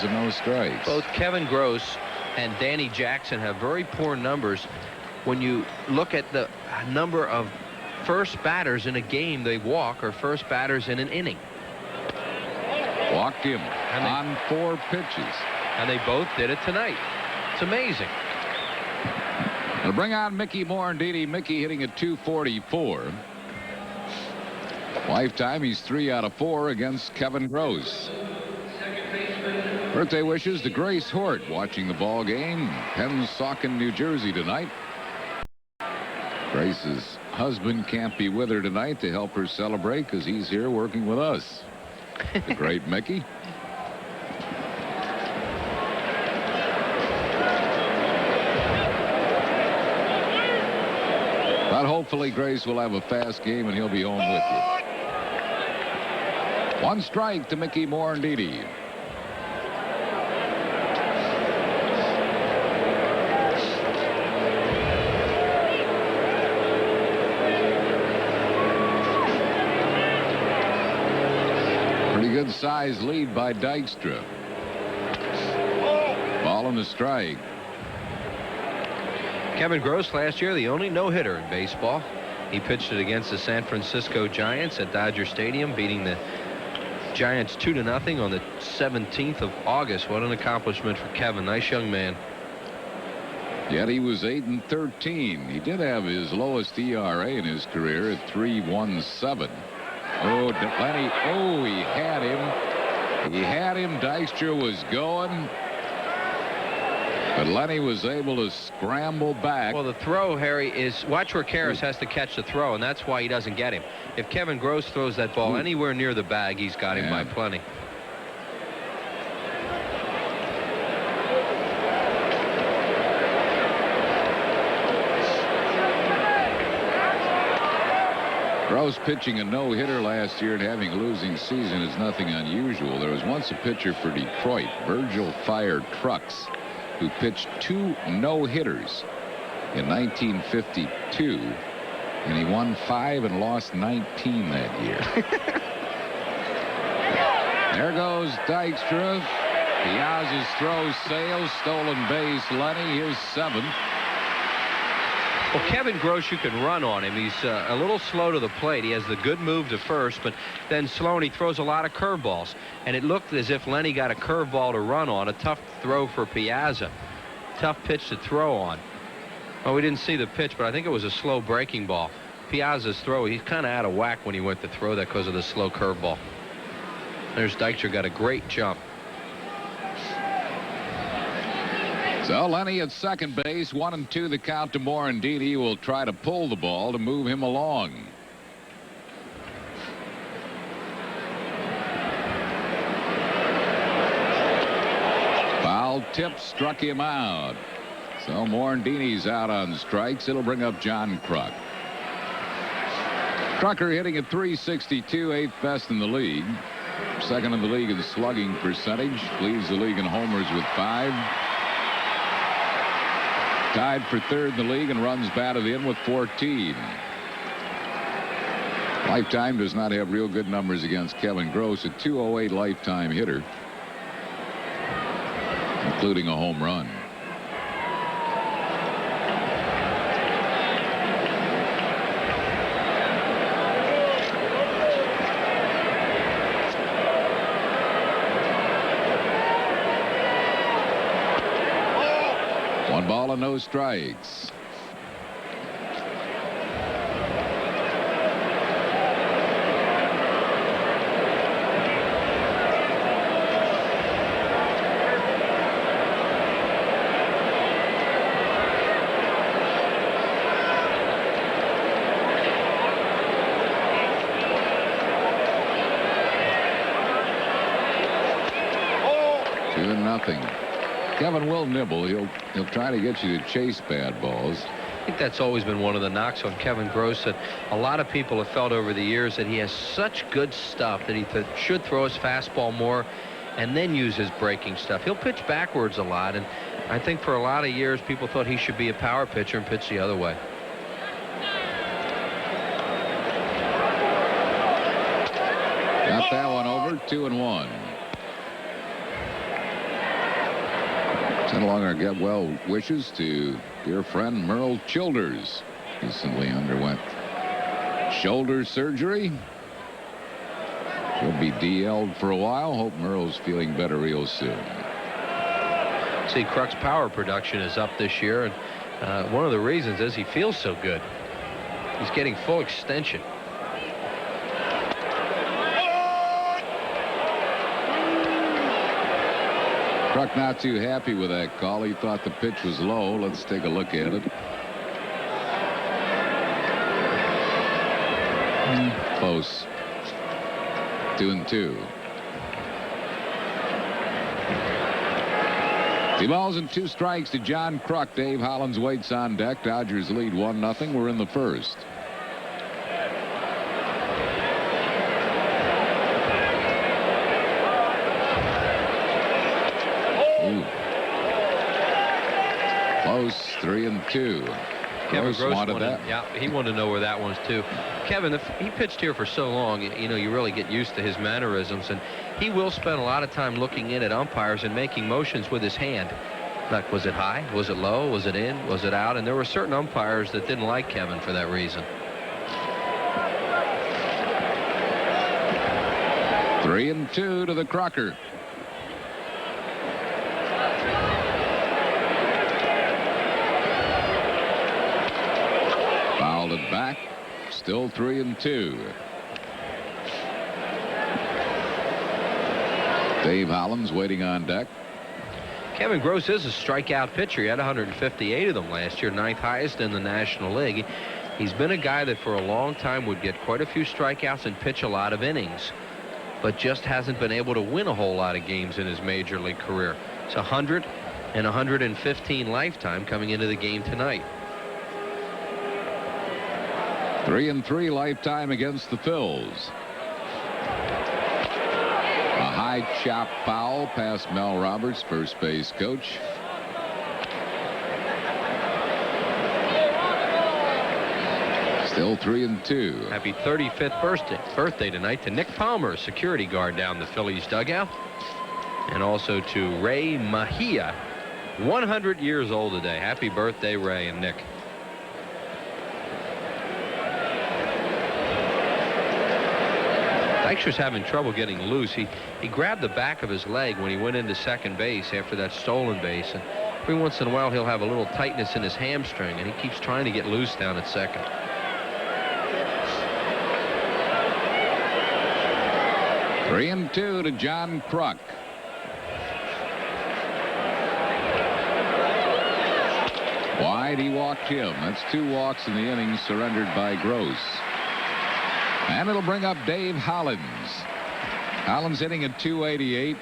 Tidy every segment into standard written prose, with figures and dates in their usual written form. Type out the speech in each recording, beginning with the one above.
balls and no strikes. Both Kevin Gross and Danny Jackson have very poor numbers. When you look at the number of first batters in a game they walk, or first batters in an inning. Walked him on 4 pitches. And they both did it tonight. It's amazing. They'll bring on Mickey Morandini. Mickey hitting at .244. Lifetime, he's 3 out of 4 against Kevin Gross. Birthday wishes to Grace Hort, watching the ball game, Pennsauken, New Jersey tonight. Grace's husband can't be with her tonight to help her celebrate because he's here working with us. The great Mickey. But hopefully Grace will have a fast game and he'll be home with you. 1 strike to Mickey Morandini. Pretty good size lead by Dykstra. Ball and a strike. Kevin Gross last year, the only no-hitter in baseball. He pitched it against the San Francisco Giants at Dodger Stadium, beating the Giants 2-0 on the 17th of August. What an accomplishment for Kevin. Nice young man. Yet he was 8-13. He did have his lowest ERA in his career at 3.17. Oh, Lenny. Oh, he had him. He had him. Dykstra was going. But Lenny was able to scramble back. Well, the throw, Harry, is watch where Karras has to catch the throw, and that's why he doesn't get him. If Kevin Gross throws that ball anywhere near the bag, he's got him by plenty. Gross pitching a no-hitter last year and having a losing season is nothing unusual. There was once a pitcher for Detroit, Virgil Fire Trucks, who pitched 2 no-hitters in 1952, and he won 5 and lost 19 that year. There goes Dykstra. Piazza's throw sails, stolen base. Lenny, his 7th. Well, Kevin Gross, you can run on him. He's a little slow to the plate. He has the good move to first, but then slow, and he throws a lot of curveballs. And it looked as if Lenny got a curveball to run on. A tough throw for Piazza. Tough pitch to throw on. Oh, we didn't see the pitch, but I think it was a slow breaking ball. Piazza's throw, he's kind of out of whack when he went to throw that because of the slow curveball. There's Dykstra, got a great jump. So Lenny at second base, 1-2 the count to Morandini. Will try to pull the ball to move him along. Foul tip struck him out. So Morandini's out on strikes. It'll bring up John Kruk. Krucker hitting at .362, 8th best in the league. Second in the league in slugging percentage. Leads the league in homers with 5. Tied for 3rd in the league and runs batted in with 14. Lifetime does not have real good numbers against Kevin Gross, a .208 lifetime hitter, including a home run. One ball and no strikes. Kevin will nibble. He'll try to get you to chase bad balls. I think that's always been one of the knocks on Kevin Gross, that a lot of people have felt over the years that he has such good stuff that he should throw his fastball more and then use his breaking stuff. He'll pitch backwards a lot, and I think for a lot of years people thought he should be a power pitcher and pitch the other way. Got that one over. 2-1. Send along our get well wishes to dear friend Merle Childers. Recently underwent shoulder surgery. She'll be DL'd for a while. Hope Merle's feeling better real soon. See, Kruk's power production is up this year, and one of the reasons is he feels so good. He's getting full extension. Kruk not too happy with that call. He thought the pitch was low. Let's take a look at it. Close. 2-2. 2 balls and 2 strikes to John Kruk. Dave Hollins waits on deck. Dodgers lead 1-0. We're in the first. Ooh. Close. 3-2. Kevin Gross wanted that. Yeah, he wanted to know where that one's too. Kevin, he pitched here for so long, you know, you really get used to his mannerisms, and he will spend a lot of time looking in at umpires and making motions with his hand. Like, was it high? Was it low? Was it in? Was it out? And there were certain umpires that didn't like Kevin for that reason. 3-2 to the Crocker. Fouled it back. Still 3-2. Dave Hollins waiting on deck. Kevin Gross is a strikeout pitcher. He had 158 of them last year, 9th highest in the National League. He's been a guy that for a long time would get quite a few strikeouts and pitch a lot of innings, but just hasn't been able to win a whole lot of games in his major league career. It's 100 and 115 lifetime coming into the game tonight. 3-3 lifetime against the Phillies. A high chop foul past Mel Roberts, first base coach. Still 3-2. Happy 35th birthday tonight to Nick Palmer, security guard down the Phillies dugout, and also to Ray Mejia, 100 years old today. Happy birthday, Ray and Nick. Dykstra's having trouble getting loose. He grabbed the back of his leg when he went into second base after that stolen base, and every once in a while he'll have a little tightness in his hamstring, and he keeps trying to get loose down at second. Three and 2 to John Kruk. Wide, he walked him. That's 2 walks in the inning surrendered by Gross. And it'll bring up Dave Hollins. Hollins hitting at .288,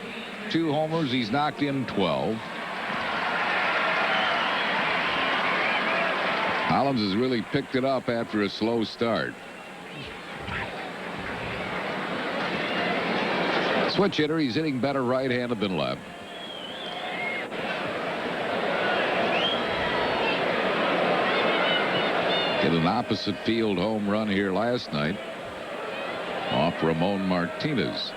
2 homers. He's knocked in 12. Hollins has really picked it up after a slow start. Switch hitter. He's hitting better right-handed than left. Hit an opposite field home run here last night off Ramon Martinez.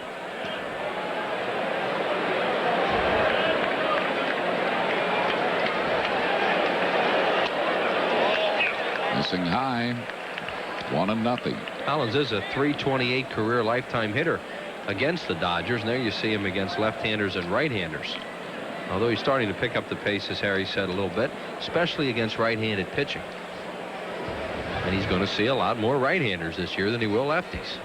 Missing high. 1-0. Hollins is a .328 career lifetime hitter against the Dodgers, and there you see him against left-handers and right-handers. Although he's starting to pick up the pace, as Harry said, a little bit, especially against right-handed pitching. And he's going to see a lot more right-handers this year than he will lefties.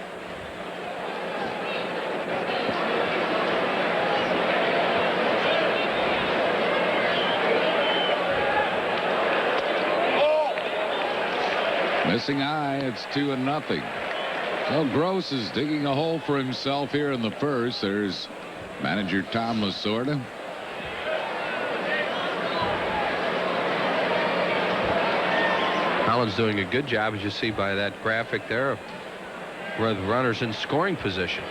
Missing high. It's 2-0. Well, Gross is digging a hole for himself here in the first. There's manager Tom Lasorda. Hollins doing a good job, as you see by that graphic there, with runners in scoring position.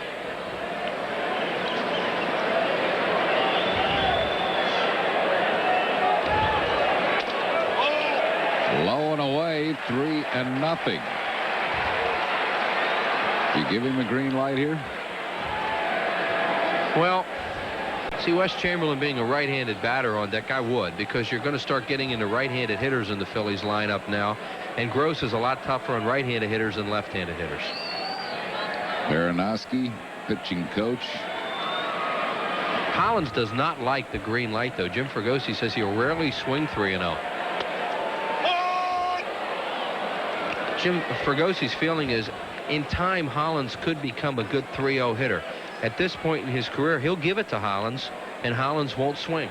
Low and away, 3-0. You give him a green light here? Well, See, Wes Chamberlain being a right-handed batter on deck, I would, because you're going to start getting into right-handed hitters in the Phillies lineup now, and Gross is a lot tougher on right-handed hitters than left-handed hitters. Baranowski, pitching coach. Hollins does not like the green light, though. Jim Fregosi says he'll rarely swing 3-0. Jim Fregosi's feeling is, in time, Hollins could become a good 3-0 hitter. At this point in his career, he'll give it to Hollins, and Hollins won't swing.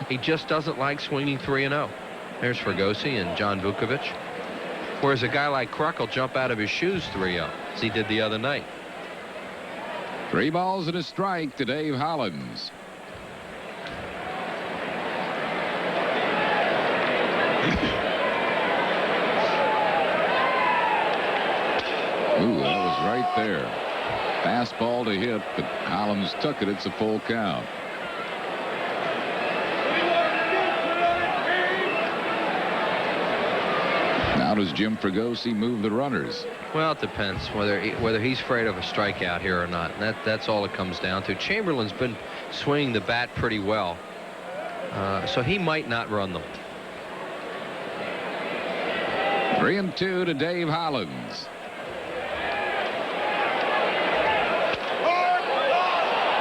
He just doesn't like swinging 3-0. There's Fregosi and John Vukovich. Whereas a guy like Kruk will jump out of his shoes 3-0, as he did the other night. 3 balls and a strike to Dave Hollins. Ooh, that was right there. Fastball to hit, but Hollins took it. It's a full count. Now does Jim Fregosi move the runners? Well, it depends whether he's afraid of a strikeout here or not. That's all it comes down to. Chamberlain's been swinging the bat pretty well, so he might not run them. 3-2 to Dave Hollins.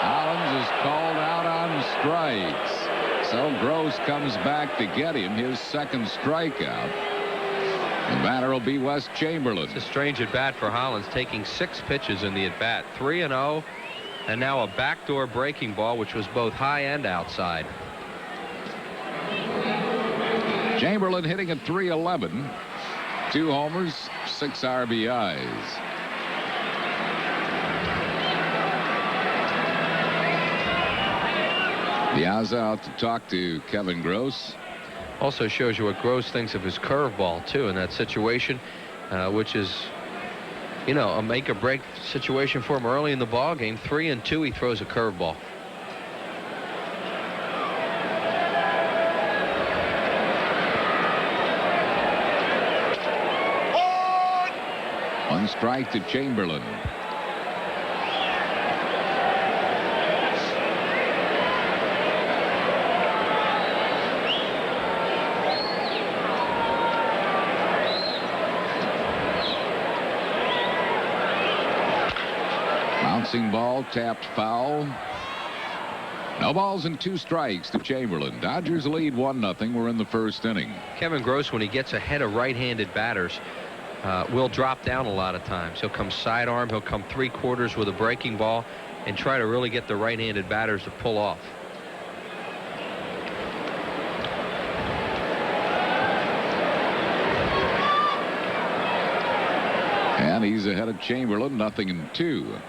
Hollins is called out on strikes. So Gross comes back to get him, his second strikeout. The batter will be Wes Chamberlain. It's a strange at bat for Hollins, taking 6 pitches in the at bat. 3-0, and now a backdoor breaking ball, which was both high and outside. Chamberlain hitting at .311. 2 homers, 6 RBIs. Piazza out to talk to Kevin Gross. Also shows you what Gross thinks of his curveball, too, in that situation, which is, you know, a make or break situation for him early in the ball game. 3-2, he throws a curveball. One strike to Chamberlain. Bouncing ball, tapped foul. No balls and 2 strikes to Chamberlain. Dodgers lead 1-0. We're in the first inning. Kevin Gross, when he gets ahead of right-handed batters, will drop down a lot of times. He'll come sidearm, he'll come 3/4 with a breaking ball, and try to really get the right-handed batters to pull off. And he's ahead of Chamberlain, 0-2.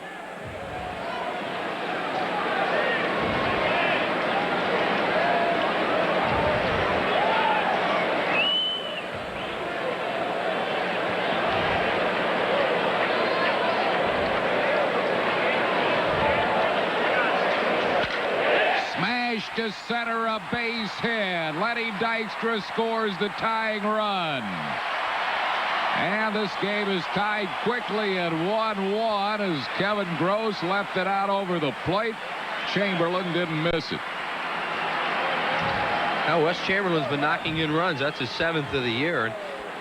To center, a base hit. Lenny Dykstra scores the tying run. And this game is tied quickly at 1-1 as Kevin Gross left it out over the plate. Chamberlain didn't miss it. Now, Wes Chamberlain's been knocking in runs. That's his 7th of the year, and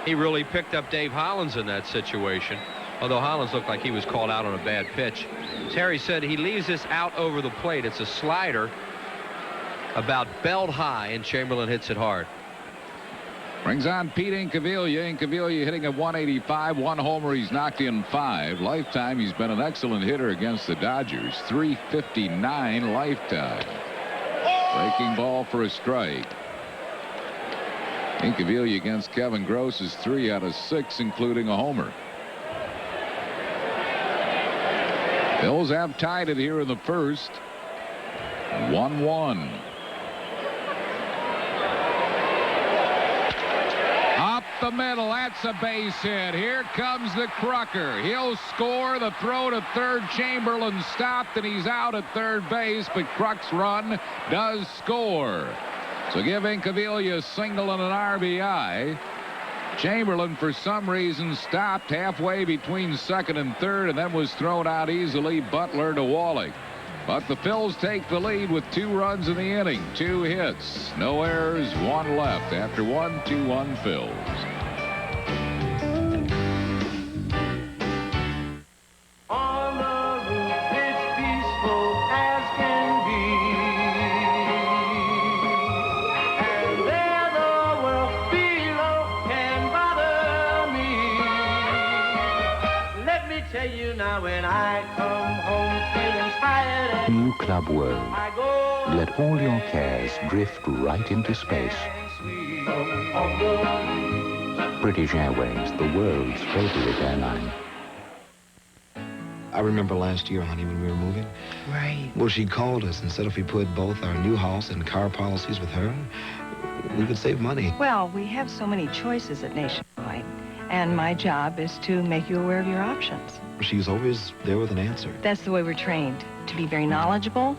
he really picked up Dave Hollins in that situation, although Hollins looked like he was called out on a bad pitch. As Harry said, he leaves this out over the plate. It's a slider about belt high, and Chamberlain hits it hard. Brings on Pete Incaviglia. Incaviglia hitting at 185. 1 homer. He's knocked in 5. Lifetime, he's been an excellent hitter against the Dodgers. 359 lifetime. Breaking ball for a strike. Incaviglia against Kevin Gross is 3 out of 6, including a homer. Bills have tied it here in the first. 1-1. Up the middle, that's a base hit. Here comes the Crucker. He'll score. The throw to third. Chamberlain stopped, and he's out at third base, but Kruk's run does score. So give Incaviglia a single and an RBI. Chamberlain, for some reason, stopped halfway between second and third, and then was thrown out easily. Butler to Wally. But the Phils take the lead with 2 runs in the inning, 2 hits, no errors, 1 left. After 1, 2-1 Phils. On the roof, it's peaceful as can be. And there the world below can bother me. Let me tell you now, when I come home feeling inspired and New Club World. I go Let all your cares drift right into space. sweet on the British Airways, the world's favorite airline. I remember last year, honey, when we were moving. Right. Well, she called us and said if we put both our new house and car policies with her, we could save money. Well, we have so many choices at Nationwide, and my job is to make you aware of your options. She's always there with an answer. That's the way we're trained, to be very knowledgeable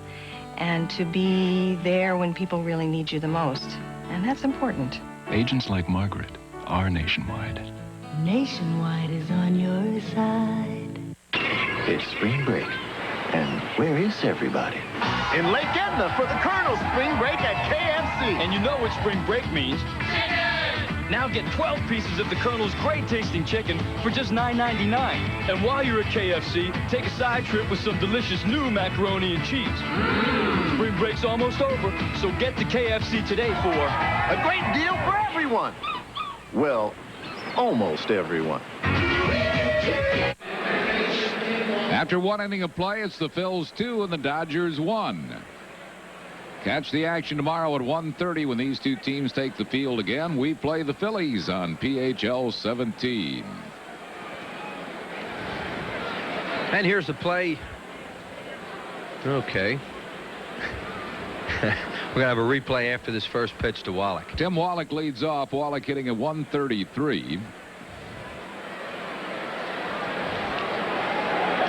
and to be there when people really need you the most. And that's important. Agents like Margaret are Nationwide. Nationwide is on your side. It's spring break. And where is everybody? In Lake Edna for the Colonel's spring break at KFC. And you know what spring break means. Now get 12 pieces of the Colonel's great tasting chicken for just $9.99. And while you're at KFC, take a side trip with some delicious new macaroni and cheese. Spring break's almost over, so get to KFC today for a great deal for everyone. Well, almost everyone. After 1 inning of play, it's the Phils 2 and the Dodgers 1. Catch the action tomorrow at 1:30 when these 2 teams take the field again. We play the Phillies on PHL 17. And here's the play. Okay. We're going to have a replay after this first pitch to Wallach. Tim Wallach leads off. Wallach hitting at 133.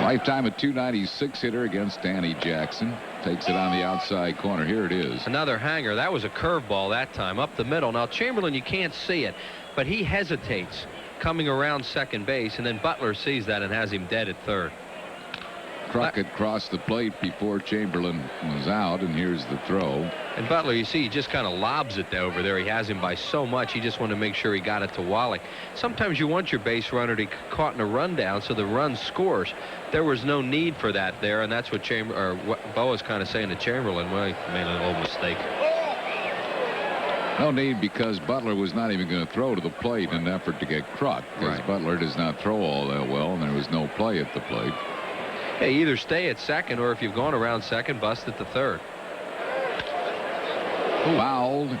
Lifetime at 296 hitter against Danny Jackson. Takes it on the outside corner. Here it is. Another hanger. That was a curveball that time up the middle. Now Chamberlain, you can't see it, but he hesitates coming around second base, and then Butler sees that and has him dead at third. Crockett crossed the plate before Chamberlain was out, and here's the throw. And Butler, you see, he just kind of lobs it over there. He has him by so much. He just wanted to make sure he got it to Wallach. Sometimes you want your base runner to be caught in a rundown so the run scores. There was no need for that there, and that's what what Boa's kind of saying to Chamberlain. Well, he made a little mistake. No need, because Butler was not even going to throw to the plate in an effort to get Kruk, because Right. Butler does not throw all that well, and there was no play at the plate. Hey, either stay at second, or if you've gone around second, bust at the third. Fouled in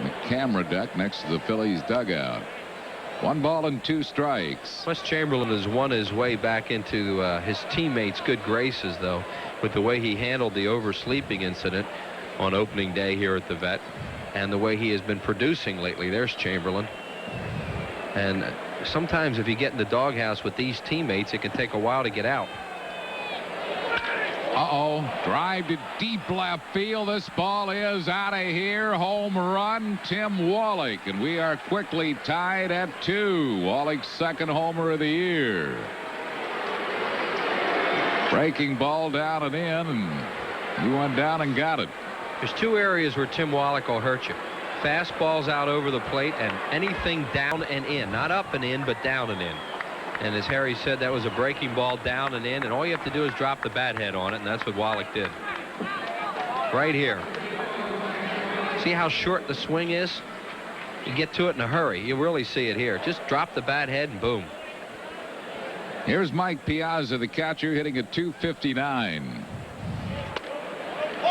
the camera deck next to the Phillies dugout. 1 ball and 2 strikes. Wes Chamberlain has won his way back into his teammates' good graces, though, with the way he handled the oversleeping incident on opening day here at the Vet, and the way he has been producing lately. There's Chamberlain. And sometimes if you get in the doghouse with these teammates, it can take a while to get out. Drive to deep left field. This ball is out of here. Home run, Tim Wallach. And we are quickly tied at 2. Wallach's 2nd homer of the year. Breaking ball down and in, and he went down and got it. There's 2 areas where Tim Wallach will hurt you. Fastballs out over the plate and anything down and in. Not up and in, but down and in. And as Harry said, that was a breaking ball down and in, and all you have to do is drop the bat head on it, and that's what Wallach did. Right here. See how short the swing is? You get to it in a hurry. You really see it here. Just drop the bat head and boom. Here's Mike Piazza, the catcher, hitting at 259.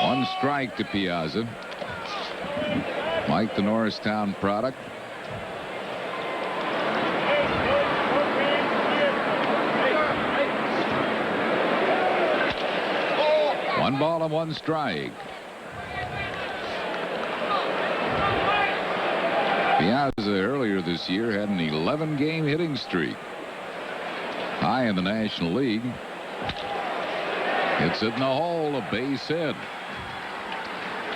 1 strike to Piazza. Mike, the Norristown product. One ball and 1 strike. Piazza earlier this year had an 11-game hitting streak. High in the National League. Hits it in the hole, a base hit.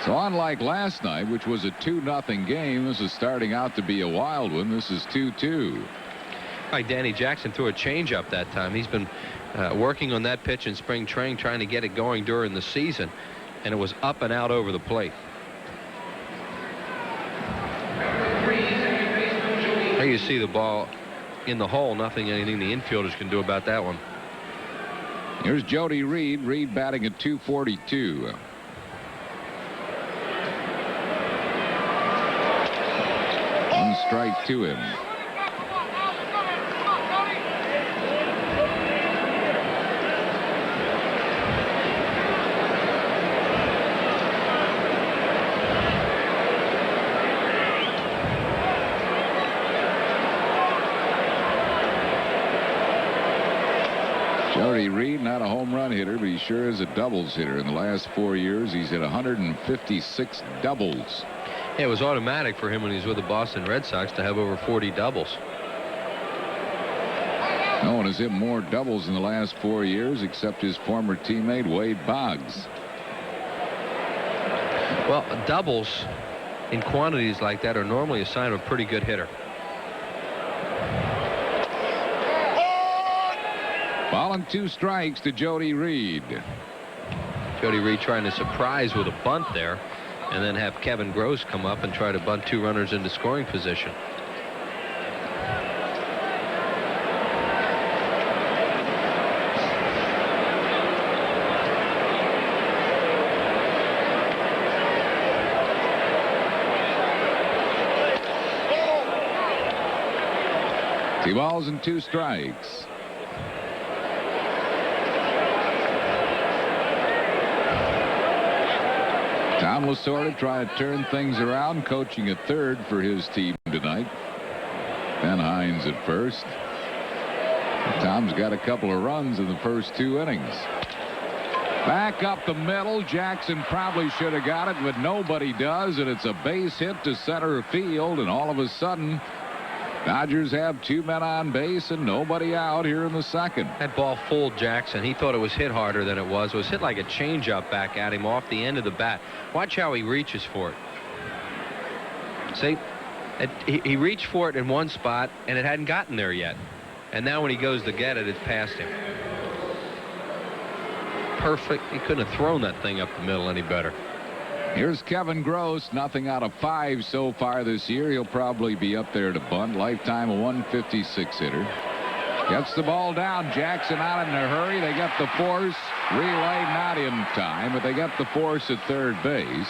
So unlike last night, which was a 2-0 game, this is starting out to be a wild one. This is 2-2. Like Danny Jackson threw a changeup that time. He's been working on that pitch in spring training, trying to get it going during the season, and it was up and out over the plate. There you see the ball in the hole. Anything the infielders can do about that one. Here's Jody Reed. Reed batting at .242. One strike to him. Jody Reed, not a home run hitter, but he sure is a doubles hitter. In the last 4 years, he's hit 156 doubles. Yeah, it was automatic for him when he was with the Boston Red Sox to have over 40 doubles. No one has hit more doubles in the last 4 years except his former teammate Wade Boggs. Well, doubles in quantities like that are normally a sign of a pretty good hitter. Ball and 2 strikes to Jody Reed. Jody Reed trying to surprise with a bunt there, and then have Kevin Gross come up and try to bunt 2 runners into scoring position. Two balls and 2 strikes. Tom Lasorda trying to turn things around, coaching at third for his team tonight. Ben Hines at first. Tom's got a couple of runs in the first 2 innings. Back up the middle. Jackson probably should have got it, but nobody does, and it's a base hit to center field, and all of a sudden Dodgers have 2 men on base and nobody out here in the second. That ball fooled Jackson. He thought it was hit harder than it was. It was hit like a changeup back at him off the end of the bat. Watch how he reaches for it. See, he reached for it in one spot and it hadn't gotten there yet. And now when he goes to get it, it's past him. Perfect. He couldn't have thrown that thing up the middle any better. Here's Kevin Gross, nothing out of 5 so far this year. He'll probably be up there to bunt. Lifetime a 156 hitter. Gets the ball down. Jackson out in a hurry. They get the force. Relay not in time, but they get the force at third base.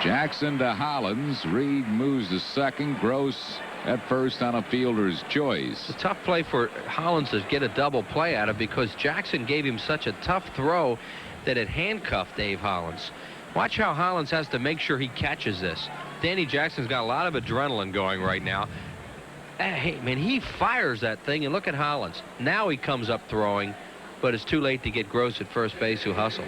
Jackson to Hollins. Reed moves to second. Gross at first on a fielder's choice. It's a tough play for Hollins to get a double play out of because Jackson gave him such a tough throw that it handcuffed Dave Hollins. Watch how Hollins has to make sure he catches this. Danny Jackson's got a lot of adrenaline going right now. Hey, man, he fires that thing, and look at Hollins. Now he comes up throwing, but it's too late to get Gross at first base, who hustled.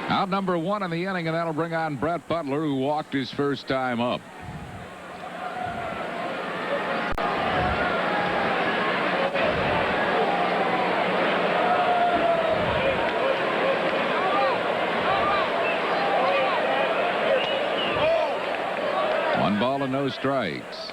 Out number 1 in the inning, and that'll bring on Brett Butler, who walked his first time up. Ball and no strikes.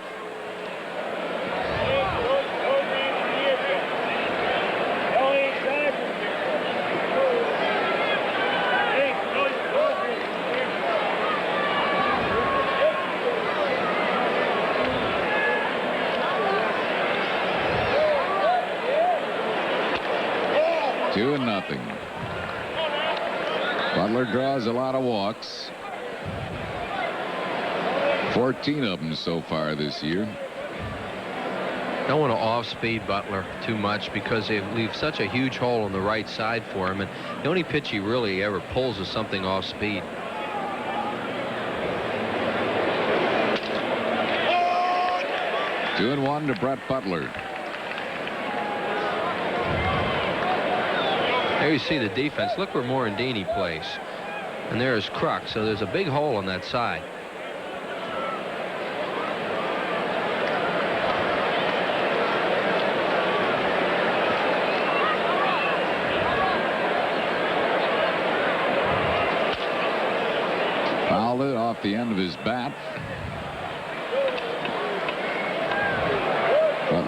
Two and nothing. Butler draws a lot of walks. 14 of them so far this year. Don't want to off-speed Butler too much because they leave such a huge hole on the right side for him, and the only pitch he really ever pulls is something off-speed. Two and one to Brett Butler. There you see the defense. Look where Morandini plays, and there is Kruk, so there's a big hole on that side. Fouled it off the end of his bat.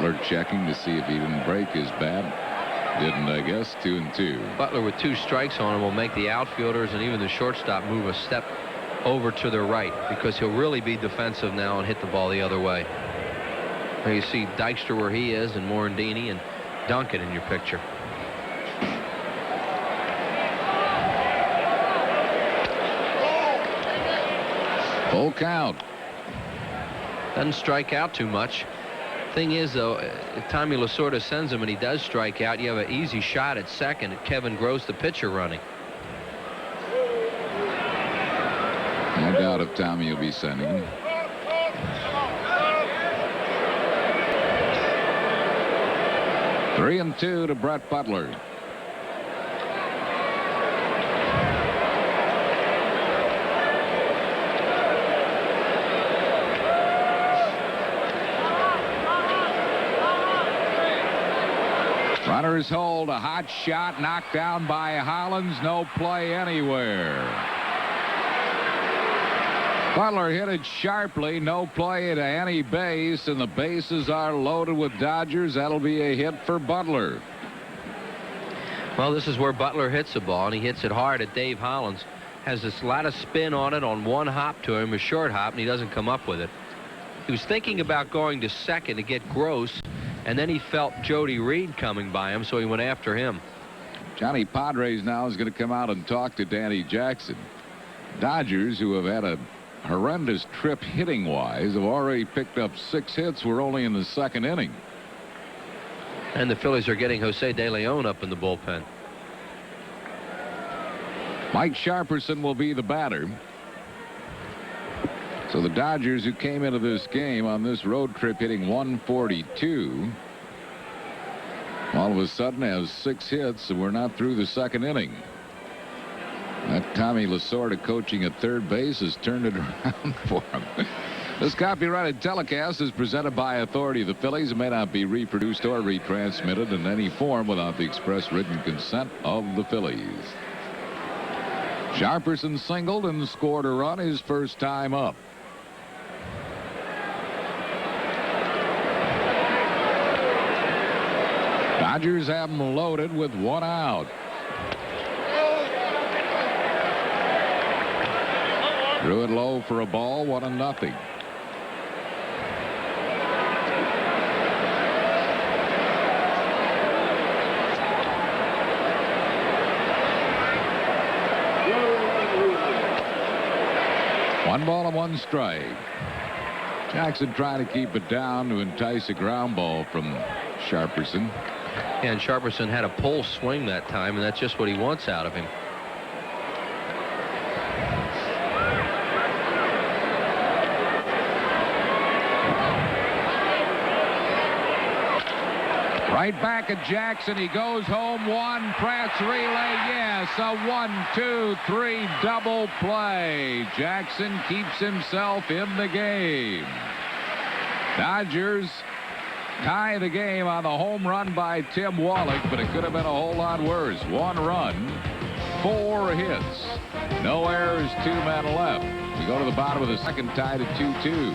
Butler checking to see if he didn't break his bat. Didn't, I guess. 2-2. Butler with 2 strikes on him will make the outfielders and even the shortstop move a step over to their right, because he'll really be defensive now and hit the ball the other way. Now you see Dykstra where he is, and Morandini and Duncan in your picture. Full count. Doesn't strike out too much. Thing is, though, if Tommy Lasorda sends him and he does strike out, you have an easy shot at second at Kevin Gross, the pitcher, running. No doubt if Tommy will be sending him. Three and 2 to Brett Butler. Runners hold, a hot shot knocked down by Hollins. No play anywhere. Butler hit it sharply. No play to any base, and the bases are loaded with Dodgers. That'll be a hit for Butler. Well, this is where Butler hits the ball, and he hits it hard at Dave Hollins. Has this lot of spin on it on one hop to him, a short hop, and he doesn't come up with it. He was thinking about going to second to get Gross, and then he felt Jody Reed coming by him, so he went after him. Johnny Padres now is going to come out and talk to Danny Jackson. Dodgers, who have had a horrendous trip hitting wise, have already picked up 6 hits. We're only in the 2nd inning. And the Phillies are getting Jose De Leon up in the bullpen. Mike Sharperson will be the batter. So the Dodgers, who came into this game on this road trip hitting 142, all of a sudden have 6 hits, and we're not through the 2nd inning. That Tommy Lasorda coaching at third base has turned it around for him. This copyrighted telecast is presented by authority of the Phillies. It may not be reproduced or retransmitted in any form without the express written consent of the Phillies. Sharperson singled and scored a run his first time up. Dodgers have him loaded with 1 out. Drew it low for a ball, 1-0. One ball and 1 strike. Jackson trying to keep it down to entice a ground ball from Sharperson. And Sharperson had a pull swing that time, and that's just what he wants out of him. Right back at Jackson. He goes home. 1 press relay. Yes, a 1-2-3 double play. Jackson keeps himself in the game. Dodgers tie the game on the home run by Tim Wallach, but it could have been a whole lot worse. 1 run, 4 hits, no errors, 2 men left. We go to the bottom of the 2nd, tied at 2-2.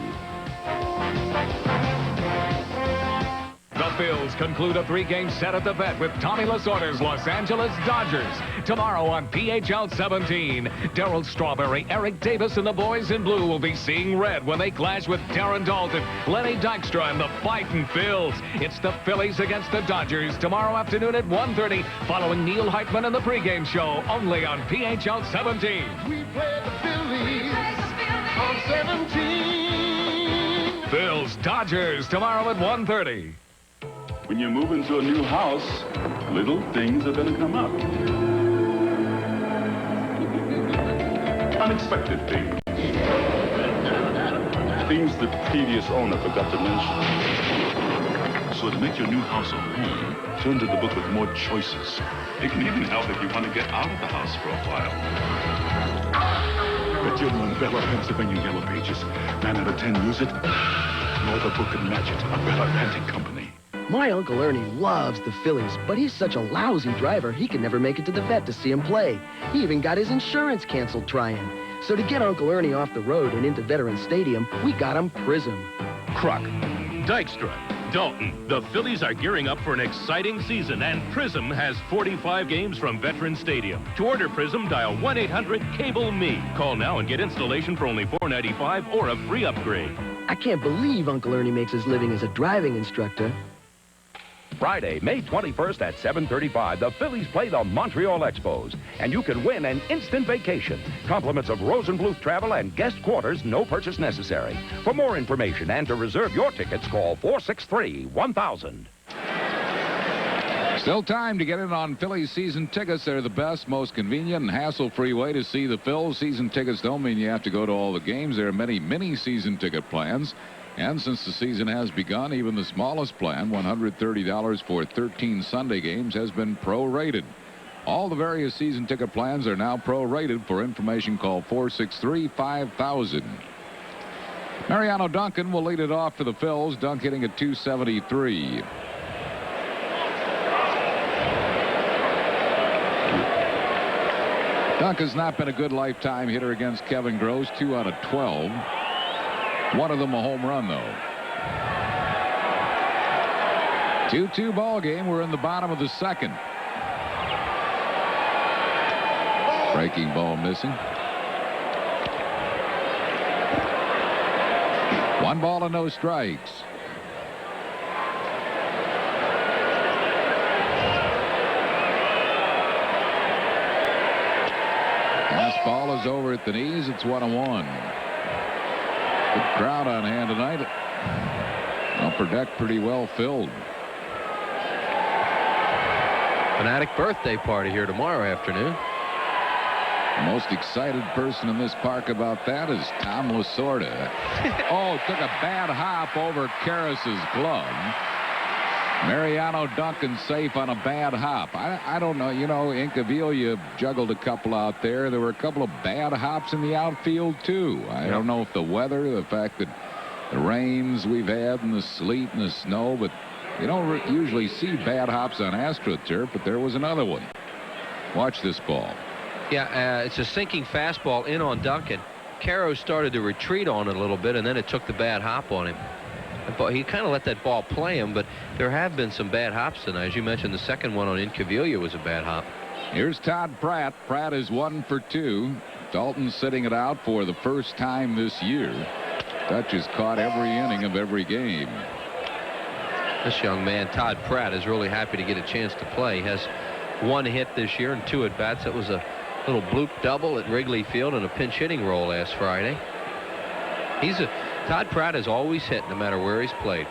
The Phils conclude a 3-game set at the vet with Tommy Lasorda's Los Angeles Dodgers. Tomorrow on PHL 17, Darryl Strawberry, Eric Davis, and the boys in blue will be seeing red when they clash with Darren Dalton, Lenny Dykstra, and the fighting Phils. It's the Phillies against the Dodgers tomorrow afternoon at 1:30, following Neil Heitman and the pregame show, only on PHL 17. We play the Phillies on 17. Phils Dodgers tomorrow at 1:30. When you move into a new house, little things are going to come up. Unexpected things. Things the previous owner forgot to mention. So to make your new house a home, turn to the book with more choices. It can even help if you want to get out of the house for a while. Bet you'll learn Bella Pennsylvania Yellow Pages. 9 out of 10 use it. No other book can match it. A Bella Renting Company. My Uncle Ernie loves the Phillies, but he's such a lousy driver, he can never make it to the vet to see him play. He even got his insurance canceled trying. So to get Uncle Ernie off the road and into Veterans Stadium, we got him Prism. Kruk, Dykstra, Dalton, the Phillies are gearing up for an exciting season, and Prism has 45 games from Veterans Stadium. To order Prism, dial 1-800-CABLE-ME. Call now and get installation for only $4.95 or a free upgrade. I can't believe Uncle Ernie makes his living as a driving instructor. Friday, May 21st at 7:35, the Phillies play the Montreal Expos, and you can win an instant vacation. Compliments of Rosenbluth Travel and guest quarters, no purchase necessary. For more information and to reserve your tickets, call 463-1000. Still time to get in on Phillies season tickets. They're the best, most convenient, and hassle-free way to see the Phils. Season tickets don't mean you have to go to all the games. There are many mini-season ticket plans. And since the season has begun, even the smallest plan, $130 for 13 Sunday games, has been prorated. All the various season ticket plans are now prorated. For information, call 463-5000. Mariano Duncan will lead it off for the Phils. Dunk hitting at .273. Dunk has not been a good lifetime hitter against Kevin Gross, 2 out of 12. One of them a home run, though. 2-2 ball game. We're in the bottom of the second. Breaking ball missing. 1 ball and no strikes. Fastball is over at the knees. It's 1-1. Good crowd on hand tonight. Upper deck pretty well filled. Fanatic birthday party here tomorrow afternoon. The most excited person in this park about that is Tom Lasorda. Oh, took a bad hop over Karras's glove. Mariano Duncan safe on a bad hop. I don't know. You know, Incaviglia juggled a couple out there. There were a couple of bad hops in the outfield, too. I don't know if the weather, the fact that the rains we've had and the sleet and the snow, but you don't usually see bad hops on AstroTurf, but there was another one. Watch this ball. Yeah, it's a sinking fastball in on Duncan. Caro started to retreat on it a little bit, and then it took the bad hop on him. He kind of let that ball play him, but there have been some bad hops tonight. As you mentioned, the second one on Incaviglia was a bad hop. Here's Todd Pratt. Pratt is 1 for 2. Dalton sitting it out for the first time this year. Dutch has caught every inning of every game. This young man, Todd Pratt, is really happy to get a chance to play. He has 1 hit this year and 2 at-bats. It was a little bloop double at Wrigley Field and a pinch hitting role last Friday. Todd Pratt has always hit no matter where he's played.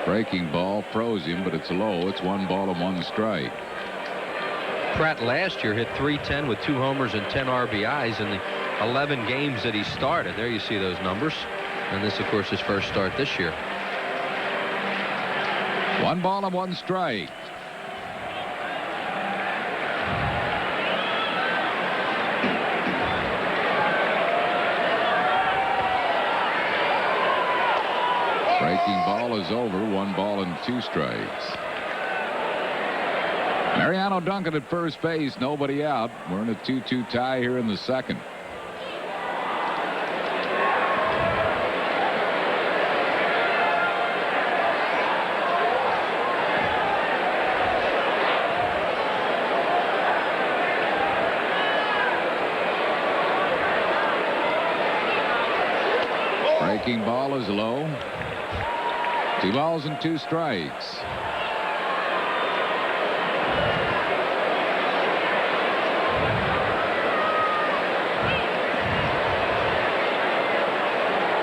Breaking ball froze him, but it's low. It's 1 ball and 1 strike. Pratt last year hit .310 with 2 homers and 10 RBIs in the 11 games that he started. There you see those numbers. And this, of course, his first start this year. 1 ball and 1 strike. Breaking ball is over. 1 ball and 2 strikes. Mariano Duncan at first base. Nobody out. We're in a 2-2 tie here in the second. Breaking ball is low. 2 balls and 2 strikes.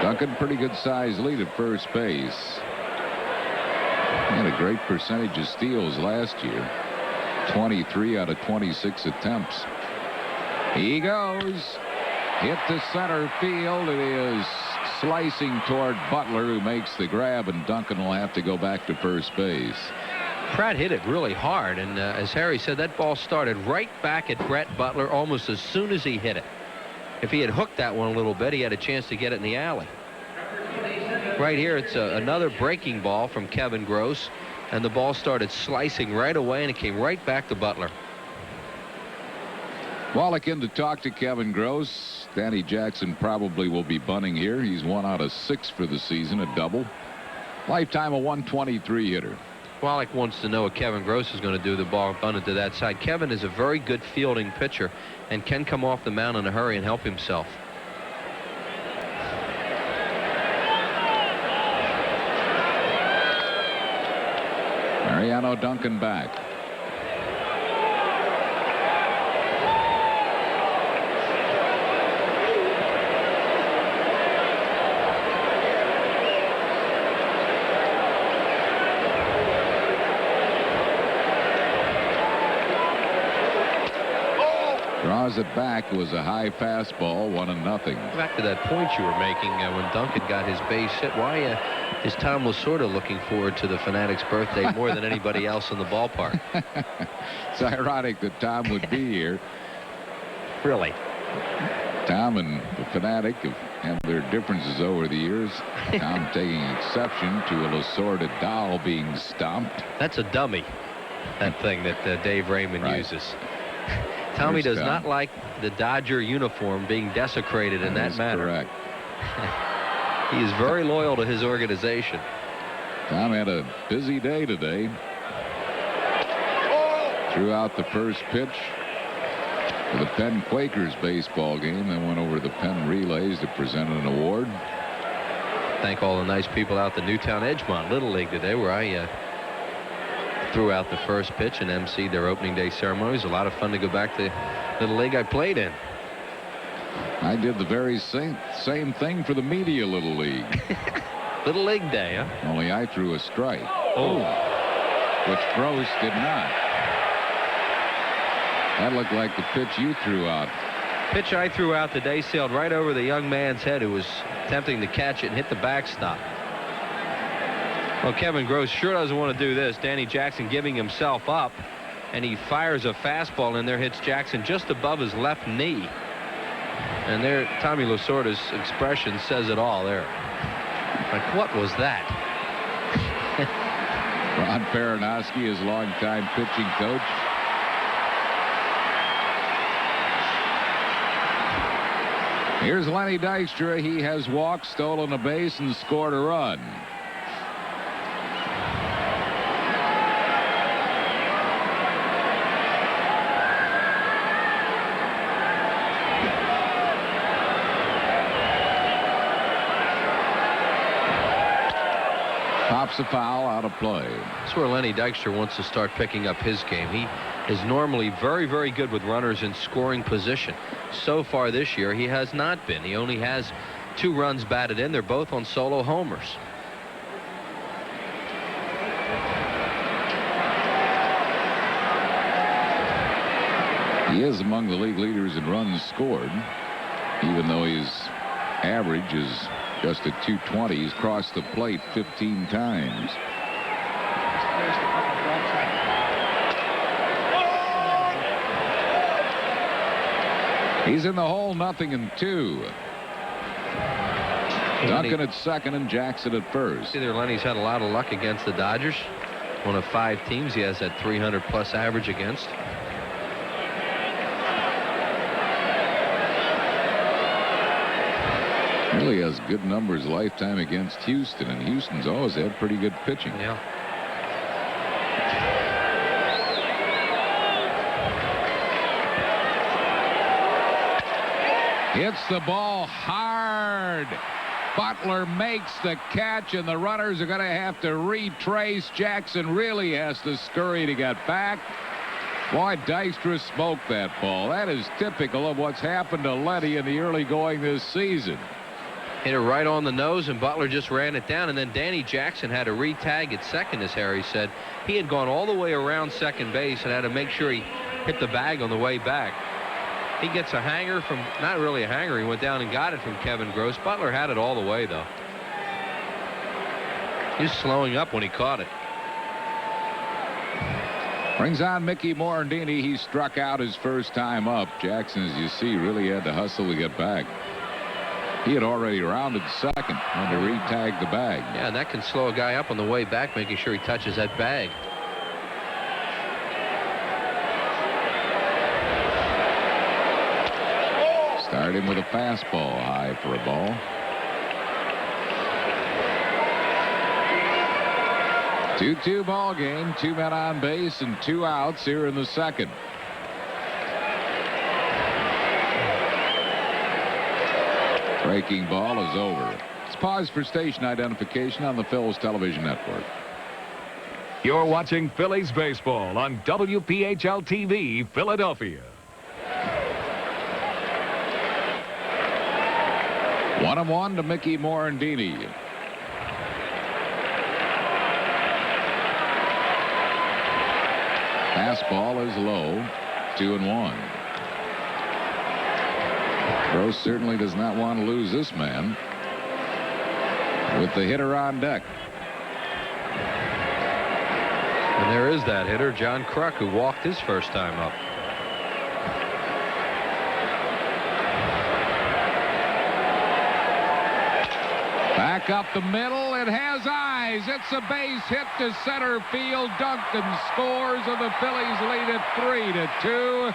Duncan, pretty good size lead at first base. He had a great percentage of steals last year. 23 out of 26 attempts. He goes. Hit to center field. It is slicing toward Butler, who makes the grab, and Duncan will have to go back to first base. Pratt hit it really hard, and as Harry said, that ball started right back at Brett Butler almost as soon as he hit it. If he had hooked that one a little bit, he had a chance to get it in the alley. Right here, it's another breaking ball from Kevin Gross, and the ball started slicing right away, and it came right back to Butler. Wallach in to talk to Kevin Gross. Danny Jackson probably will be bunting here. He's 1 out of 6 for the season, a double. Lifetime of 123 hitter. Wallach wants to know what Kevin Gross is going to do. The ball bunted to that side. Kevin is a very good fielding pitcher and can come off the mound in a hurry and help himself. Mariano Duncan back. Draws it back. It was a high fastball, 1-0. Back to that point you were making when Duncan got his base hit. Why is Tom Lasorda looking forward to the Fanatic's birthday more than anybody else in the ballpark? It's ironic that Tom would be here. Really? Tom and the Fanatic have had their differences over the years. Tom taking exception to a Lasorda doll being stomped. That's a dummy, that thing that Dave Raymond uses. Tommy does not like the Dodger uniform being desecrated in that manner. Correct. He is very loyal to his organization. Tom had a busy day today. Threw out the first pitch for the Penn Quakers baseball game. Then went over to the Penn Relays to present an award. Thank all the nice people out the Newtown Edgemont Little League today, where I threw out the first pitch and emceed their opening day ceremonies. A lot of fun to go back to Little League I played in. I did the very same thing for the Media Little League. Little League Day, huh? Only I threw a strike. Oh. Which Gross did not. That looked like the pitch you threw out. Pitch I threw out today sailed right over the young man's head who was attempting to catch it and hit the backstop. Well, Kevin Gross sure doesn't want to do this. Danny Jackson giving himself up, and he fires a fastball in there, hits Jackson just above his left knee. And there, Tommy Lasorda's expression says it all there. Like, what was that? Ron Peronowski, his longtime pitching coach. Here's Lenny Dykstra. He has walked, stolen a base, and scored a run. Pops a foul, out of play. That's where Lenny Dykstra wants to start picking up his game. He is normally very, very good with runners in scoring position. So far this year, he has not been. He only has 2 runs batted in. They're both on solo homers. He is among the league leaders in runs scored, even though his average is just at 220. He's crossed the plate 15 times. He's in the hole, 0-2. Duncan at second and Jackson at first. Either Lenny's had a lot of luck against the Dodgers. One of 5 teams he has that 300+ average against. Really has good numbers lifetime against Houston, and Houston's always had pretty good pitching. Yeah. Hits the ball hard. Butler makes the catch, and the runners are going to have to retrace. Jackson really has to scurry to get back. Boy, Dykstra smoked that ball. That is typical of what's happened to Letty in the early going this season. Hit it right on the nose, and Butler just ran it down. And then Danny Jackson had to re-tag at second, as Harry said. He had gone all the way around second base and had to make sure he hit the bag on the way back. He gets a hanger from, not really a hanger, he went down and got it from Kevin Gross. Butler had it all the way, though. He was slowing up when he caught it. Brings on Mickey Morandini. He struck out his first time up. Jackson, as you see, really had to hustle to get back. He had already rounded second and to re-tag the bag. Yeah, and that can slow a guy up on the way back, making sure he touches that bag. Start him with a fastball high for a ball. 2-2 ball game. 2 men on base and 2 outs here in the second. Breaking ball is over. Let's pause for station identification on the Phillies television network. You're watching Phillies baseball on WPHL TV, Philadelphia. 1-1 to Mickey Morandini. Fastball is low. 2-1. Gross certainly does not want to lose this man with the hitter on deck. And there is that hitter, John Kruk, who walked his first time up. Back up the middle. It has eyes. It's a base hit to center field. Duncan scores, and the Phillies lead it 3-2.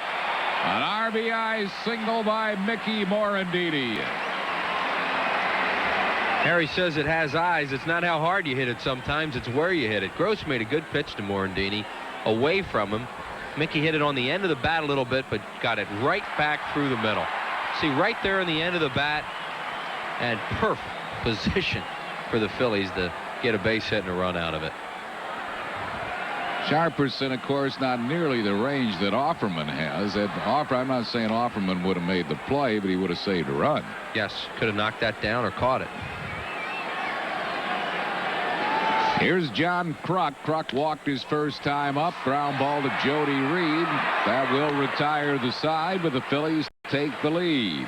An RBI single by Mickey Morandini. Harry says it has eyes. It's not how hard you hit it sometimes. It's where you hit it. Gross made a good pitch to Morandini away from him. Mickey hit it on the end of the bat a little bit, but got it right back through the middle. See, right there in the end of the bat, and perfect position for the Phillies to get a base hit and a run out of it. Sharperson, of course, not nearly the range that Offerman has. I'm not saying Offerman would have made the play, but he would have saved a run. Yes, could have knocked that down or caught it. Here's John Kruk. Kruk walked his first time up. Ground ball to Jody Reed. That will retire the side, but the Phillies take the lead.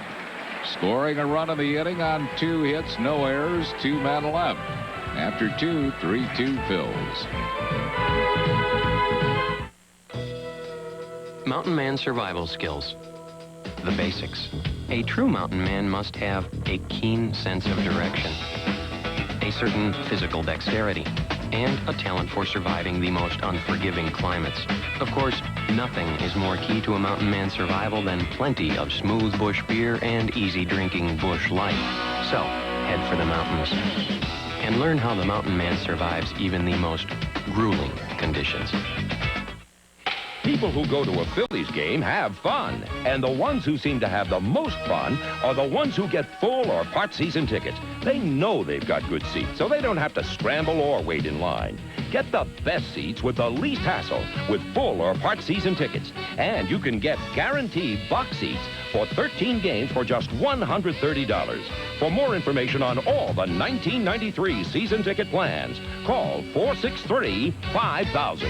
Scoring a run in the inning on 2 hits, no errors, 2 men left. After 2, 3-2 Phils. Mountain man survival skills. The basics. A true mountain man must have a keen sense of direction, a certain physical dexterity, and a talent for surviving the most unforgiving climates. Of course, nothing is more key to a mountain man's survival than plenty of smooth bush beer and easy drinking bush light. So, head for the mountains and learn how the mountain man survives even the most grueling conditions. People who go to a Phillies game have fun, and the ones who seem to have the most fun are the ones who get full or part season tickets. They know they've got good seats, so they don't have to scramble or wait in line. Get the best seats with the least hassle with full or part season tickets. And you can get guaranteed box seats for 13 games for just $130. For more information on all the 1993 season ticket plans, call 463-5000.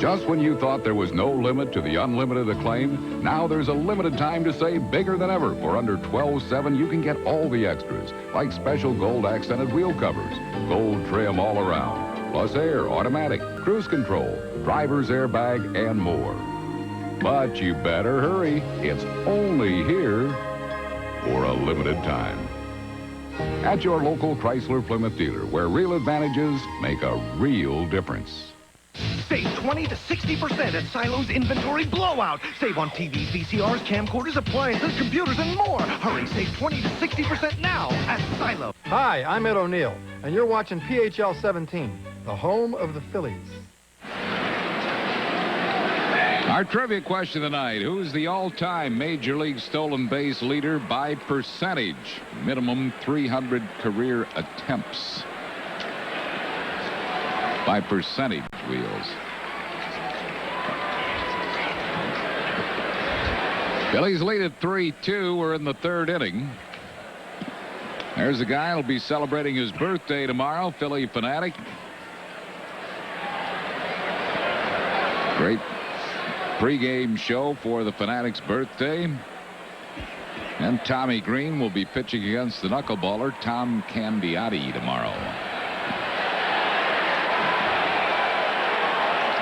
Just when you thought there was no limit to the unlimited acclaim, now there's a limited time to save bigger than ever. For under $12.7, you can get all the extras, like special gold accented wheel covers, gold trim all around, plus air, automatic, cruise control, driver's airbag, and more. But you better hurry. It's only here for a limited time. At your local Chrysler Plymouth dealer, where real advantages make a real difference. Save 20 to 60% at Silo's Inventory Blowout. Save on TVs, VCRs, camcorders, appliances, computers, and more. Hurry, save 20 to 60% now at Silo. Hi, I'm Ed O'Neill, and you're watching PHL 17, the home of the Phillies. Our trivia question tonight: who's the all-time Major League stolen base leader by percentage? Minimum 300 career attempts. By percentage, Wheels. Phillies lead at 3-2. We're in the 3rd inning. There's a guy who'll be celebrating his birthday tomorrow, Philly fanatic. Great pregame show for the Fanatic's birthday. And Tommy Green will be pitching against the knuckleballer Tom Candiotti tomorrow.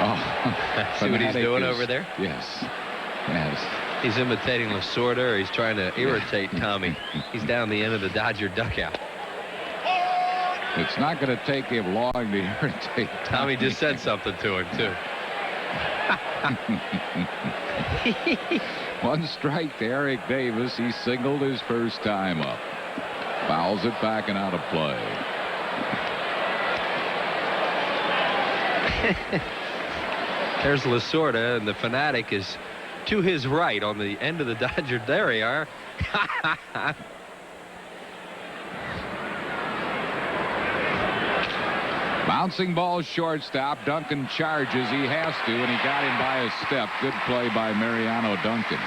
Oh, see what he's doing over there? Yes. Yes. He's imitating Lasorda, or he's trying to irritate Tommy. He's down the end of the Dodger dugout. It's not going to take him long to irritate Tommy. Just said something to him, too. One strike to Eric Davis. He singled his first time up. Fouls it back and out of play. There's Lasorda, and the Fanatic is to his right on the end of the Dodger. There they are. Bouncing ball shortstop. Duncan charges. He has to, and he got him by a step. Good play by Mariano Duncan.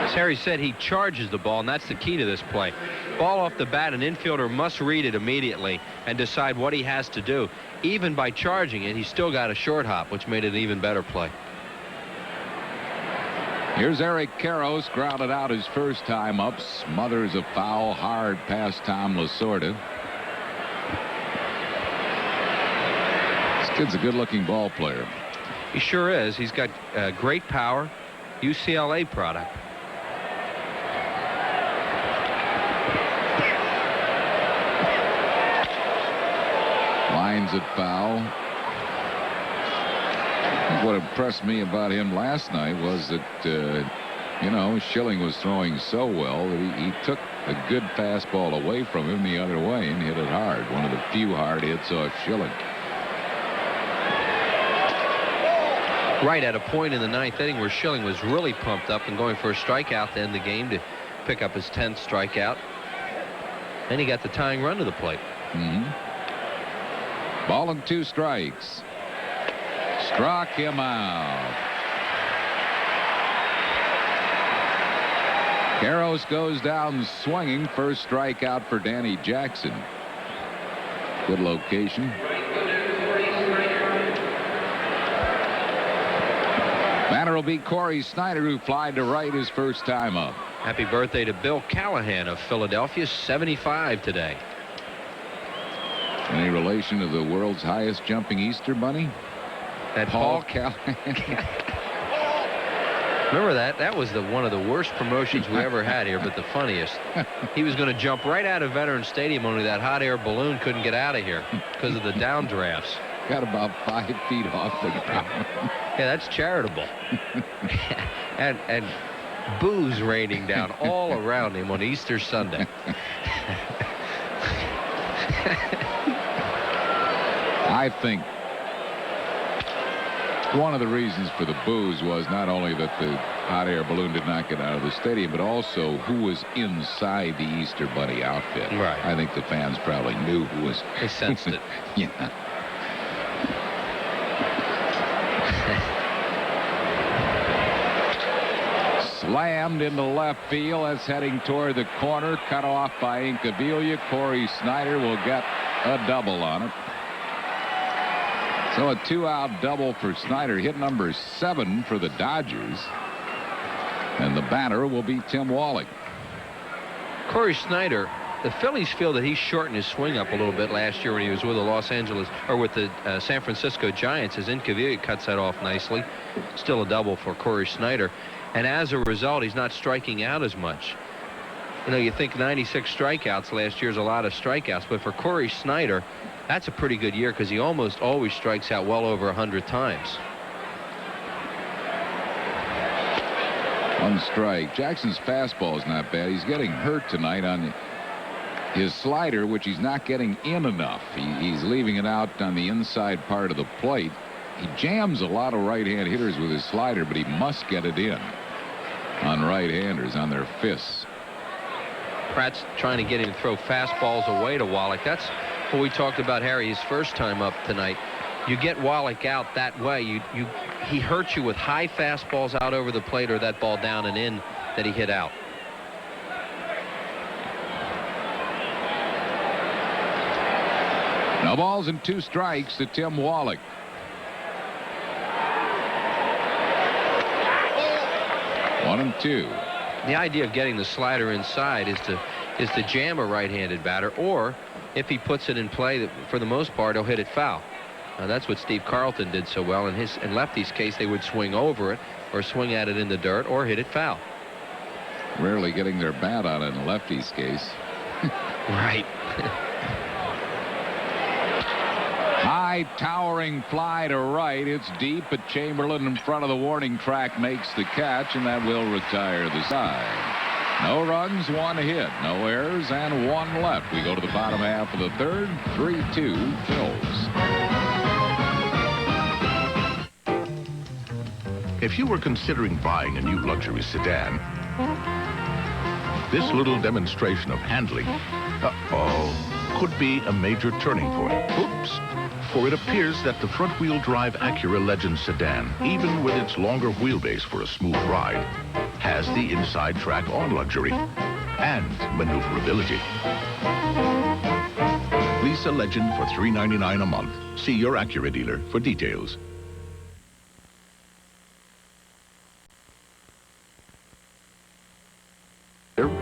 As Harry said, he charges the ball, and that's the key to this play. Ball off the bat, an infielder must read it immediately and decide what he has to do. Even by charging it, he still got a short hop, which made it an even better play. Here's Eric Karros, grounded out his first time up, smothers a foul hard past Tom Lasorda. This kid's a good-looking ball player. He sure is. He's got great power. UCLA product. Lines it foul. What impressed me about him last night was that, you know, Schilling was throwing so well that he took a good fastball away from him the other way and hit it hard. One of the few hard hits off Schilling. Right at a point in the ninth inning where Schilling was really pumped up and going for a strikeout to end the game to pick up his 10th strikeout. Then he got the tying run to the plate. Ball and 2 strikes. Struck him out. Karros goes down swinging. First strikeout for Danny Jackson. Good location. Batter will be Corey Snyder, who flied to right his first time up. Happy birthday to Bill Callahan of Philadelphia, 75 today. Any relation to the world's highest jumping Easter bunny? That Paul Callahan. Remember that? That was one of the worst promotions we ever had here, but the funniest. He was going to jump right out of Veterans Stadium, only that hot air balloon couldn't get out of here because of the downdrafts. Got about 5 feet off the ground. Yeah, that's charitable. and booze raining down all around him on Easter Sunday. I think one of the reasons for the booze was not only that the hot air balloon did not get out of the stadium, but also who was inside the Easter Bunny outfit. Right. I think the fans probably knew who was. They sensed it. Yeah. Slammed into left field. That's heading toward the corner. Cut off by Incaviglia. Corey Snyder will get a double on it. So a 2-out double for Snyder. Hit number 7 for the Dodgers. And the batter will be Tim Wallach. Corey Snyder, the Phillies feel that he shortened his swing up a little bit last year when he was with the San Francisco Giants, as Incaviglia cuts that off nicely. Still a double for Corey Snyder. And as a result, he's not striking out as much. You know, you think 96 strikeouts last year is a lot of strikeouts, but for Corey Snyder, that's a pretty good year because he almost always strikes out well over 100 times. 1 strike. Jackson's fastball is not bad. He's getting hurt tonight on his slider, which he's not getting in enough. He's leaving it out on the inside part of the plate. He jams a lot of right-hand hitters with his slider, but he must get it in on right-handers on their fists. Pratt's trying to get him to throw fastballs away to Wallach. That's what we talked about, Harry, his first time up tonight. You get Wallach out that way. He hurts you with high fastballs out over the plate or that ball down and in that he hit out. No balls and 2 strikes to Tim Wallach. One and 2. The idea of getting the slider inside is to jam a right-handed batter, or if he puts it in play, that for the most part he'll hit it foul. That's what Steve Carlton did so well. In lefty's case, they would swing over it or swing at it in the dirt or hit it foul. Rarely getting their bat on it in lefty's case. Right. TKnight towering fly to right. It's deep, but Chamberlain in front of the warning track makes the catch, and that will retire the side. No runs, 1 hit, no errors, and 1 left. We go to the bottom half of the third. 3-2 Phils. If you were considering buying a new luxury sedan, this little demonstration of handling, could be a major turning point. Oops. For it appears that the front-wheel drive Acura Legend sedan, even with its longer wheelbase for a smooth ride, has the inside track on luxury and maneuverability. Lease a Legend for $399 a month. See your Acura dealer for details.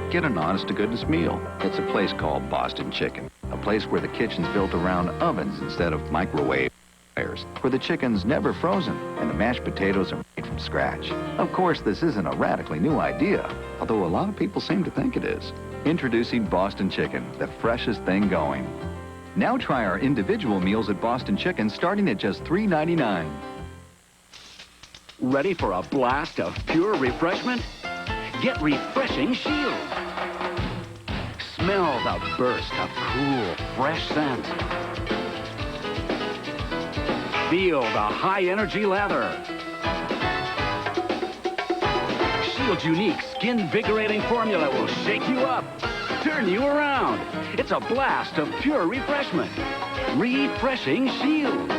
Get an honest-to-goodness meal. It's a place called Boston Chicken. A place where the kitchen's built around ovens instead of microwave fryers, where the chicken's never frozen and the mashed potatoes are made from scratch. Of course, this isn't a radically new idea, although a lot of people seem to think it is. Introducing Boston Chicken, the freshest thing going. Now try our individual meals at Boston Chicken starting at just $3.99. Ready for a blast of pure refreshment? Get Refreshing Shield. Smell the burst of cool, fresh scent. Feel the high-energy lather. Shield's unique skin-invigorating formula will shake you up, turn you around. It's a blast of pure refreshment. Refreshing Shield.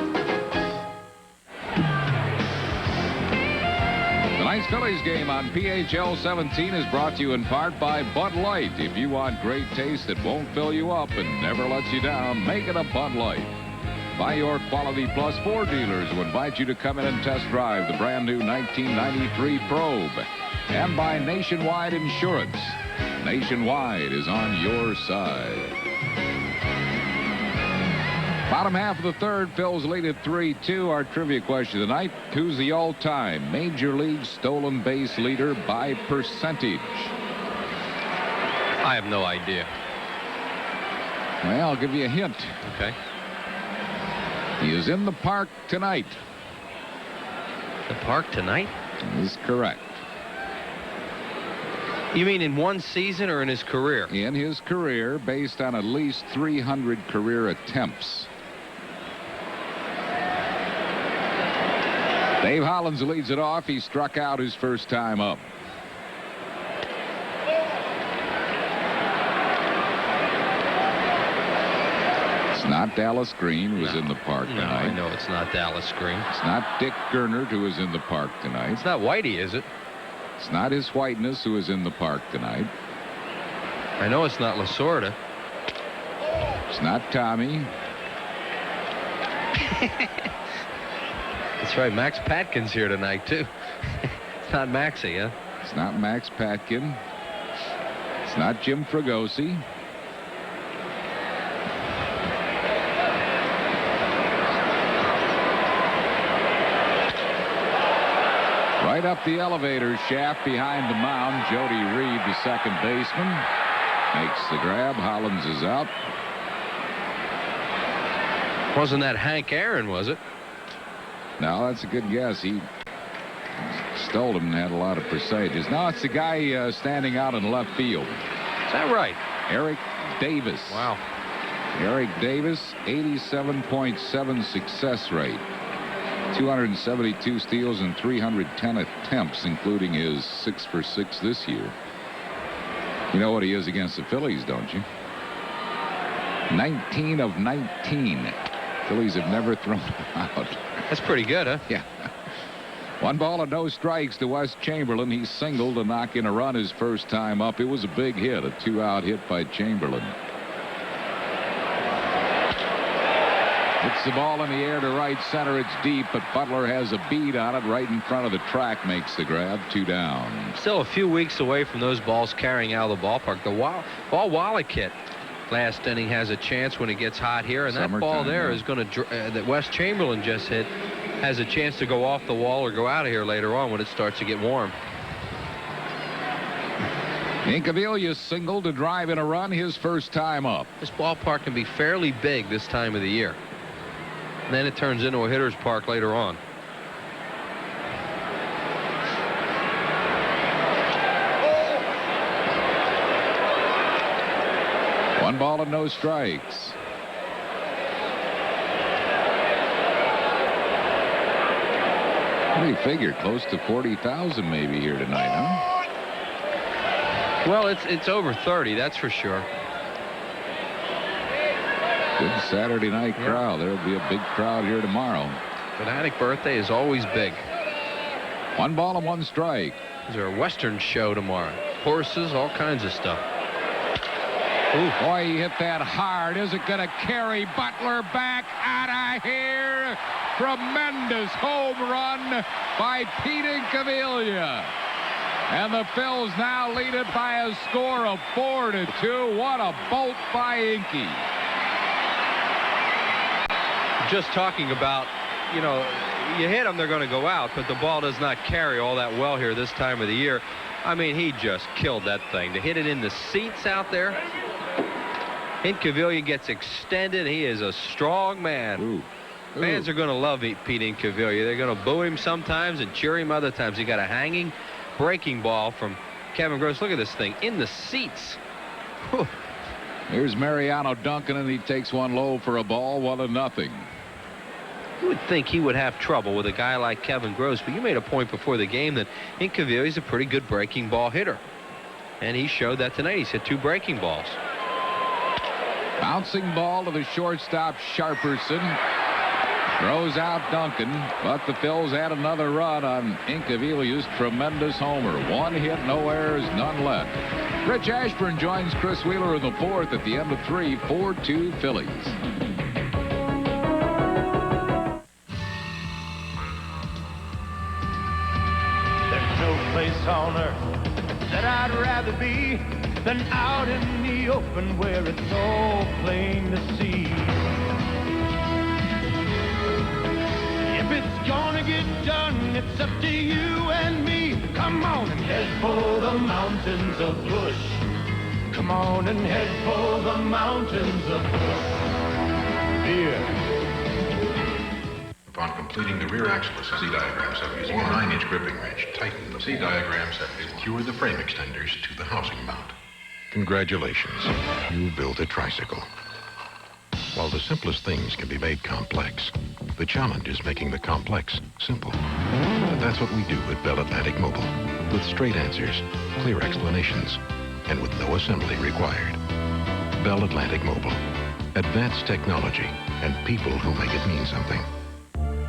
Tonight's Phillies game on PHL 17 is brought to you in part by Bud Light. If you want great taste that won't fill you up and never lets you down, make it a Bud Light. By your Quality Plus Ford dealers who invite you to come in and test drive the brand new 1993 Probe. And by Nationwide Insurance. Nationwide is on your side. Bottom half of the third, Phil's lead at 3-2. Our trivia question tonight, who's the all-time Major League stolen base leader by percentage? I have no idea. Well, I'll give you a hint. Okay. He is in the park tonight. The park tonight? That is correct. You mean in one season or in his career? In his career, based on at least 300 career attempts. Dave Hollins leads it off. He struck out his first time up. It's not Dallas Green, who was in the park tonight. I know it's not Dallas Green. It's not Dick Gernert, who was in the park tonight. It's not Whitey, is it? It's not his whiteness, who is in the park tonight. I know it's not Lasorda. It's not Tommy. That's right. Max Patkin's here tonight, too. It's not Maxie, huh? It's not Max Patkin. It's not Jim Fregosi. Right up the elevator shaft behind the mound, Jody Reed, the second baseman, makes the grab. Hollins is out. Wasn't that Hank Aaron, was it? No, that's a good guess. He stole him and had a lot of percentages. Now it's the guy standing out in left field. Is that right? Eric Davis. Wow. Eric Davis, 87.7 success rate. 272 steals and 310 attempts, including his 6 for 6 this year. You know what he is against the Phillies, don't you? 19 of 19. Phillies have never thrown him out. That's pretty good, huh? Yeah. 1 ball and no strikes to Wes Chamberlain. He singled to knock in a run his first time up. It was a big hit, a 2-out hit by Chamberlain. Hits the ball in the air to right center. It's deep, but Butler has a bead on it right in front of the track. Makes the grab. 2 down. Still a few weeks away from those balls carrying out of the ballpark. The ball Wallach hit last inning has a chance when it gets hot here, and that ball there is going to that Wes Chamberlain just hit has a chance to go off the wall or go out of here later on when it starts to get warm. Incaviglia singled to drive in a run his first time up. This ballpark can be fairly big this time of the year. And then it turns into a hitter's park later on. One ball and no strikes. What do you figure? Close to 40,000 maybe here tonight, huh? Well, it's over 30, that's for sure. Good Saturday night crowd. There'll be a big crowd here tomorrow. Fanatic birthday is always big. One ball and one strike. There's our Western show tomorrow. Horses, all kinds of stuff. Ooh. Boy, he hit that hard. Is it going to carry Butler back out of here? Tremendous home run by Pete Incaviglia. And the Phils now lead it by a score of 4-2. What a bolt by Inky. Just talking about, you know, you hit them, they're going to go out, but the ball does not carry all that well here this time of the year. I mean, he just killed that thing. To hit it in the seats out there. Incaviglia gets extended. He is a strong man. Ooh. Fans are going to love Pete Incaviglia. They're going to boo him sometimes and cheer him other times. He got a hanging breaking ball from Kevin Gross. Look at this thing in the seats. Whew. Here's Mariano Duncan, and he takes one low for a ball, 1-0. You would think he would have trouble with a guy like Kevin Gross, but you made a point before the game that Incaviglia is a pretty good breaking ball hitter. And he showed that tonight. He's hit 2 breaking balls. Bouncing ball to the shortstop, Sharperson. Throws out Duncan, but the Phils add another run on Incaviglia's tremendous homer. 1 hit, no errors, none left. Rich Ashburn joins Chris Wheeler in the 4th at the end of 3, 4-2 Phillies. There's no place on earth that I'd rather be than out in the open where it's all plain to see. If it's gonna get done, it's up to you and me. Come on and head for the mountains of Bush. Come on and head for the mountains of Bush. Here. Upon completing the rear axle assembly diagram set using a 9-inch gripping wrench, tighten the C diagram set to secure the frame extenders to the housing mount. Congratulations, you built a tricycle. While the simplest things can be made complex, the challenge is making the complex simple. And that's what we do at Bell Atlantic Mobile, with straight answers, clear explanations, and with no assembly required. Bell Atlantic Mobile, advanced technology and people who make it mean something.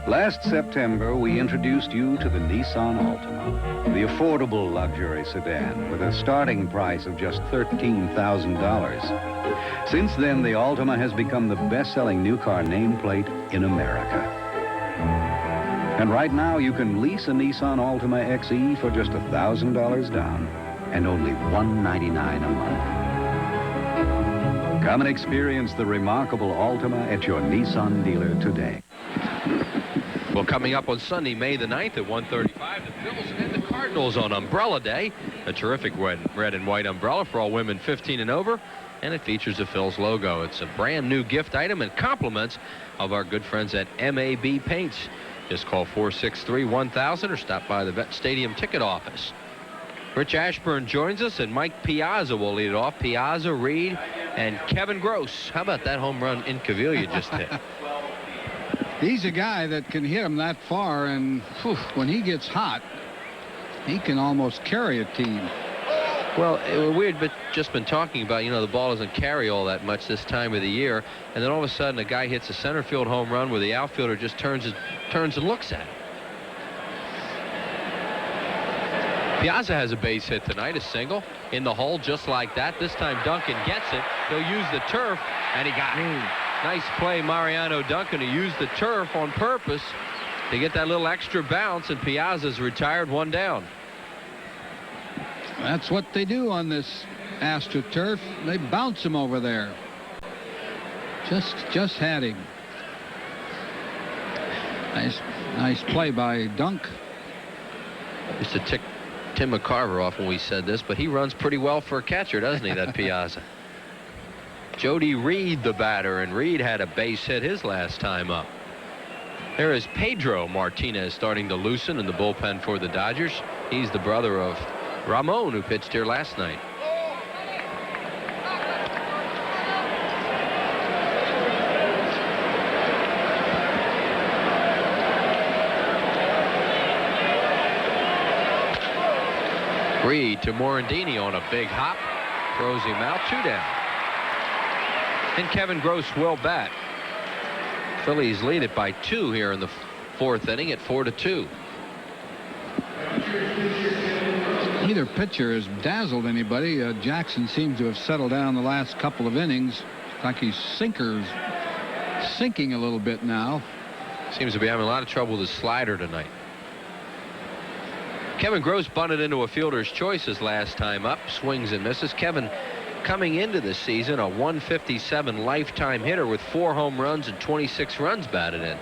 Last September, we introduced you to the Nissan Altima, the affordable luxury sedan with a starting price of just $13,000. Since then, the Altima has become the best-selling new car nameplate in America. And right now, you can lease a Nissan Altima XE for just $1,000 down and only $199 a month. Come and experience the remarkable Altima at your Nissan dealer today. Well, coming up on Sunday, May the 9th at 1:35, the Phils and the Cardinals on Umbrella Day. A terrific red and white umbrella for all women 15 and over, and it features the Phils logo. It's a brand new gift item and compliments of our good friends at MAB Paints. Just call 463-1000 or stop by the Vet Stadium ticket office. Rich Ashburn joins us, and Mike Piazza will lead it off. Piazza, Reed, and Kevin Gross. How about that home run Incaviglia just hit? He's a guy that can hit him that far, and when he gets hot, he can almost carry a team. Well, we had just been talking about, you know, the ball doesn't carry all that much this time of the year, and then all of a sudden a guy hits a center field home run where the outfielder just turns and looks at him. Piazza has a base hit tonight, a single in the hole just like that. This time Duncan gets it. He'll use the turf, and he got it. Nice play, Mariano Duncan, to use the turf on purpose to get that little extra bounce, and Piazza's retired, 1 down. That's what they do on this AstroTurf. They bounce him over there. Just had him. Nice play by Dunk. Used to tick Tim McCarver off when we said this, but he runs pretty well for a catcher, doesn't he, that Piazza? Jody Reed, the batter, and Reed had a base hit his last time up. There is Pedro Martinez starting to loosen in the bullpen for the Dodgers. He's the brother of Ramon, who pitched here last night. Reed to Morandini on a big hop. Throws him out, 2 down. And Kevin Gross will bat. Phillies lead it by 2 here in the 4th inning at 4-2. Neither pitcher has dazzled anybody. Jackson seems to have settled down the last couple of innings. It's like he's sinking a little bit now. Seems to be having a lot of trouble with his slider tonight. Kevin Gross bunted into a fielder's choice his last time up. Swings and misses. Kevin, coming into the season, a 157 lifetime hitter with 4 home runs and 26 runs batted in.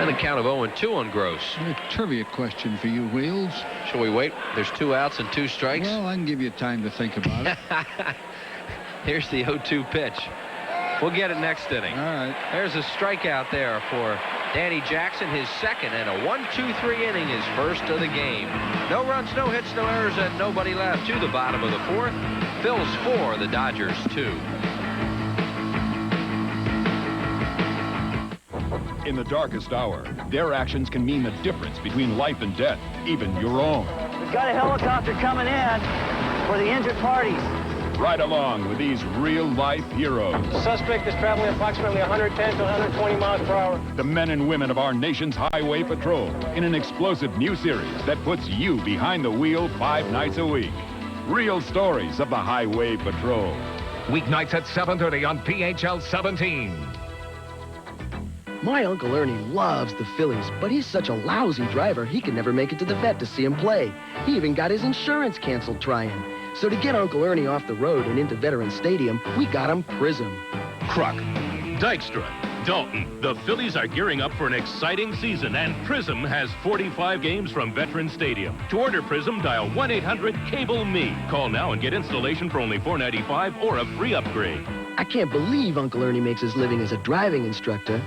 And a count of 0-2 on Gross. A trivia question for you, Wheels. Shall we wait? There's 2 outs and 2 strikes. Well, I can give you time to think about it. Here's the 0-2 pitch. We'll get it next inning. All right. There's a strikeout there for Danny Jackson, his second, and a 1-2-3 inning, his first of the game. No runs, no hits, no errors, and nobody left to the bottom of the 4th. Phil's 4, the Dodgers 2. In the darkest hour, their actions can mean the difference between life and death, even your own. We've got a helicopter coming in for the injured parties. Ride along with these real-life heroes. The suspect is traveling approximately 110 to 120 miles per hour. The men and women of our nation's highway patrol in an explosive new series that puts you behind the wheel 5 nights a week. Real stories of the highway patrol. Weeknights at 7:30 on PHL 17. My Uncle Ernie loves the Phillies, but he's such a lousy driver, he can never make it to the vet to see him play. He even got his insurance canceled trying. So to get Uncle Ernie off the road and into Veterans Stadium, we got him Prism. Kruk, Dykstra, Dalton. The Phillies are gearing up for an exciting season, and Prism has 45 games from Veterans Stadium. To order Prism, dial 1-800-CABLE-ME. Call now and get installation for only $4.95 or a free upgrade. I can't believe Uncle Ernie makes his living as a driving instructor.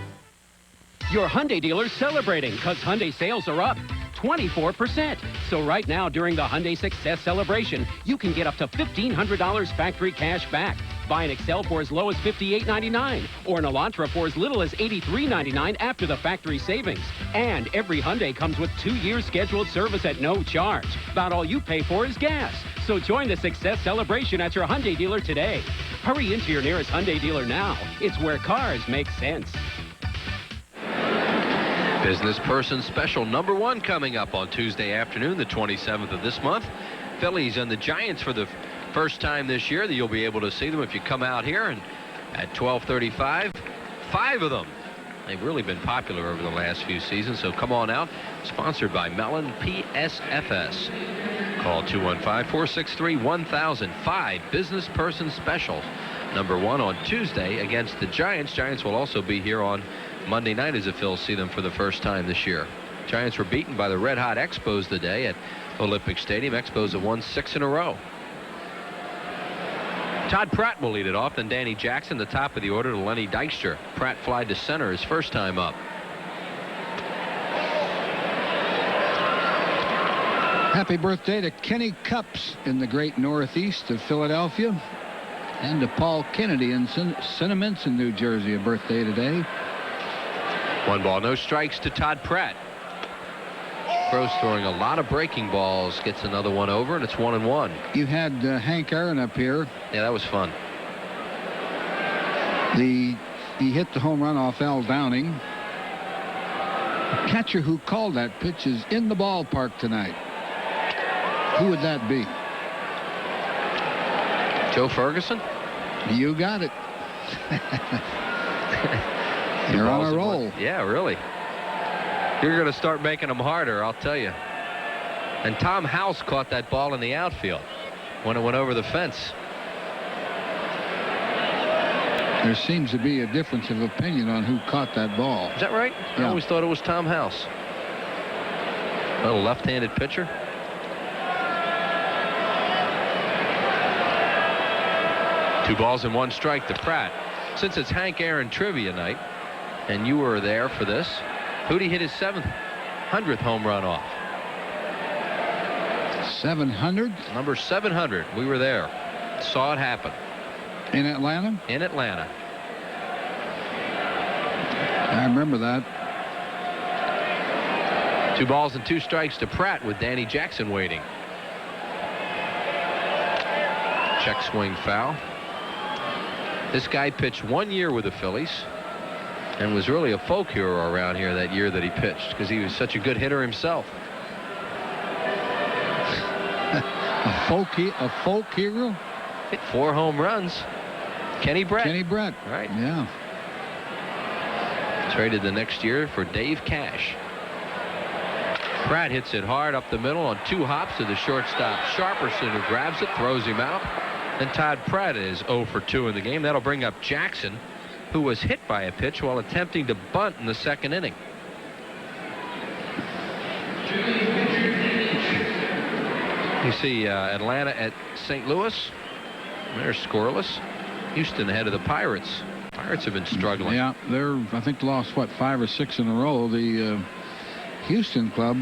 Your Hyundai dealer's celebrating because Hyundai sales are up 24%. So right now during the Hyundai Success Celebration, you can get up to $1,500 factory cash back. Buy an Excel for as low as $58.99 or an Elantra for as little as $83.99 after the factory savings. And every Hyundai comes with 2 years scheduled service at no charge. About all you pay for is gas. So join the Success Celebration at your Hyundai dealer today. Hurry into your nearest Hyundai dealer now. It's where cars make sense. Business Person Special number 1 coming up on Tuesday afternoon, the 27th of this month. Phillies and the Giants for the first time this year. You'll be able to see them if you come out here, and at 12:35, 5 of them. They've really been popular over the last few seasons, so come on out. Sponsored by Mellon PSFS. Call 215-463-1000. 5 Business Person Specials. Number 1 on Tuesday against the Giants. Giants will also be here on Monday night as the Phils see them for the first time this year. Giants were beaten by the Red Hot Expos today at Olympic Stadium. Expos have won 6 in a row. Todd Pratt will lead it off, then Danny Jackson, the top of the order, to Lenny Dykstra. Pratt flied to center his first time up. Happy birthday to Kenny Cups in the great Northeast of Philadelphia, and to Paul Kennedy in Cinnaminson, New Jersey, a birthday today. 1 ball, no strikes to Todd Pratt. Gross throwing a lot of breaking balls, gets another one over, and it's 1-1. You had Hank Aaron up here. Yeah, that was fun. He hit the home run off Al Downing. The catcher who called that pitch is in the ballpark tonight. Who would that be? Joe Ferguson? You got it. You're on a roll. Yeah, really. You're going to start making them harder, I'll tell you. And Tom House caught that ball in the outfield when it went over the fence. There seems to be a difference of opinion on who caught that ball. Is that right? Yeah. I always thought it was Tom House. A little left-handed pitcher. 2 balls and 1 strike to Pratt. Since it's Hank Aaron trivia night, and you were there for this, who'd he hit his 700th home run off? 700? Number 700. We were there. Saw it happen. In Atlanta? In Atlanta. I remember that. 2 balls and 2 strikes to Pratt with Danny Jackson waiting. Check swing foul. This guy pitched 1 year with the Phillies and was really a folk hero around here that year that he pitched because he was such a good hitter himself. A folk hero? Hit 4 home runs. Kenny Brett. Kenny Brett. Right. Yeah. Traded the next year for Dave Cash. Pratt hits it hard up the middle on 2 hops to the shortstop Sharperson, who grabs it, throws him out. And Todd Pratt is 0 for 2 in the game. That'll bring up Jackson, who was hit by a pitch while attempting to bunt in the 2nd inning. You see Atlanta at St. Louis. They're scoreless. Houston ahead of the Pirates. Pirates have been struggling. Yeah, they're, I think, lost, what, 5 or 6 in a row. The Houston club,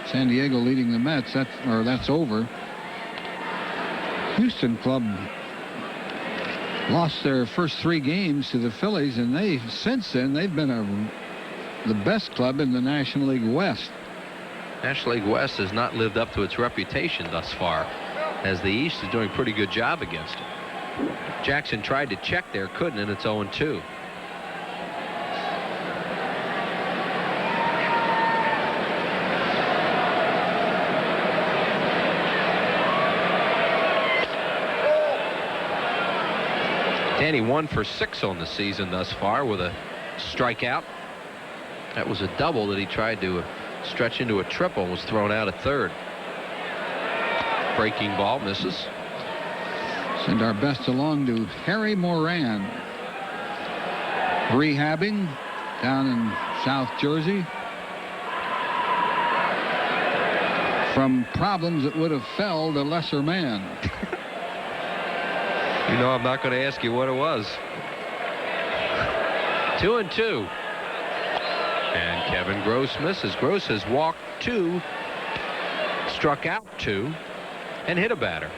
San Diego leading the Mets, that's over. Houston club lost their first 3 games to the Phillies, and since then they've been the best club in the National League West. National League West has not lived up to its reputation thus far, as the East is doing a pretty good job against it. Jackson tried to check there, couldn't, and it's 0-2. Danny 1 for 6 on the season thus far with a strikeout. That was a double that he tried to stretch into a triple and was thrown out at 3rd. Breaking ball misses. Send our best along to Harry Moran, rehabbing down in South Jersey from problems that would have felled a lesser man. You know, I'm not going to ask you what it was. 2-2. And Kevin Gross misses. Gross has walked 2, struck out 2, and hit a batter.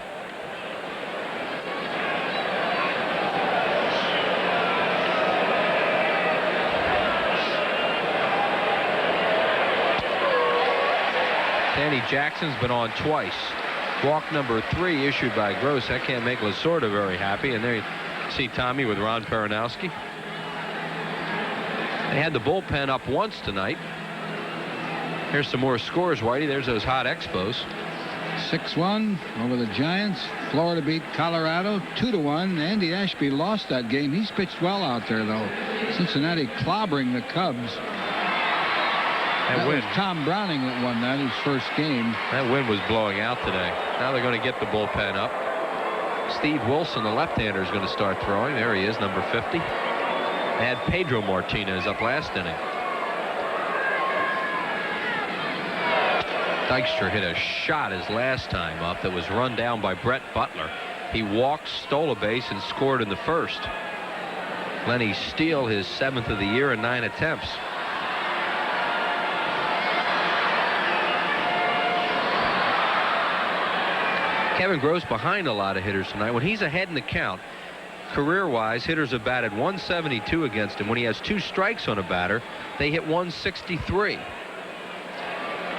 Danny Jackson's been on twice. Walk number 3 issued by Gross. That can't make Lasorda very happy. And there you see Tommy with Ron Peronowski. They had the bullpen up once tonight. Here's some more scores, Whitey. There's those hot Expos. 6-1 over the Giants. Florida beat Colorado 2-1. Andy Ashby lost that game. He's pitched well out there, though. Cincinnati clobbering the Cubs. That was Tom Browning that won that, his first game. That wind was blowing out today. Now they're going to get the bullpen up. Steve Wilson, the left-hander, is going to start throwing. There he is, number 50. They had Pedro Martinez up last inning. Dykstra hit a shot his last time up that was run down by Brett Butler. He walked, stole a base, and scored in the first. Lenny Steele, his 7th of the year in 9 attempts. Kevin Gross behind a lot of hitters tonight. When he's ahead in the count, career-wise, hitters have batted 172 against him. When he has 2 strikes on a batter, they hit 163.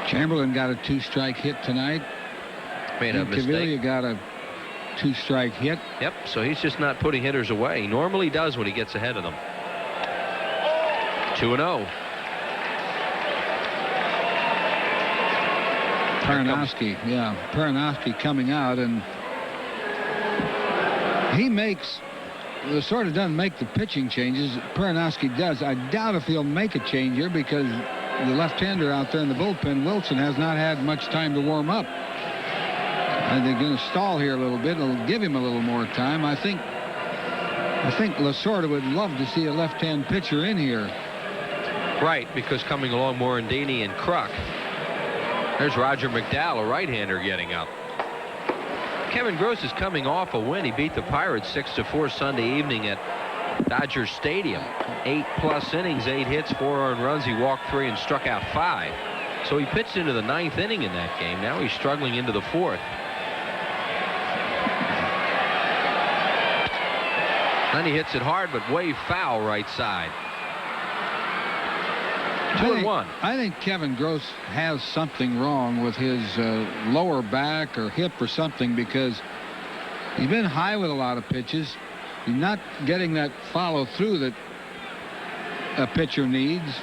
Chamberlain got a 2-strike hit tonight. Made a mistake. Cavilla got a 2-strike hit. Yep, so he's just not putting hitters away. He normally does when he gets ahead of them. 2-0. Peronowski coming out, and he sort of doesn't make the pitching changes. Peronowski does. I doubt if he'll make a change here because the left-hander out there in the bullpen, Wilson, has not had much time to warm up. And they're going to stall here a little bit. It'll give him a little more time. I think Lasorda would love to see a left-hand pitcher in here. Right, because coming along Morandini and Kruk. There's Roger McDowell, a right-hander, getting up. Kevin Gross is coming off a win. He beat the Pirates 6-4 Sunday evening at Dodger Stadium. 8+ innings, 8 hits, 4 earned runs. He walked 3 and struck out 5. So he pitched into the 9th inning in that game. Now he's struggling into the 4th. Then he hits it hard, but way foul right side. 2-1. I think Kevin Gross has something wrong with his lower back or hip or something, because he's been high with a lot of pitches. He's not getting that follow through that a pitcher needs.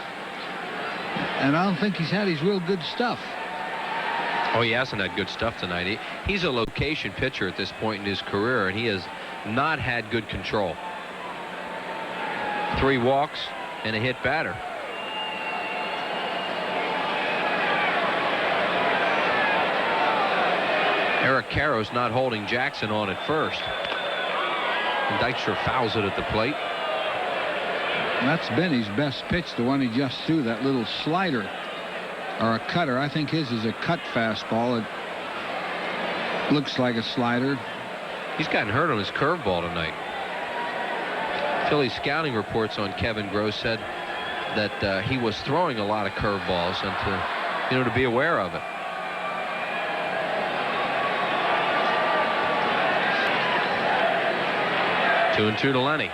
And I don't think he's had his real good stuff. Oh, he hasn't had good stuff tonight. He's a location pitcher at this point in his career, and he has not had good control. 3 walks and a hit batter. Eric Karros not holding Jackson on at first. And Dykstra fouls it at the plate. That's been his best pitch, the one he just threw, that little slider or a cutter. I think his is a cut fastball. It looks like a slider. He's gotten hurt on his curveball tonight. Phillies scouting reports on Kevin Gross said that he was throwing a lot of curveballs and to be aware of it. Two and 2 to Lenny.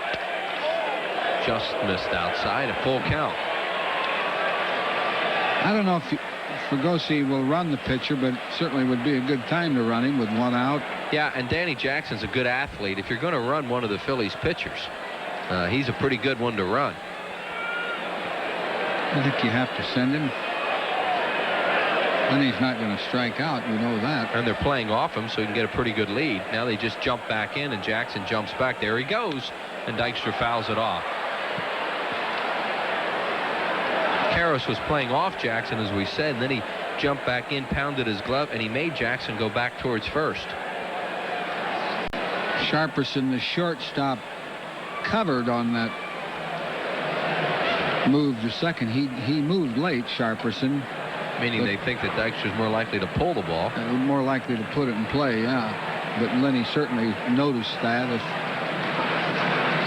Just missed outside, a full count. I don't know if Fregosi will run the pitcher, but certainly would be a good time to run him with 1 out. Yeah, and Danny Jackson's a good athlete. If you're going to run one of the Phillies pitchers, he's a pretty good one to run. I think you have to send him. Then he's not going to strike out, you know that. And they're playing off him so he can get a pretty good lead. Now they just jump back in, and Jackson jumps back. There he goes, and Dykstra fouls it off. Karros was playing off Jackson, as we said, and then he jumped back in, pounded his glove, and he made Jackson go back towards first. Sharperson, the shortstop, covered on that move to second. He moved late, Sharperson. Meaning they think that Dykstra's more likely to pull the ball. More likely to put it in play, yeah. But Lenny certainly noticed that, if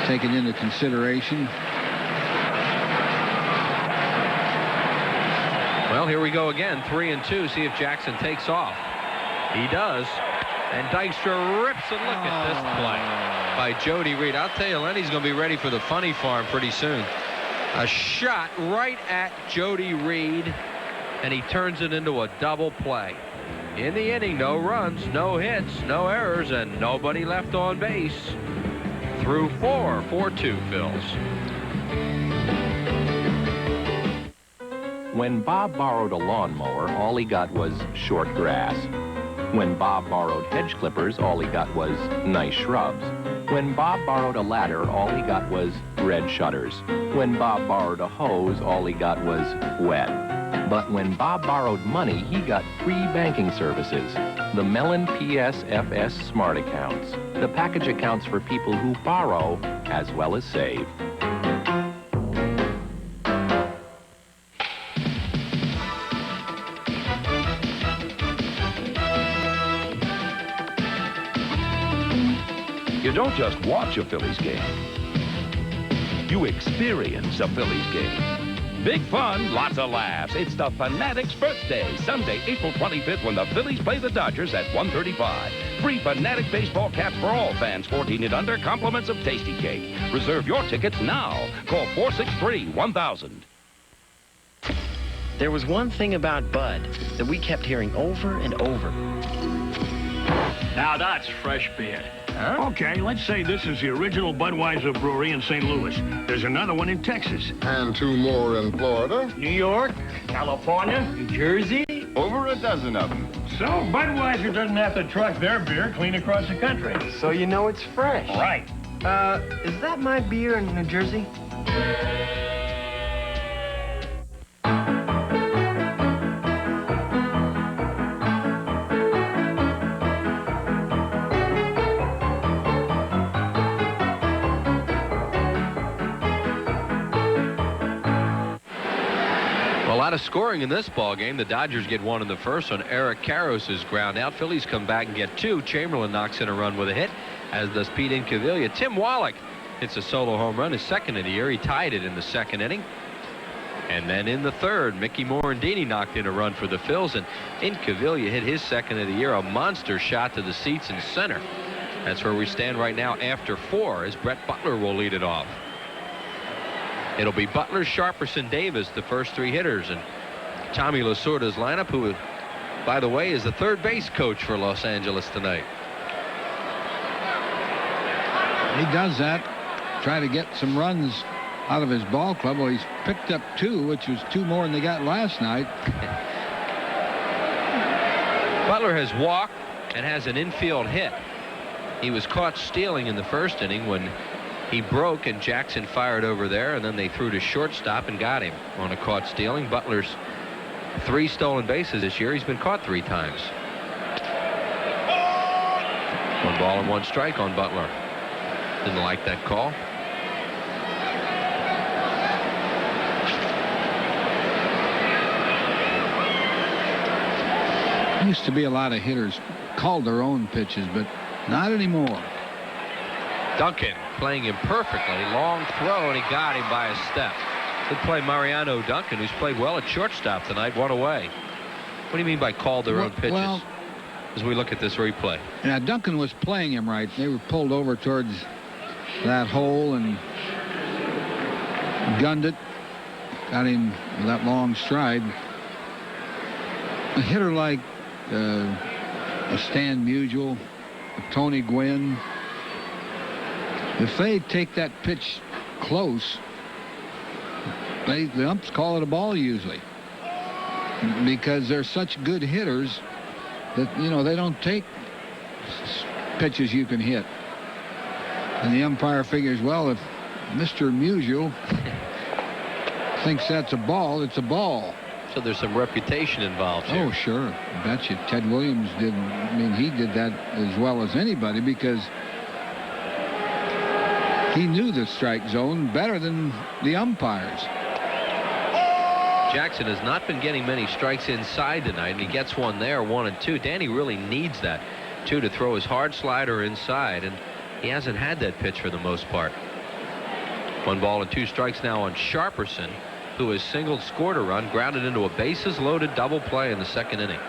taken into consideration. Well, here we go again, 3 and 2. See if Jackson takes off. He does. And Dykstra rips, and look at this play by Jody Reed. I'll tell you, Lenny's going to be ready for the funny farm pretty soon. A shot right at Jody Reed, and he turns it into a double play. In the inning, no runs, no hits, no errors, and nobody left on base. Through 4, 4-2 Phils. When Bob borrowed a lawnmower, all he got was short grass. When Bob borrowed hedge clippers, all he got was nice shrubs. When Bob borrowed a ladder, all he got was red shutters. When Bob borrowed a hose, all he got was wet. But when Bob borrowed money, he got free banking services. The Mellon PSFS Smart Accounts. The package accounts for people who borrow as well as save. You don't just watch a Phillies game. You experience a Phillies game. Big fun, lots of laughs. It's the Fanatics' birthday, Sunday, April 25th, when the Phillies play the Dodgers at 1:35. Free Fanatic baseball caps for all fans 14 and under, compliments of Tasty Cake. Reserve your tickets now. Call 463-1000. There was one thing about Bud that we kept hearing over and over. Now that's fresh beer. Huh? Okay, let's say this is the original Budweiser brewery in St. Louis. There's another one in Texas. And 2 more in Florida. New York, California, New Jersey. Over a dozen of them. So Budweiser doesn't have to truck their beer clean across the country. So you know it's fresh. Right. Is that my beer in New Jersey? lot of scoring in this ball game. The Dodgers get one in the first on Eric Karros' ground out. Phillies come back and get two. Chamberlain knocks in a run with a hit, as does Pete Incaviglia. Tim Wallach hits a solo home run, his second of the year. He tied it in the second inning. And then in the third, Mickey Morandini knocked in a run for the Phils, and Incaviglia hit his second of the year, a monster shot to the seats in center. That's where we stand right now after 4, as Brett Butler will lead it off. It'll be Butler, Sharperson, Davis, the first 3 hitters, and Tommy Lasorda's lineup, who, by the way, is the third base coach for Los Angeles tonight. He does that, try to get some runs out of his ball club. Well, he's picked up 2, which was 2 more than they got last night. Butler has walked and has an infield hit. He was caught stealing in the first inning when he broke and Jackson fired over there, and then they threw to shortstop and got him on a caught stealing. Butler's 3 stolen bases this year. He's been caught 3 times. 1 ball and 1 strike on Butler. Didn't like that call. Used to be a lot of hitters called their own pitches, but not anymore. Duncan playing him perfectly. Long throw, and he got him by a step. Good play, Mariano Duncan, who's played well at shortstop tonight. 1 away. What do you mean by called their own pitches? Well, as we look at this replay. Yeah, Duncan was playing him right. They were pulled over towards that hole and gunned it. Got him with that long stride. A hitter like a Stan Musial, a Tony Gwynn, if they take that pitch close, the umps call it a ball usually, because they're such good hitters that, you know, they don't take pitches you can hit. And the umpire figures, well, if Mr. Musial thinks that's a ball, it's a ball. So there's some reputation involved here. Oh, sure. I bet you Ted Williams didn't. I mean, he did that as well as anybody, because he knew the strike zone better than the umpires. Jackson has not been getting many strikes inside tonight, and he gets one there, 1 and 2. Danny really needs that, too, to throw his hard slider inside, and he hasn't had that pitch for the most part. 1 ball and 2 strikes now on Sharperson, who has singled, scored a run, grounded into a bases-loaded double play in the second inning.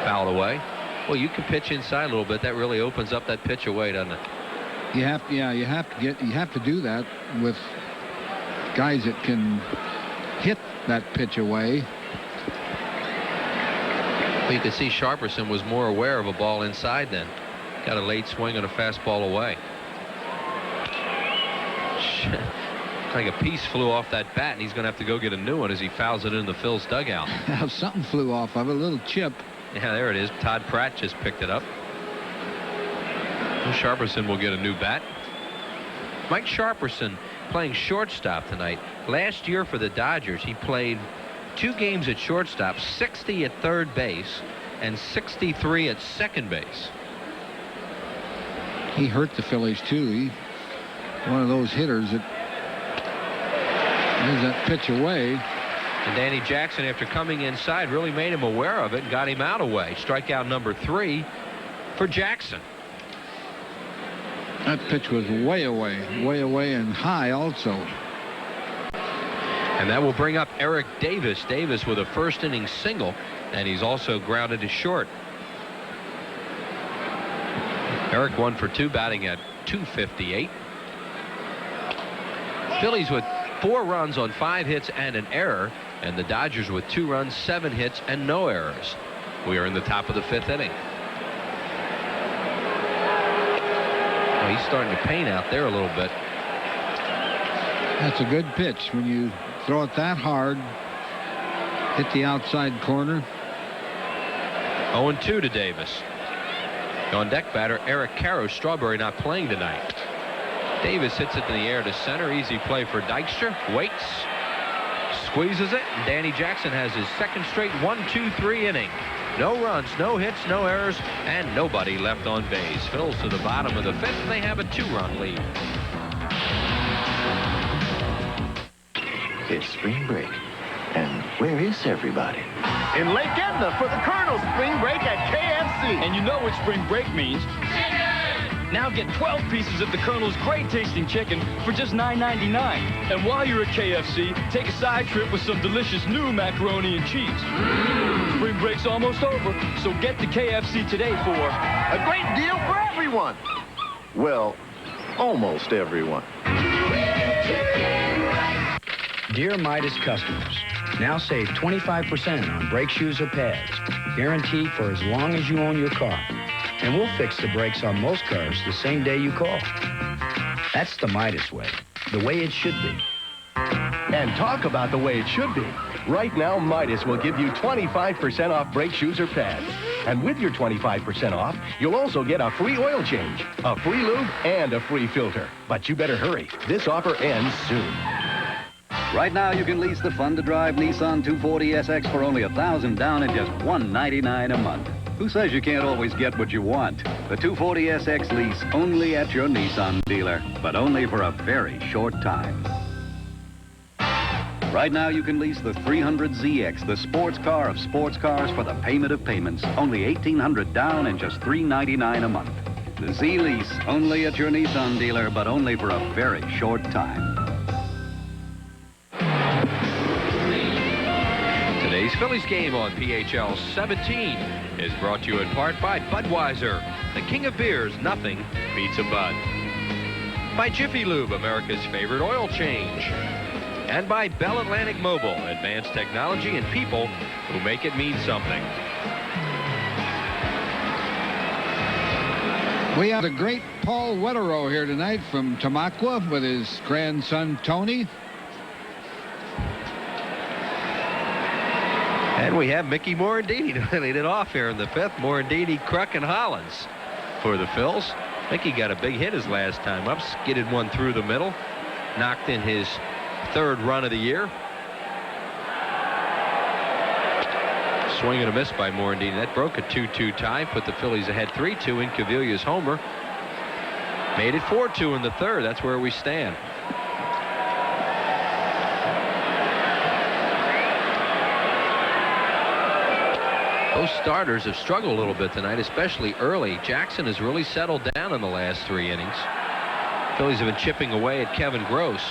Fouled away. Well, you can pitch inside a little bit. That really opens up that pitch away, doesn't it? You have to do that with guys that can hit that pitch away. Well, you can see Sharperson was more aware of a ball inside then. Got a late swing and a fastball away. Like a piece flew off that bat, and he's going to have to go get a new one as he fouls it into the Phil's dugout. Something flew off of it, a little chip. Yeah, there it is. Todd Pratt just picked it up. Sharperson will get a new bat. Mike Sharperson playing shortstop tonight. Last year for the Dodgers, he played 2 games at shortstop, 60 at third base, and 63 at second base. He hurt the Phillies, too. He's one of those hitters that there's that pitch away. And Danny Jackson, after coming inside, really made him aware of it and got him out away. Strikeout number 3 for Jackson. That pitch was way away and high also. And that will bring up Eric Davis. Davis with a first inning single, and he's also grounded to short. Eric 1 for 2, batting at .258. Phillies with 4 runs on 5 hits and an error, and the Dodgers with 2 runs, 7 hits, and no errors. We are in the top of the 5th inning. Well, he's starting to paint out there a little bit. That's a good pitch when you throw it that hard. Hit the outside corner. 0-2 to Davis. On deck batter Eric Karros. Strawberry not playing tonight. Davis hits it in the air to center. Easy play for Dykstra. Waits. Squeezes it. And Danny Jackson has his second straight 1-2-3 inning. No runs, no hits, no errors, and nobody left on base. Phil's to the bottom of the 5th, and they have a 2-run lead. It's spring break. And where is everybody? In Lake Edna for the Colonel's spring break at KFC. And you know what spring break means. Now get 12 pieces of the Colonel's great-tasting chicken for just $9.99. And while you're at KFC, take a side trip with some delicious new macaroni and cheese. Spring break's almost over, so get to KFC today for a great deal for everyone. Well, almost everyone. Dear Midas customers, now save 25% on brake shoes or pads, guaranteed for as long as you own your car. And we'll fix the brakes on most cars the same day you call. That's the Midas way, the way it should be. And talk about the way it should be. Right now, Midas will give you 25% off brake shoes or pads. And with your 25% off, you'll also get a free oil change, a free lube, and a free filter. But you better hurry. This offer ends soon. Right now, you can lease the fun-to-drive Nissan 240SX for only $1,000 down and just $199 a month. Who says you can't always get what you want? The 240SX lease only at your Nissan dealer, but only for a very short time. Right now, you can lease the 300ZX, the sports car of sports cars, for the payment of payments. Only $1,800 down and just $399 a month. The Z lease only at your Nissan dealer, but only for a very short time. Today's Phillies game on PHL 17 is brought to you in part by Budweiser, the king of beers. Nothing beats a Bud. By Jiffy Lube, America's favorite oil change. And by Bell Atlantic Mobile, advanced technology and people who make it mean something. We have the great Paul Wetterow here tonight from Tamaqua with his grandson Tony. And we have Mickey Morandini to lead it off here in the fifth. Morandini, Kruk, and Hollins for the Phils. Mickey got a big hit his last time up, skidded one through the middle, knocked in his third run of the year. Swing and a miss by Morandini. That broke a 2-2 tie, put the Phillies ahead 3-2 in Cavilla's homer. Made it 4-2 in the third. That's where we stand. Those starters have struggled a little bit tonight, especially early. Jackson has really settled down in the last 3 innings. Phillies have been chipping away at Kevin Gross.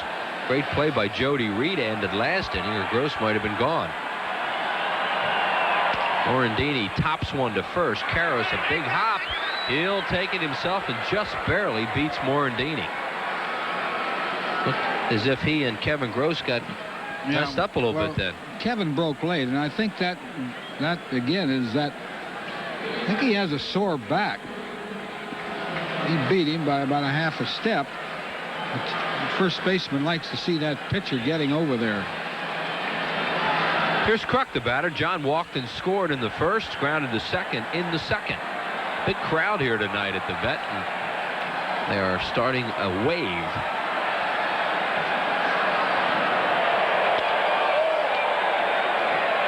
Great play by Jody Reed ended last inning, or Gross might have been gone. Morandini tops one to first. Karros a big hop. He'll take it himself and just barely beats Morandini. Looked as if he and Kevin Gross got messed up a little bit then. Kevin broke late, and I think that again is that I think he has a sore back. He beat him by about a half a step. The first baseman likes to see that pitcher getting over there. Here's Kruk, the batter. John walked and scored in the first, grounded to second in the second. Big crowd here tonight at the Vet, and they are starting a wave.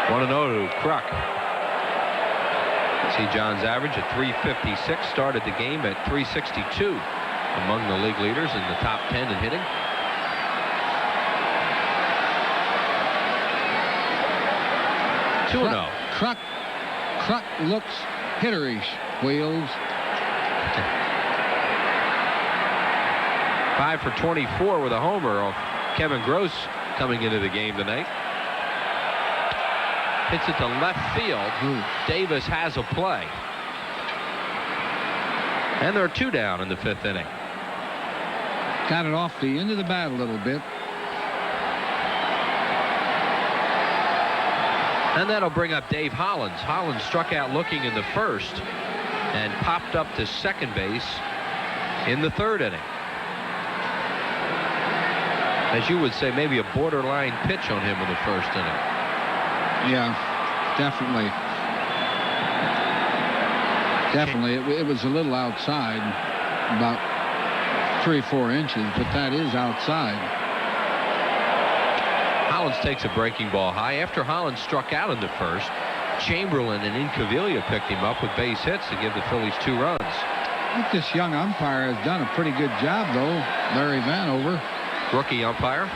One and 0 to Kruk. See John's average at 356. Started the game at 362. Among the league leaders in the top 10 in hitting. Kruk looks hitterish. Wheels. 5 for 24 with a homer of Kevin Gross coming into the game tonight. Hits it to left field. Davis has a play. And there are 2 down in the 5th inning. Got it off the end of the bat a little bit. And that'll bring up Dave Hollins. Hollins struck out looking in the first and popped up to second base in the 3rd inning. As you would say, maybe a borderline pitch on him in the 1st inning. Yeah, definitely. Definitely. It was a little outside, about 3 or 4 inches, but that is outside. Hollins takes a breaking ball high. After Hollins struck out in the first, Chamberlain and Incaviglia picked him up with base hits to give the Phillies 2 runs. I think this young umpire has done a pretty good job, though. Larry Vanover. Rookie umpire.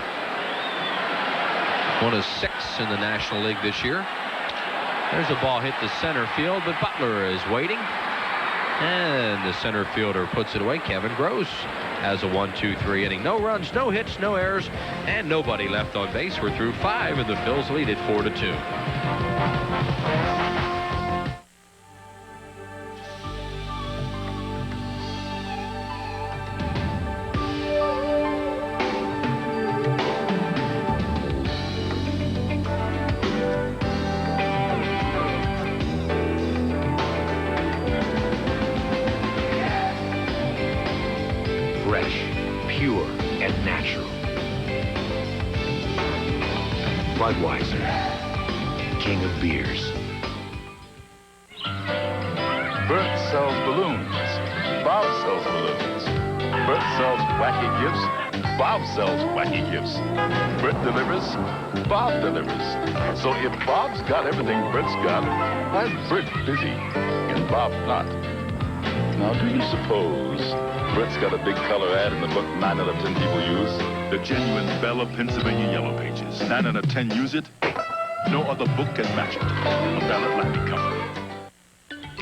One of 6 in the National League this year. There's a ball hit to center field, but Butler is waiting. And the center fielder puts it away. Kevin Gross has a 1-2-3 inning. No runs, no hits, no errors, and nobody left on base. We're through 5, and the Phils lead it 4-2. Budweiser, king of beers. Bert sells balloons. Bob sells balloons. Bert sells wacky gifts. Bob sells wacky gifts. Bert delivers. Bob delivers. So if Bob's got everything Bert's got, why is Bert busy and Bob not? Now, do you suppose Bert's got a big color ad in the book 9 out of 10 people use? The genuine Bella Pennsylvania Yellow Pages. 9 out of 10 use it. No other book can match it. A Bell Atlantic company.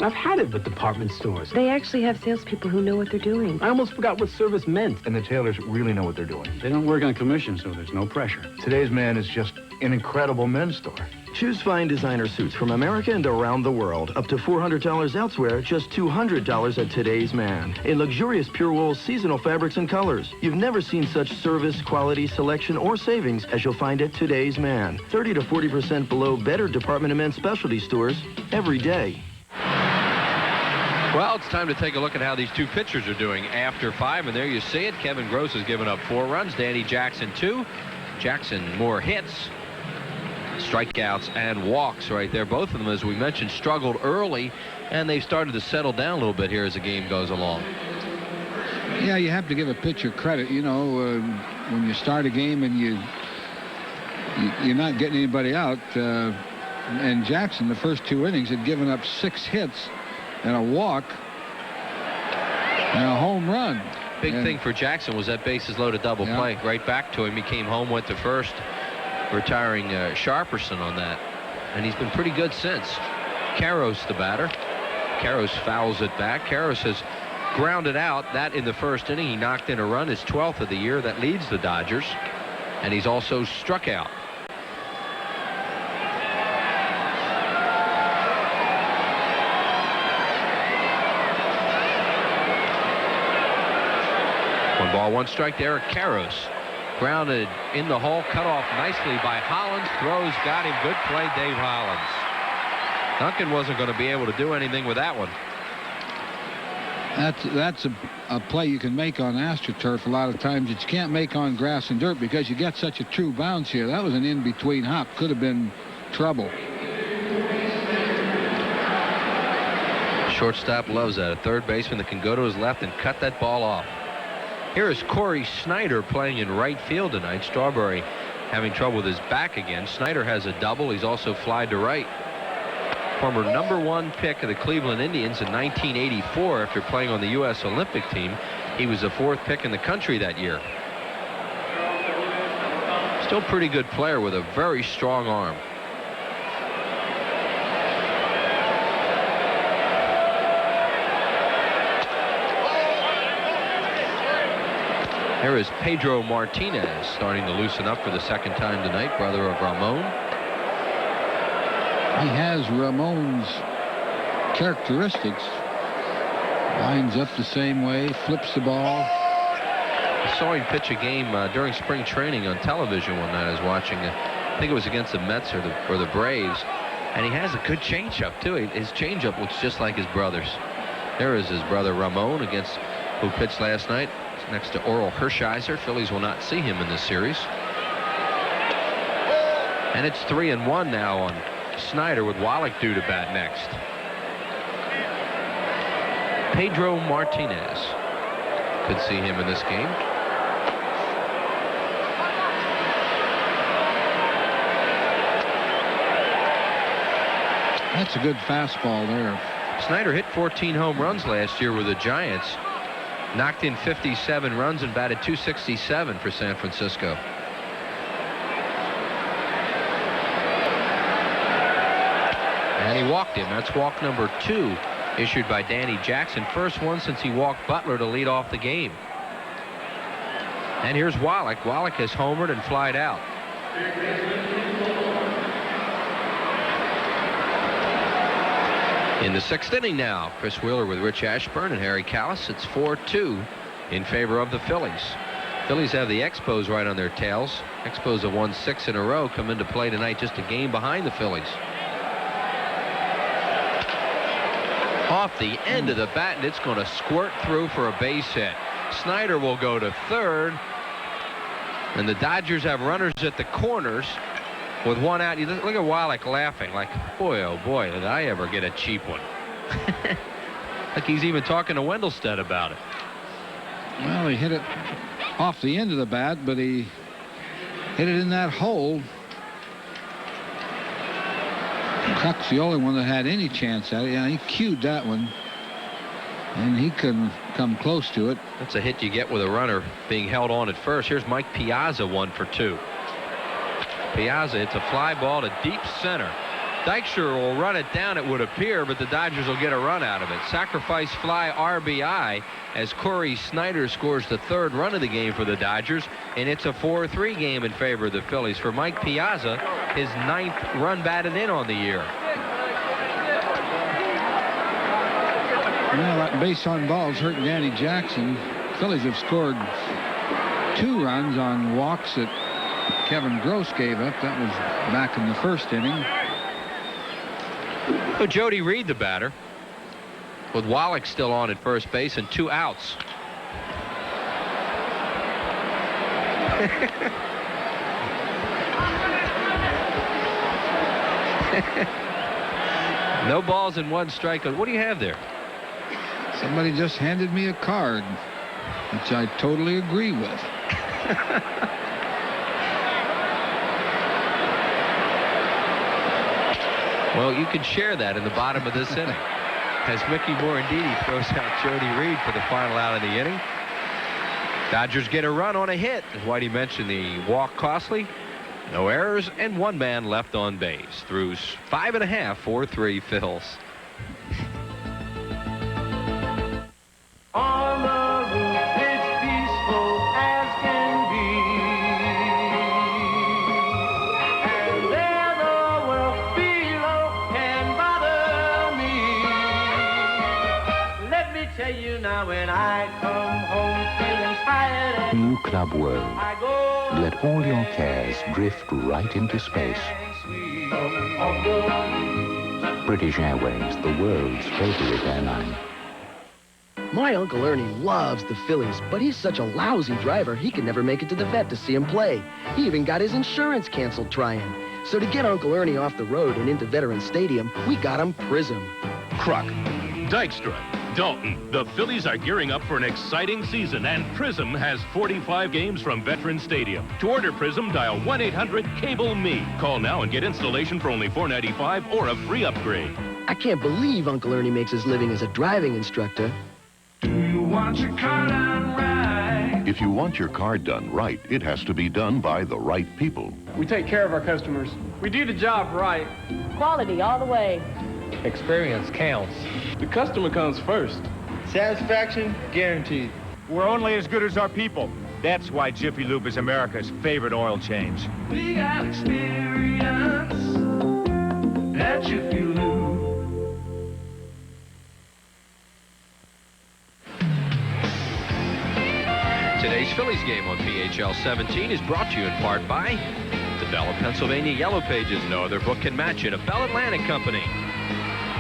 I've had it with department stores. They actually have salespeople who know what they're doing. I almost forgot what service meant. And the tailors really know what they're doing. They don't work on commission, so there's no pressure. Today's Man is just an incredible men's store. Choose fine designer suits from America and around the world. Up to $400 elsewhere, just $200 at Today's Man. In luxurious pure wool, seasonal fabrics and colors. You've never seen such service, quality, selection, or savings as you'll find at Today's Man. 30 to 40% below better department and men's specialty stores every day. Well, it's time to take a look at how these two pitchers are doing after 5, and there you see it. Kevin Gross has given up 4 runs. Danny Jackson 2. Jackson more hits, strikeouts, and walks right there. Both of them, as we mentioned, struggled early, and they've started to settle down a little bit here as the game goes along. Yeah, you have to give a pitcher credit. You know, when you start a game and you're not getting anybody out, and Jackson, the first 2 innings, had given up 6 hits and a walk and a home run. Big thing for Jackson was that bases loaded double play. Right back to him. He came home, went to first, retiring Sharperson on that. And he's been pretty good since. Karros the batter. Karros fouls it back. Karros has grounded out that in the first inning. He knocked in a run, his 12th of the year. That leads the Dodgers. And he's also struck out. One ball, 1 strike. Derek Karros grounded in the hole, cut off nicely by Hollins. Throws, got him. Good play, Dave Hollins. Duncan wasn't going to be able to do anything with that one. That's a play you can make on AstroTurf a lot of times that you can't make on grass and dirt because you get such a true bounce here. That was an in-between hop. Could have been trouble. Shortstop loves that. A third baseman that can go to his left and cut that ball off. Here is Corey Snyder playing in right field tonight. Strawberry having trouble with his back again. Snyder has a double. He's also flied to right. Former #1 pick of the Cleveland Indians in 1984 after playing on the U.S. Olympic team. He was the 4th pick in the country that year. Still pretty good player with a very strong arm. Here is Pedro Martinez starting to loosen up for the 2nd time tonight, brother of Ramon. He has Ramon's characteristics. Lines up the same way, flips the ball. I saw him pitch a game during spring training on television one night. I was watching, I think it was against the Mets or the Braves, and he has a good changeup too. His changeup looks just like his brother's. There is his brother Ramon who pitched last night next to Oral Hershiser. Phillies will not see him in this series. And it's 3-1 now on Snyder with Wallach due to bat next. Pedro Martinez. Could see him in this game. That's a good fastball there. Snyder hit 14 home runs last year with the Giants. Knocked in 57 runs and batted .267 for San Francisco. And he walked him. That's walk number 2 issued by Danny Jackson. First one since he walked Butler to lead off the game. And here's Wallach. Wallach has homered and flied out. In the 6th inning now, Chris Wheeler with Rich Ashburn and Harry Callis. It's 4-2 in favor of the Phillies. Phillies have the Expos right on their tails. Expos have won 6 in a row, come into play tonight just a game behind the Phillies. Off the end of the bat, and it's going to squirt through for a base hit. Snyder will go to third, and the Dodgers have runners at the corners with one out. Look at Wallach laughing like, boy, oh boy, did I ever get a cheap one. Like he's even talking to Wendelstedt about it. Well, he hit it off the end of the bat, but he hit it in that hole. Cuck's the only one that had any chance at it. Yeah, he cued that one, and he couldn't come close to it. That's a hit you get with a runner being held on at first. Here's Mike Piazza, 1 for 2. Piazza hits a fly ball to deep center. Dykstra will run it down, it would appear, but the Dodgers will get a run out of it. Sacrifice fly RBI as Corey Snyder scores the 3rd run of the game for the Dodgers, and it's a 4-3 game in favor of the Phillies. For Mike Piazza, his 9th run batted in on the year. Well, that base on balls hurt Danny Jackson. Phillies have scored 2 runs on walks that Kevin Gross gave up. That was back in the 1st inning. So Jody Reed, the batter, with Wallach still on at first base and 2 outs. No balls and 1 strikeout. What do you have there? Somebody just handed me a card, which I totally agree with. Well, you can share that in the bottom of this inning as Mickey Morandini throws out Jody Reed for the final out of the inning. Dodgers get a run on a hit. As Whitey mentioned, the walk costly. No errors and 1 man left on base. Through 5.5, 4-3 Phils. On the roof, it's peaceful as can be. And there the world below can bother me. Let me tell you now, when I come home feeling tired, New Club World. Let all your cares drift right into space. British Airways, the world's favorite airline. My Uncle Ernie loves the Phillies, but he's such a lousy driver, he could never make it to the vet to see him play. He even got his insurance canceled trying. So to get Uncle Ernie off the road and into Veterans Stadium, we got him Prism. Kruk, Dykstra, Dalton, the Phillies are gearing up for an exciting season, and Prism has 45 games from Veterans Stadium. To order Prism, dial 1-800-CABLE-ME. Call now and get installation for only $4.95 or a free upgrade. I can't believe Uncle Ernie makes his living as a driving instructor. do you want your car done right? If you want your car done right, it has to be done by the right people. We take care of our customers. We do the job right. Quality all the way. Experience counts. The customer comes first. Satisfaction guaranteed. We're only as good as our people. That's why Jiffy Lube is America's favorite oil change. We got experience at Jiffy Lube. Today's Phillies game on PHL 17 is brought to you in part by the Bell of Pennsylvania Yellow Pages. No other book can match it. A Bell Atlantic Company.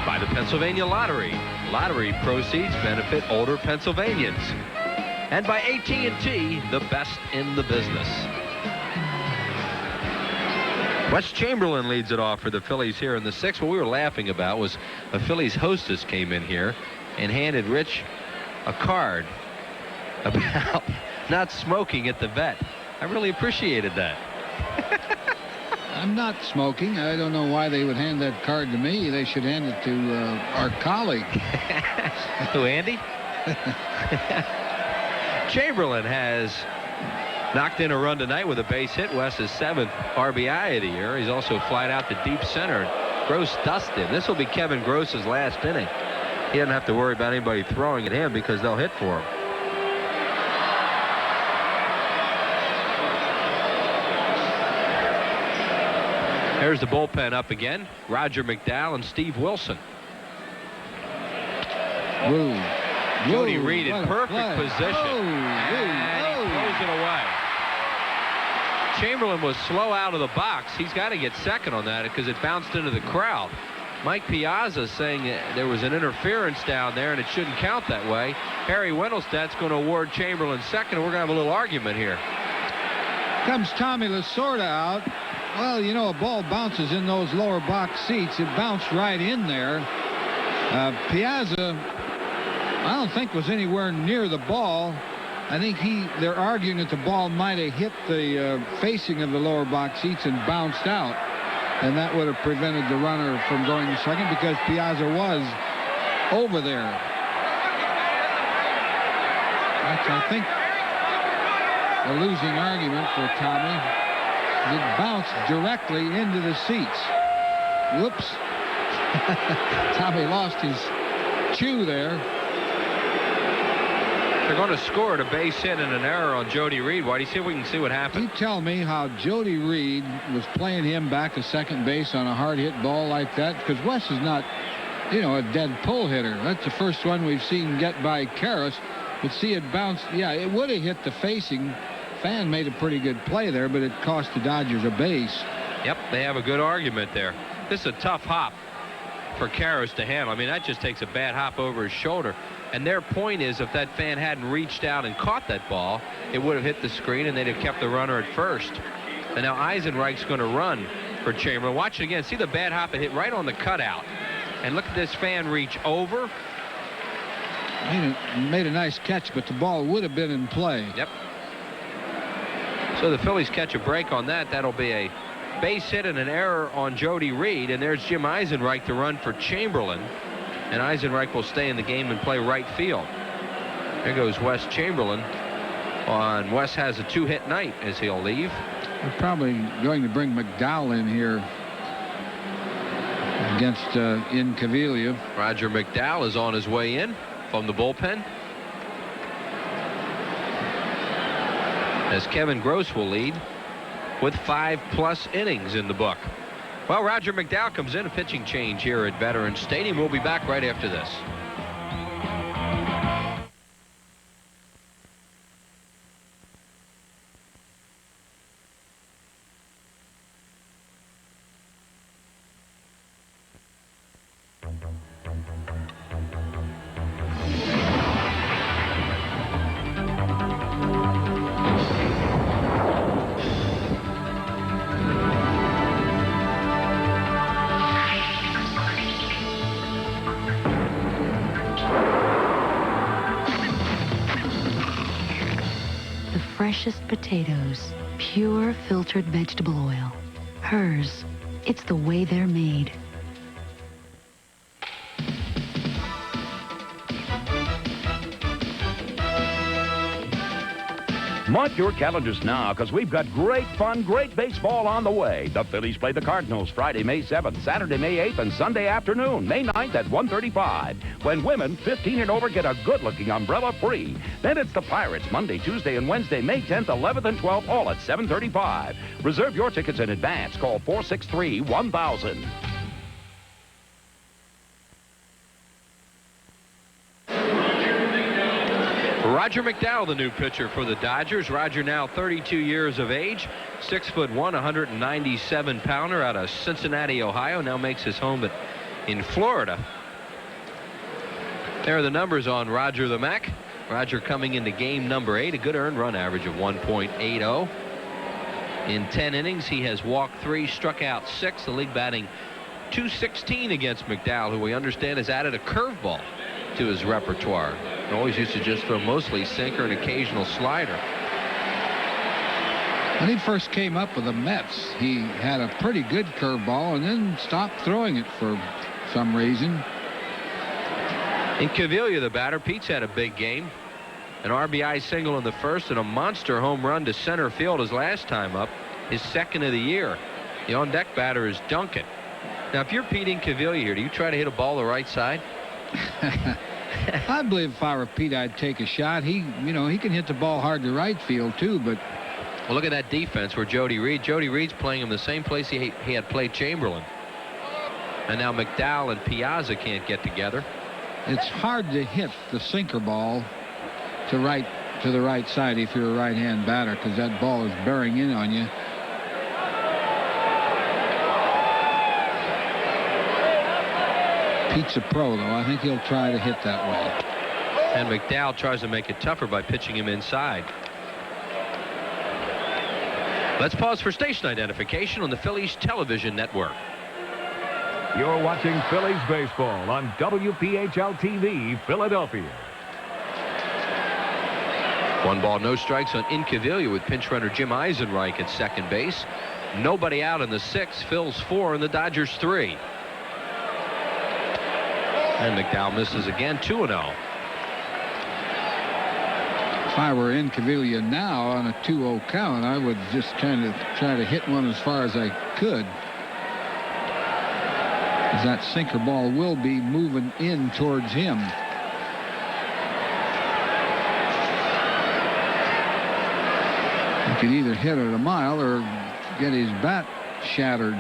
By the Pennsylvania Lottery. Lottery proceeds benefit older Pennsylvanians. And by AT&T, the best in the business. Wes Chamberlain leads it off for the Phillies here in the 6th. What we were laughing about was a Phillies hostess came in here and handed Rich a card about not smoking at the vet. I really appreciated that. I'm not smoking. I don't know why they would hand that card to me. They should hand it to our colleague. Who, Andy? Chamberlain has knocked in a run tonight with a base hit. Wes' 7th RBI of the year. He's also flied out to deep center. Gross dusted. This will be Kevin Gross's last inning. He doesn't have to worry about anybody throwing at him because they'll hit for him. There's the bullpen up again. Roger McDowell and Steve Wilson. Woo. Jody Reed in perfect position. And he throws it away. Chamberlain was slow out of the box. He's got to get second on that because it bounced into the crowd. Mike Piazza saying there was an interference down there and it shouldn't count that way. Harry Wendelstedt's going to award Chamberlain second, and we're going to have a little argument here. Comes Tommy Lasorda out. Well, you know, a ball bounces in those lower box seats. It bounced right in there. Piazza, I don't think was anywhere near the ball. I think they're arguing that the ball might have hit the facing of the lower box seats and bounced out. And that would have prevented the runner from going to second because Piazza was over there. That's, I think, a losing argument for Tommy. It bounced directly into the seats. Whoops. Tommy lost his chew there. They're going to score at a base hit and an error on Jody Reed. Why do you see if we can see what happened? You tell me how Jody Reed was playing him back to second base on a hard hit ball like that, because Wes is not, you know, a dead pull hitter. That's the first one we've seen get by Karras. But see it bounce. Yeah, it would have hit the facing. Fan made a pretty good play there, but it cost the Dodgers a base. Yep, they have a good argument there. This is a tough hop for Karras to handle. I mean, that just takes a bad hop over his shoulder. And their point is if that fan hadn't reached out and caught that ball, it would have hit the screen and they'd have kept the runner at first. And now Eisenreich's going to run for Chamberlain. Watch it again. See the bad hop? It hit right on the cutout. And look at this fan reach over. Made a nice catch, but the ball would have been in play. Yep. So the Phillies catch a break on that. That'll be a base hit and an error on Jody Reed. And there's Jim Eisenreich to run for Chamberlain. And Eisenreich will stay in the game and play right field. There goes Wes Chamberlain. Wes has a two-hit night as he'll leave. We're probably going to bring McDowell in here against Incaviglia. Roger McDowell is on his way in from the bullpen. As Kevin Gross will lead with 5+ innings in the book. Well, Roger McDowell comes in, a pitching change here at Veterans Stadium. We'll be back right after this. Freshest potatoes, pure filtered vegetable oil. Hers, it's the way they're made. Mark your calendars now, because we've got great fun, great baseball on the way. The Phillies play the Cardinals Friday, May 7th, Saturday, May 8th, and Sunday afternoon, May 9th at 1:35. When women 15 and over get a good-looking umbrella free. Then it's the Pirates Monday, Tuesday, and Wednesday, May 10th, 11th, and 12th, all at 7:35. Reserve your tickets in advance. Call 463-1000. Roger McDowell, the new pitcher for the Dodgers. Roger now 32 years of age, 6'1", 197-pounder out of Cincinnati, Ohio. Now makes his home in Florida. There are the numbers on Roger the Mac. Roger coming into game number 8, a good earned run average of 1.80. In 10 innings, he has walked 3, struck out 6. The league batting .216 against McDowell, who we understand has added a curveball to his repertoire. He always used to just throw mostly sinker and occasional slider. When he first came up with the Mets, he had a pretty good curveball and then stopped throwing it for some reason. Incaviglia, the batter. Pete's had a big game. An RBI single in the first and a monster home run to center field his last time up, his second of the year. The on-deck batter is Duncan. Now, if you're Pete Incaviglia here, do you try to hit a ball the right side? I believe if I were Pete, I'd take a shot. He can hit the ball hard to right field, too, but... Well, look at that defense where Jody Reed's playing him the same place he had played Chamberlain. And now McDowell and Piazza can't get together. It's hard to hit the sinker ball to the right side if you're a right-hand batter, because that ball is bearing in on you. Pete's a pro, though. I think he'll try to hit that way. And McDowell tries to make it tougher by pitching him inside. Let's pause for station identification on the Phillies television network. You're watching Phillies baseball on WPHL TV, Philadelphia. 1 ball, no strikes on Incaviglia with pinch runner Jim Eisenreich at second base. Nobody out in the 6th. Phil's 4 and the Dodgers 3. And McDowell misses again, 2-0. If I were Incaviglia now on a 2-0 count, I would just kind of try to hit one as far as I could. As that sinker ball will be moving in towards him. He could either hit it a mile or get his bat shattered.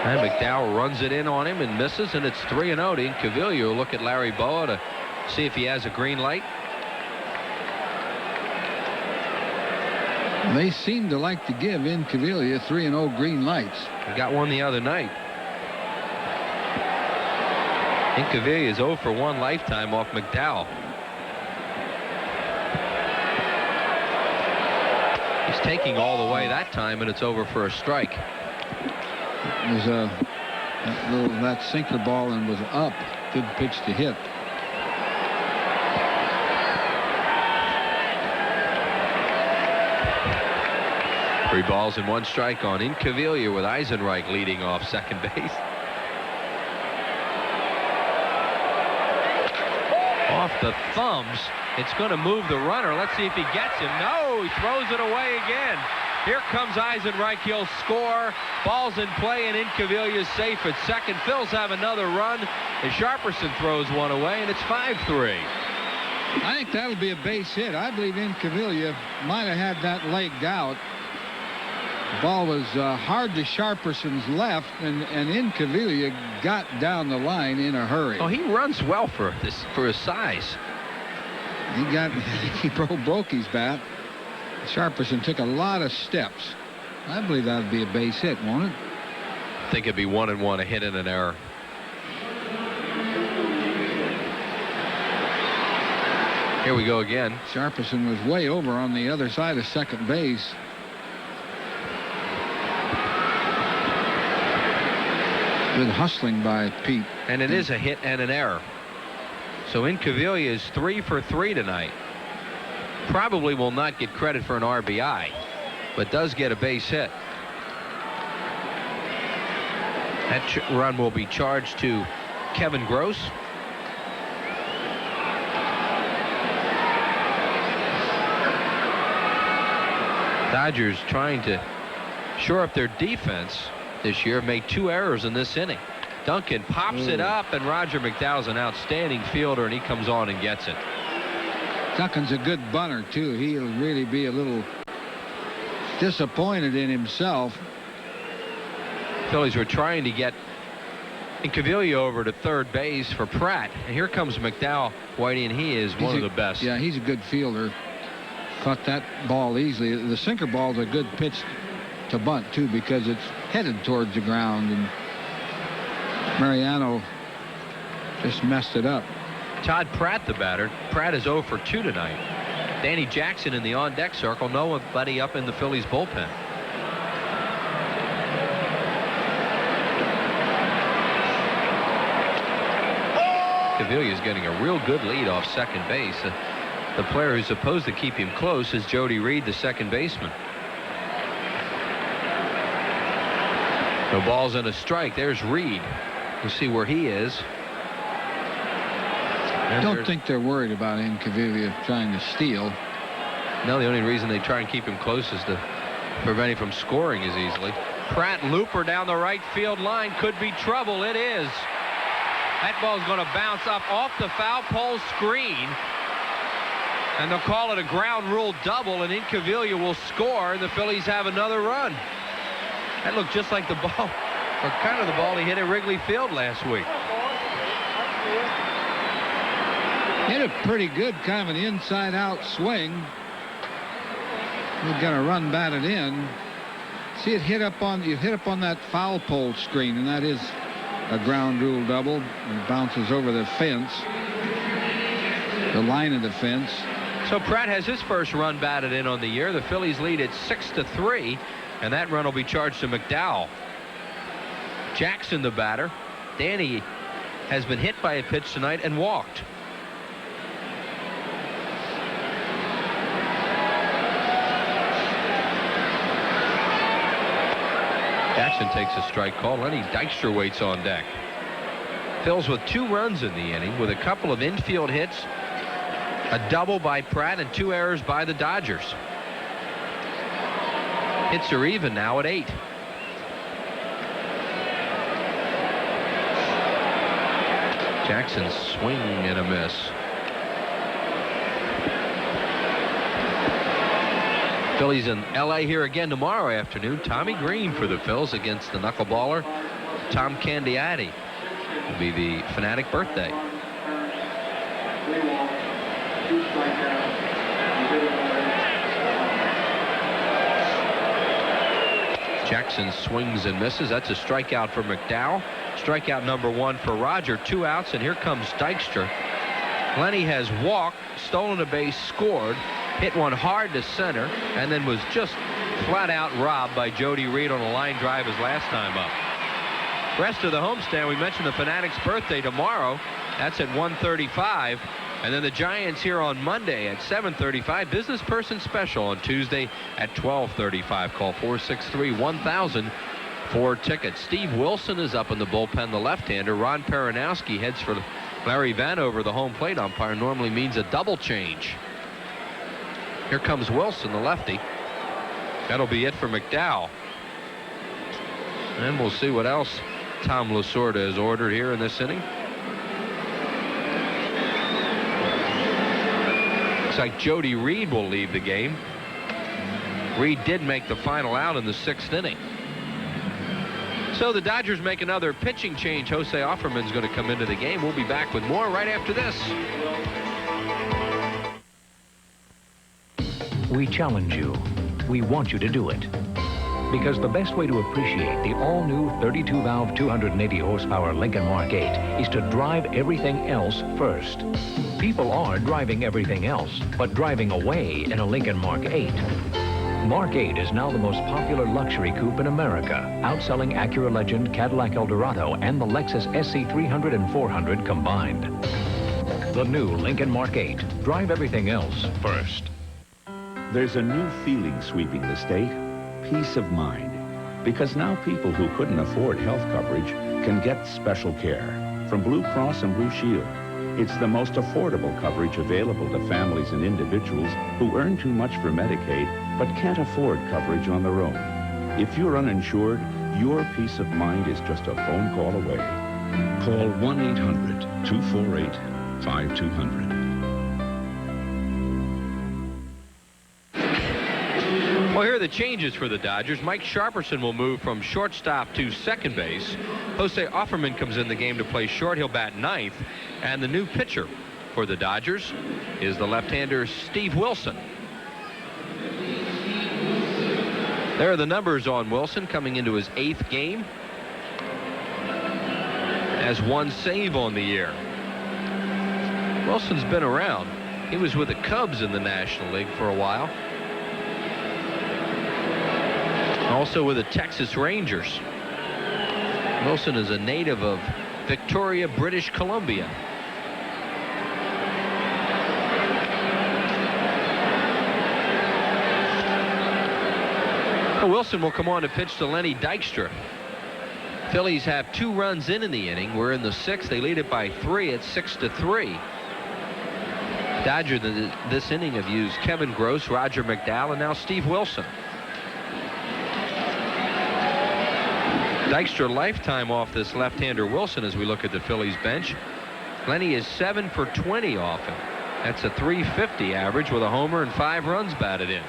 And McDowell runs it in on him and misses, and it's 3-0 to Incaviglia. We'll look at Larry Boa to see if he has a green light. They seem to like to give Incaviglia 3-0 green lights. He got one the other night. Incaviglia is 0 for 1 lifetime off McDowell. He's taking all the way that time, and it's over for a strike. It was that sinker ball and was up. Good pitch to hit. Three balls and 1 strike on Incaviglia with Eisenreich leading off second base. Off the thumbs. It's going to move the runner. Let's see if he gets him. No, he throws it away again. Here comes Eisenreich. He'll score. Ball's in play, and Incaviglia's safe at second. Phil's have another run as Sharperson throws one away, and it's 5-3. I think that'll be a base hit. I believe Incaviglia might have had that legged out. The ball was hard to Sharperson's left, and Incaviglia got down the line in a hurry. Oh, he runs well for his size. He broke his bat. Sharperson took a lot of steps. I believe that would be a base hit, won't it? I think it'd be 1-1, a hit and an error. Here we go again. Sharperson was way over on the other side of second base. Good hustling by Pete. And it is a hit and an error. So Incaviglia is 3 for 3 tonight. Probably will not get credit for an RBI, but does get a base hit. That run will be charged to Kevin Gross. Dodgers trying to shore up their defense this year. Made 2 errors in this inning. Duncan pops it up, and Roger McDowell's an outstanding fielder, and he comes on and gets it. Duncan's a good bunter, too. He'll really be a little disappointed in himself. Phillies were trying to get Incaviglia over to third base for Pratt. And here comes McDowell, Whitey, and he is one of the best. Yeah, he's a good fielder. Caught that ball easily. The sinker ball's a good pitch to bunt, too, because it's headed towards the ground. And Mariano just messed it up. Todd Pratt, the batter. Pratt is 0 for 2 tonight. Danny Jackson in the on-deck circle. Nobody up in the Phillies bullpen. Caviglia's getting a real good lead off second base. The player who's supposed to keep him close is Jody Reed, the second baseman. No balls and a strike. There's Reed. We'll see where he is. I don't think they're worried about Incaviglia trying to steal. No, the only reason they try and keep him close is to preventing from scoring as easily. Pratt looper down the right field line. Could be trouble. It is. That ball's going to bounce up off the foul pole screen. And they'll call it a ground rule double, and Incaviglia will score, and the Phillies have another run. That looked just like the ball, or kind of the ball he hit at Wrigley Field last week. Hit it pretty good, kind of an inside-out swing. We've got a run batted in. See, it hit up on that foul pole screen, and that is a ground rule double. It bounces over the fence, the line of the fence. So Pratt has his first run batted in on the year. The Phillies lead at 6-3, and that run will be charged to McDowell. Jackson, the batter. Danny has been hit by a pitch tonight and walked. Jackson takes a strike call. Lenny Dykstra waits on deck. Phil's with 2 runs in the inning with a couple of infield hits, a double by Pratt, and 2 errors by the Dodgers. Hits are even now at 8. Jackson's swing and a miss. Phillies in L.A. here again tomorrow afternoon. Tommy Green for the Phils against the knuckleballer Tom Candiati. Will be the Fanatic birthday. Jackson swings and misses. That's a strikeout for McDowell. Strikeout number 1 for Roger. 2 outs, and here comes Dykstra. Lenny has walked, stolen a base, scored, hit one hard to center, and then was just flat out robbed by Jody Reed on a line drive his last time up. Rest of the homestand, we mentioned the Fanatics' birthday tomorrow. That's at 1:35. And then the Giants here on Monday at 7:35. Business person special on Tuesday at 12:35. Call 463-1000 for tickets. Steve Wilson is up in the bullpen, the left-hander. Ron Peronowski heads for Larry Vanover, the home plate umpire. Normally means a double change. Here comes Wilson, the lefty. That'll be it for McDowell. And we'll see what else Tom Lasorda has ordered here in this inning. Looks like Jody Reed will leave the game. Reed did make the final out in the 6th inning. So the Dodgers make another pitching change. Jose Offerman's going to come into the game. We'll be back with more right after this. We challenge you. We want you to do it. Because the best way to appreciate the all-new 32-valve 280-horsepower Lincoln Mark 8 is to drive everything else first. People are driving everything else, but driving away in a Lincoln Mark 8. Mark 8 is now the most popular luxury coupe in America, outselling Acura Legend, Cadillac Eldorado, and the Lexus SC300 and 400 combined. The new Lincoln Mark 8. Drive everything else first. There's a new feeling sweeping the state, peace of mind. Because now people who couldn't afford health coverage can get special care from Blue Cross and Blue Shield. It's the most affordable coverage available to families and individuals who earn too much for Medicaid but can't afford coverage on their own. If you're uninsured, your peace of mind is just a phone call away. Call 1-800-248-5200. Well, here are the changes for the Dodgers. Mike Sharperson will move from shortstop to second base. Jose Offerman comes in the game to play short. He'll bat 9th. And the new pitcher for the Dodgers is the left-hander Steve Wilson. There are the numbers on Wilson coming into his 8th game. Has 1 save on the year. Wilson's been around. He was with the Cubs in the National League for a while. Also with the Texas Rangers. Wilson is a native of Victoria, British Columbia. Wilson will come on to pitch to Lenny Dykstra. Phillies have 2 runs in the inning. We're in the 6th. They lead it by 3 at 6-3. Dodgers this inning have used Kevin Gross, Roger McDowell, and now Steve Wilson. Dykstra lifetime off this left-hander Wilson as we look at the Phillies bench. Lenny is 7 for 20 off him. That's a .350 average with a homer and 5 runs batted in.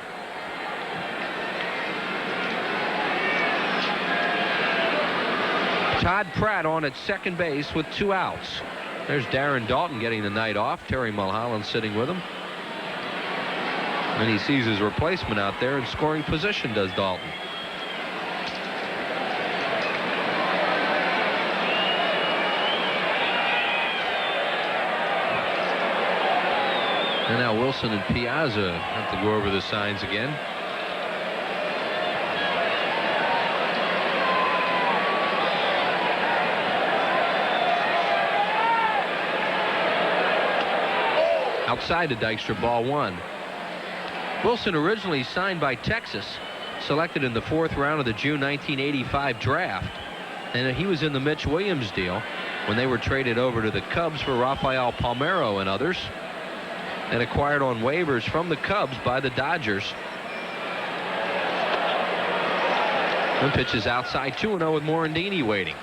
Todd Pratt on at second base with 2 outs. There's Darren Dalton getting the night off. Terry Mulholland sitting with him. And he sees his replacement out there in scoring position, does Dalton. And now Wilson and Piazza have to go over the signs again. Outside to Dykstra, ball 1. Wilson originally signed by Texas, selected in the 4th round of the June 1985 draft. And he was in the Mitch Williams deal when they were traded over to the Cubs for Rafael Palmeiro and others, and acquired on waivers from the Cubs by the Dodgers. One pitch is outside, 2-0 with Morandini waiting.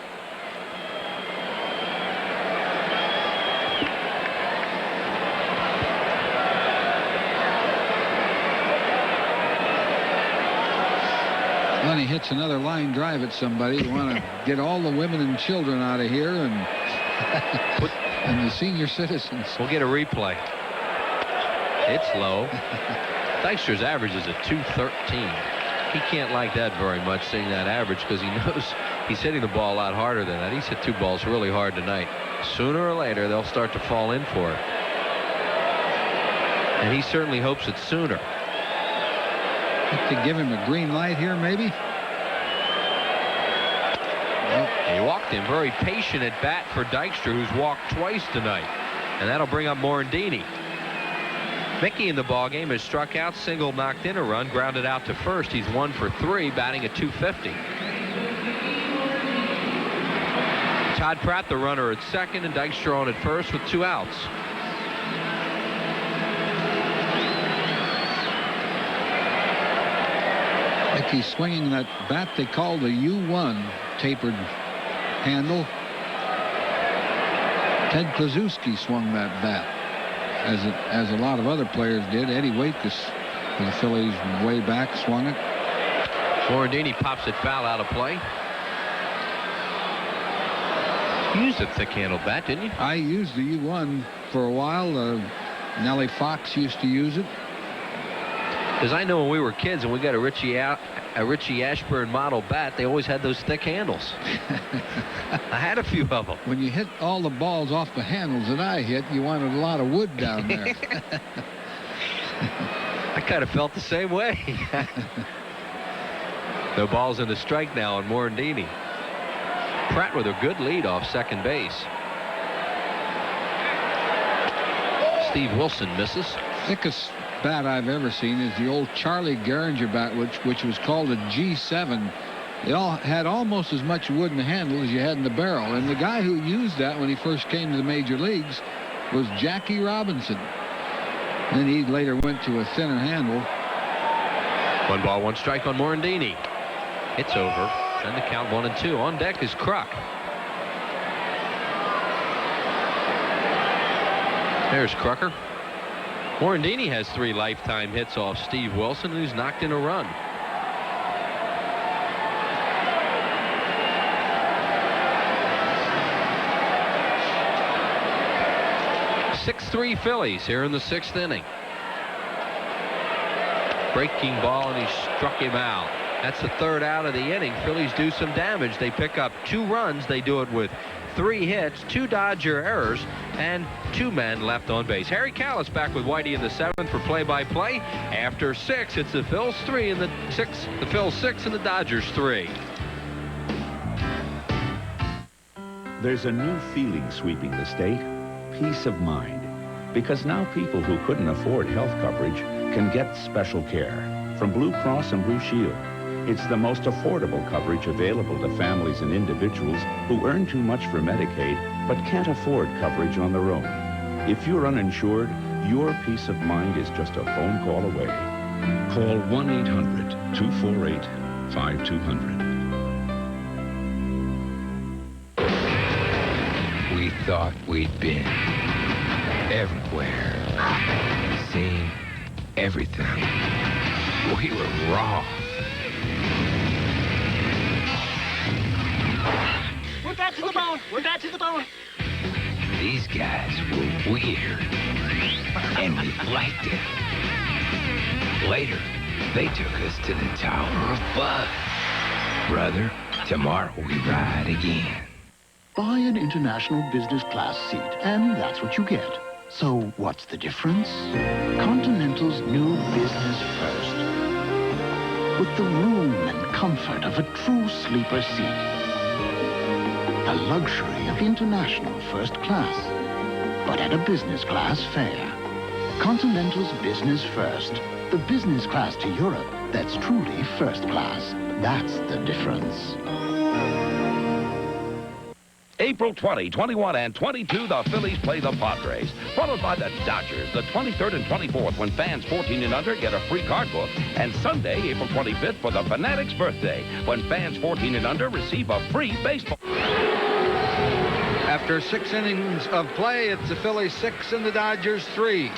Lenny hits another line drive at somebody. You want to get all the women and children out of here and the senior citizens. We'll get a replay. It's low. Dykstra's average is a .213. He can't like that very much, seeing that average, because he knows he's hitting the ball a lot harder than that. He's hit 2 balls really hard tonight. Sooner or later, they'll start to fall in for it. And he certainly hopes it's sooner. Have to give him a green light here, maybe? He walked him. Very patient at bat for Dykstra, who's walked twice tonight. And that'll bring up Morandini. Mickey in the ballgame has struck out, single, knocked in a run, grounded out to first. He's 1 for 3, batting at .250. Todd Pratt, the runner, at second, and Dykstra on at first with 2 outs. Mickey swinging that bat they call the U1 tapered handle. Ted Kluszewski swung that bat, as a lot of other players did. Eddie Waitkus for the Phillies way back swung it. Morandini pops it foul out of play. You used a thick handle bat, didn't you? I used the U1 for a while. Nellie Fox used to use it. Because I know when we were kids and we got a Richie Ashburn model bat, they always had those thick handles. I had a few of them. When you hit all the balls off the handles that I hit, you wanted a lot of wood down there. I kind of felt the same way. No balls in the strike now on Morandini. Pratt with a good lead off second base. Steve Wilson misses. Thickest bat I've ever seen is the old Charlie Gehringer bat, which was called a G7. They all had almost as much wood in the handle as you had in the barrel, and the guy who used that when he first came to the major leagues was Jackie Robinson. Then he later went to a thinner handle. 1 ball, 1 strike on Morandini. It's over, and the count 1-2. On deck is Kruk. There's Krucker. Morandini has 3 lifetime hits off Steve Wilson, who's knocked in a run. .6-3 Phillies here in the 6th inning. Breaking ball, and he struck him out. That's the 3rd out of the inning. Phillies do some damage. They pick up 2 runs. They do it with 3 hits, 2 Dodger errors, and 2 men left on base. Harry Callis back with Whitey in the 7th for play-by-play. After 6, it's the Phils 3 and the Phils 6 and the Dodgers 3. There's a new feeling sweeping the state, peace of mind. Because now people who couldn't afford health coverage can get special care from Blue Cross and Blue Shield. It's the most affordable coverage available to families and individuals who earn too much for Medicaid but can't afford coverage on their own. If you're uninsured, your peace of mind is just a phone call away. Call 1-800-248-5200. thought we'd been everywhere, seen everything. We were wrong. We're back to the bone. We're back to the bone. These guys were weird, and we liked it. Later, they took us to the Tower of Fun. Brother, tomorrow we ride again. Buy an international business class seat, and that's what you get. So what's the difference? Continental's new Business First. With the room and comfort of a true sleeper seat. The luxury of international first class, but at a business class fare. Continental's Business First. The business class to Europe that's truly first class. That's the difference. April 20, 21, and 22, the Phillies play the Padres, followed by the Dodgers, the 23rd and 24th, when fans 14 and under get a free card book, and Sunday, April 25th, for the Fanatic's birthday, when fans 14 and under receive a free baseball. After 6 innings of play, it's the Phillies 6 and the Dodgers 3.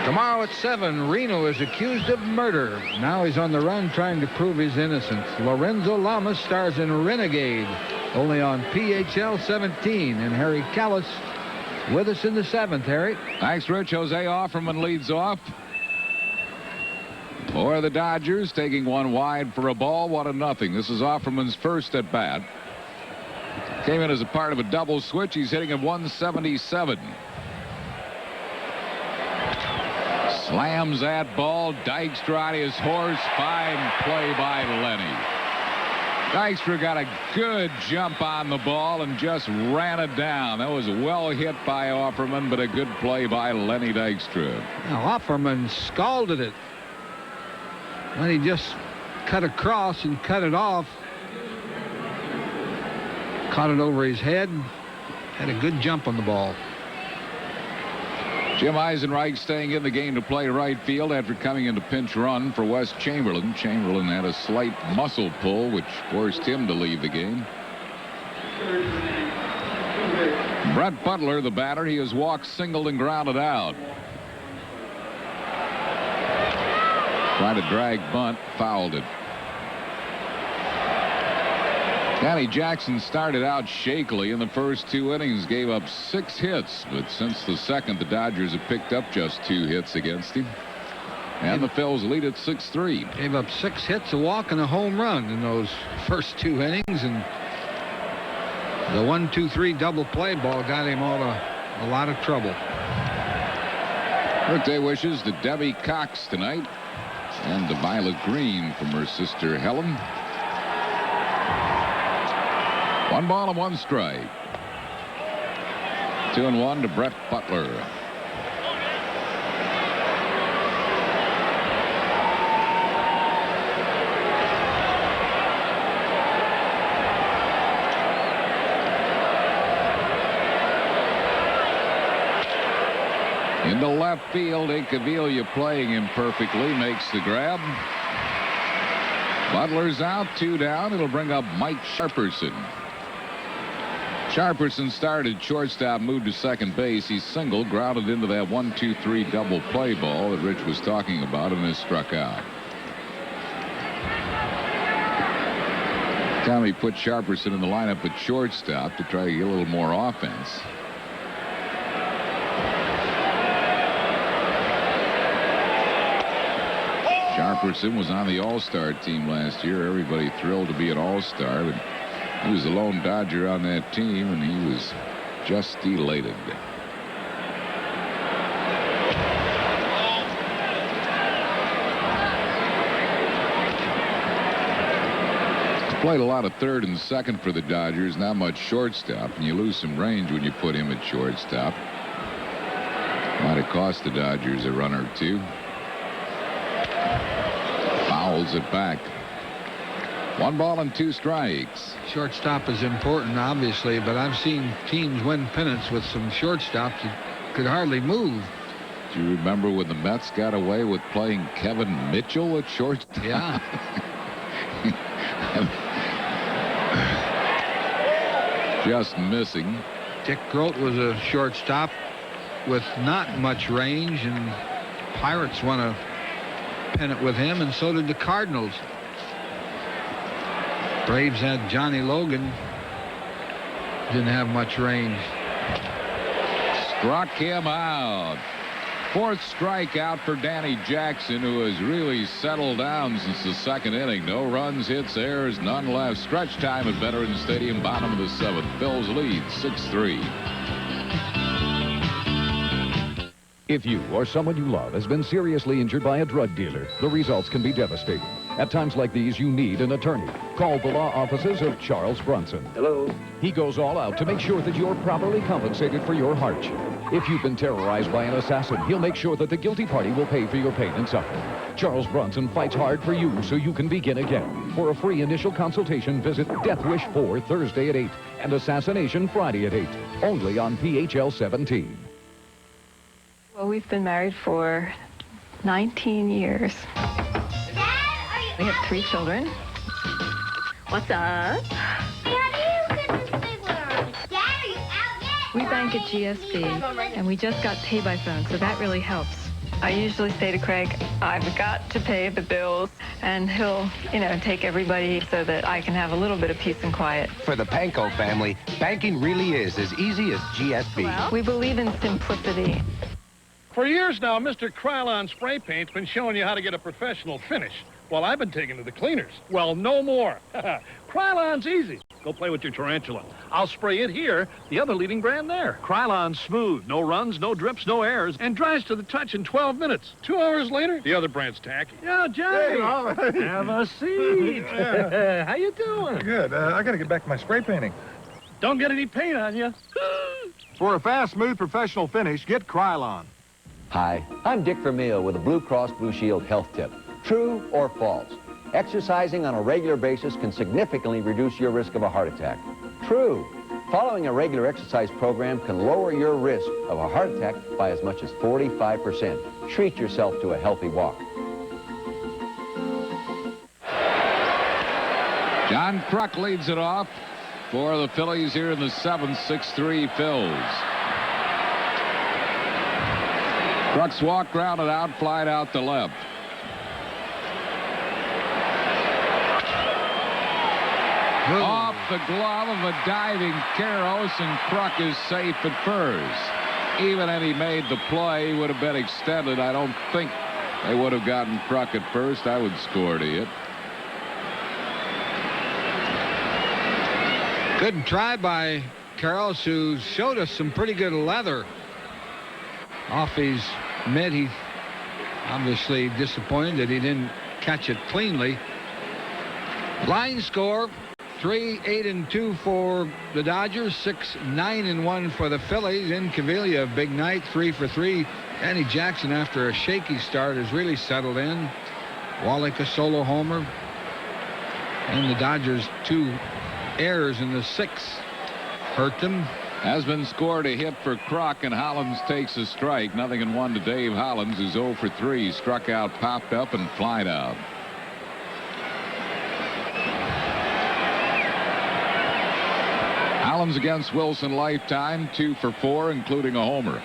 Tomorrow at 7, Reno is accused of murder. Now he's on the run trying to prove his innocence. Lorenzo Lamas stars in Renegade, only on PHL 17. And Harry Callis with us in the 7th. Harry. Thanks, Rich. Jose Offerman leads off for the Dodgers, taking one wide for a ball, 1-0. This is Offerman's first at bat. Came in as a part of a double switch. He's hitting at 177. Slams that ball. Dykstra on his horse. Fine play by Lenny. Dykstra got a good jump on the ball and just ran it down. That was well hit by Offerman, but a good play by Lenny Dykstra. Now, Offerman scalded it. Then he just cut across and cut it off. Caught it over his head. Had a good jump on the ball. Jim Eisenreich staying in the game to play right field after coming into pinch run for Wes Chamberlain. Chamberlain had a slight muscle pull, which forced him to leave the game. Brett Butler, the batter, he has walked, singled, and grounded out. Tried to drag bunt, fouled it. Danny Jackson started out shakily in the first 2 innings, gave up 6 hits, but since the second, the Dodgers have picked up just 2 hits against him. And the Phils lead at 6-3. Gave up 6 hits, a walk, and a home run in those first 2 innings, and the 1-2-3 double play ball got him out of a lot of trouble. Birthday wishes to Debbie Cox tonight, and to Violet Green from her sister Helen. 1 ball and 1 strike. 2-1 to Brett Butler. Into left field, Incaviglia playing him perfectly, makes the grab. Butler's out, 2 down. It'll bring up Mike Sharperson. Sharperson started shortstop, moved to second base. He singled, grounded into that 1-2-3 double play ball that Rich was talking about, and is struck out. Tommy put Sharperson in the lineup at shortstop to try to get a little more offense. Sharperson was on the All-Star team last year. Everybody thrilled to be an All-Star, but he was the lone Dodger on that team, and he was just elated. Played a lot of third and second for the Dodgers, not much shortstop, and you lose some range when you put him at shortstop. Might have cost the Dodgers a run or 2. Fouls it back. 1 ball and 2 strikes. Shortstop is important, obviously, but I've seen teams win pennants with some shortstops that could hardly move. Do you remember when the Mets got away with playing Kevin Mitchell at shortstop? Yeah. just missing. Dick Groat was a shortstop with not much range, and Pirates won a pennant with him, and so did the Cardinals. Braves had Johnny Logan. Didn't have much range. Struck him out. Fourth strikeout for Danny Jackson, who has really settled down since the second inning. No runs, hits, errors, none left. Stretch time at Veterans Stadium, bottom of the seventh. Phillies lead 6-3. If you or someone you love has been seriously injured by a drug dealer, the results can be devastating. At times like these, you need an attorney. Call the law offices of Charles Brunson. Hello. He goes all out to make sure that you're properly compensated for your hardship. If you've been terrorized by an assassin, he'll make sure that the guilty party will pay for your pain and suffering. Charles Brunson fights hard for you so you can begin again. For a free initial consultation, visit Death Wish 4 Thursday at 8 and Assassination Friday at 8. Only on PHL 17. Well, we've been married for 19 years. We have 3 children. What's up? We bank at GSB, and we just got pay by phone, so that really helps. I usually say to Craig, I've got to pay the bills, and he'll, take everybody so that I can have a little bit of peace and quiet. For the Pankow family, banking really is as easy as GSB. Well, we believe in simplicity. For years now, Mr. Krylon Spray Paint's been showing you how to get a professional finish, while I've been taking to the cleaners. Well, no more. Krylon's easy. Go play with your tarantula. I'll spray it here, the other leading brand there. Krylon's smooth, no runs, no drips, no errors, and dries to the touch in 12 minutes. 2 hours later, the other brand's tacky. Yeah, Johnny. Hey, have a seat. How you doing? Good. I got to get back to my spray painting. Don't get any paint on you. For a fast, smooth, professional finish, get Krylon. Hi, I'm Dick Vermeil with a Blue Cross Blue Shield health tip. True or false? Exercising on a regular basis can significantly reduce your risk of a heart attack. True. Following a regular exercise program can lower your risk of a heart attack by as much as 45%. Treat yourself to a healthy walk. John Kruk leads it off for the Phillies here in the 7th, 6-3 Phils. Kruk's walk grounded out, flied out to left. Off the glove of a diving Karros, and Kruk is safe at first. Even had he made the play, he would have been extended. I don't think they would have gotten Kruk at first. I would score to it. Good try by Karros, who showed us some pretty good leather off his mitt. He obviously disappointed that he didn't catch it cleanly. Line score: 3-8-2 for the Dodgers, 6-9-1 for the Phillies. In Cavilla, a big night, 3 for 3. Danny Jackson, after a shaky start, has really settled in. Wallach a solo homer, and the Dodgers 2 errors in the 6th hurt them. Has been scored a hit for Kruk, and Hollins takes a strike. 0-1 to Dave Hollins, who's 0 for 3. Struck out, popped up, and flied out. Hollins against Wilson lifetime, 2 for 4, including a homer.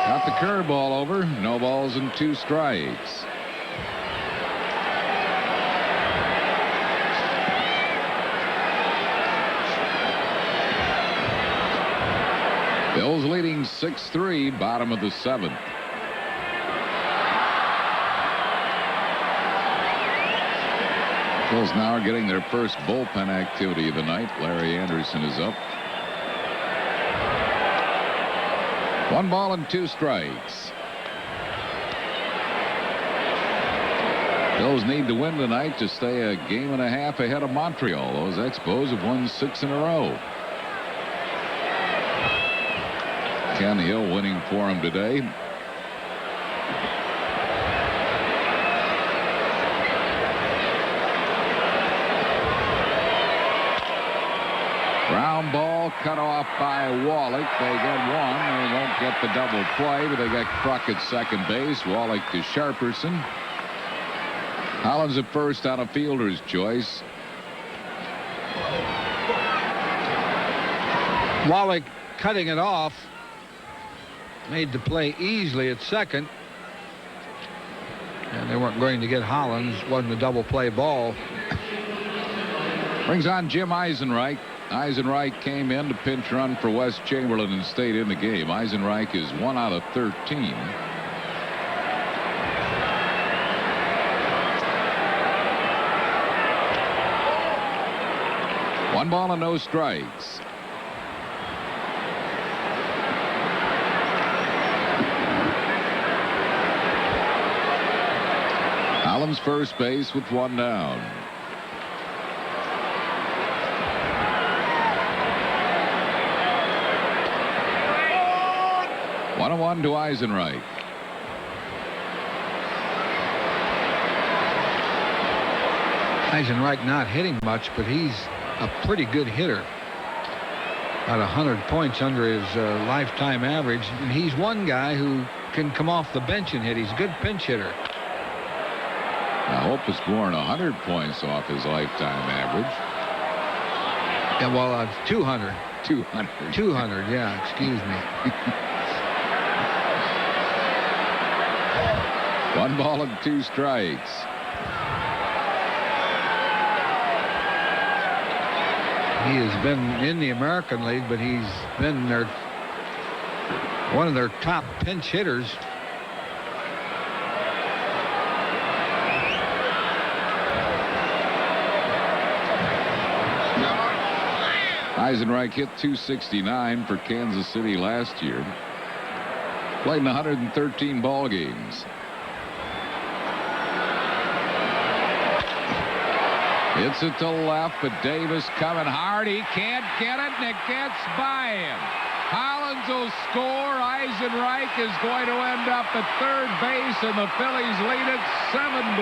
Got the curveball over. No balls and 2 strikes. Bills leading 6-3, bottom of the 7th. Bills now are getting their first bullpen activity of the night. Larry Anderson is up. 1 ball and 2 strikes. Bills need to win tonight to stay a game and a half ahead of Montreal. Those Expos have won 6 in a row. Ken Hill winning for him today. Ground ball ball cut off by Wallach. They get one. They won't get the double play, but they got Kruk at second base. Wallach to Sharperson. Hollins at first on a fielder's choice. Wallach cutting it off. Made the play easily at second. And they weren't going to get Hollins. Wasn't a double play ball. Brings on Jim Eisenreich. Eisenreich came in to pinch run for Wes Chamberlain and stayed in the game. Eisenreich is 1 out of 13. One ball and no strikes. Hollins first base with one down. One and one to Eisenreich. Eisenreich not hitting much, but he's a pretty good hitter. About 100 points under his lifetime average. And he's one guy who can come off the bench and hit. He's a good pinch hitter. I hope it's born 100 points off his lifetime average. Yeah, well, 200. 200. 200, yeah, excuse me. One ball and two strikes. He has been in the American League, but he's been one of their top pinch hitters. Eisenreich hit .269 for Kansas City last year. Played in 113 ball games. Hits it to left, but Davis coming hard. He can't get it, and it gets by him. Hollins will score. Eisenreich is going to end up at third base, and the Phillies lead it 7-3.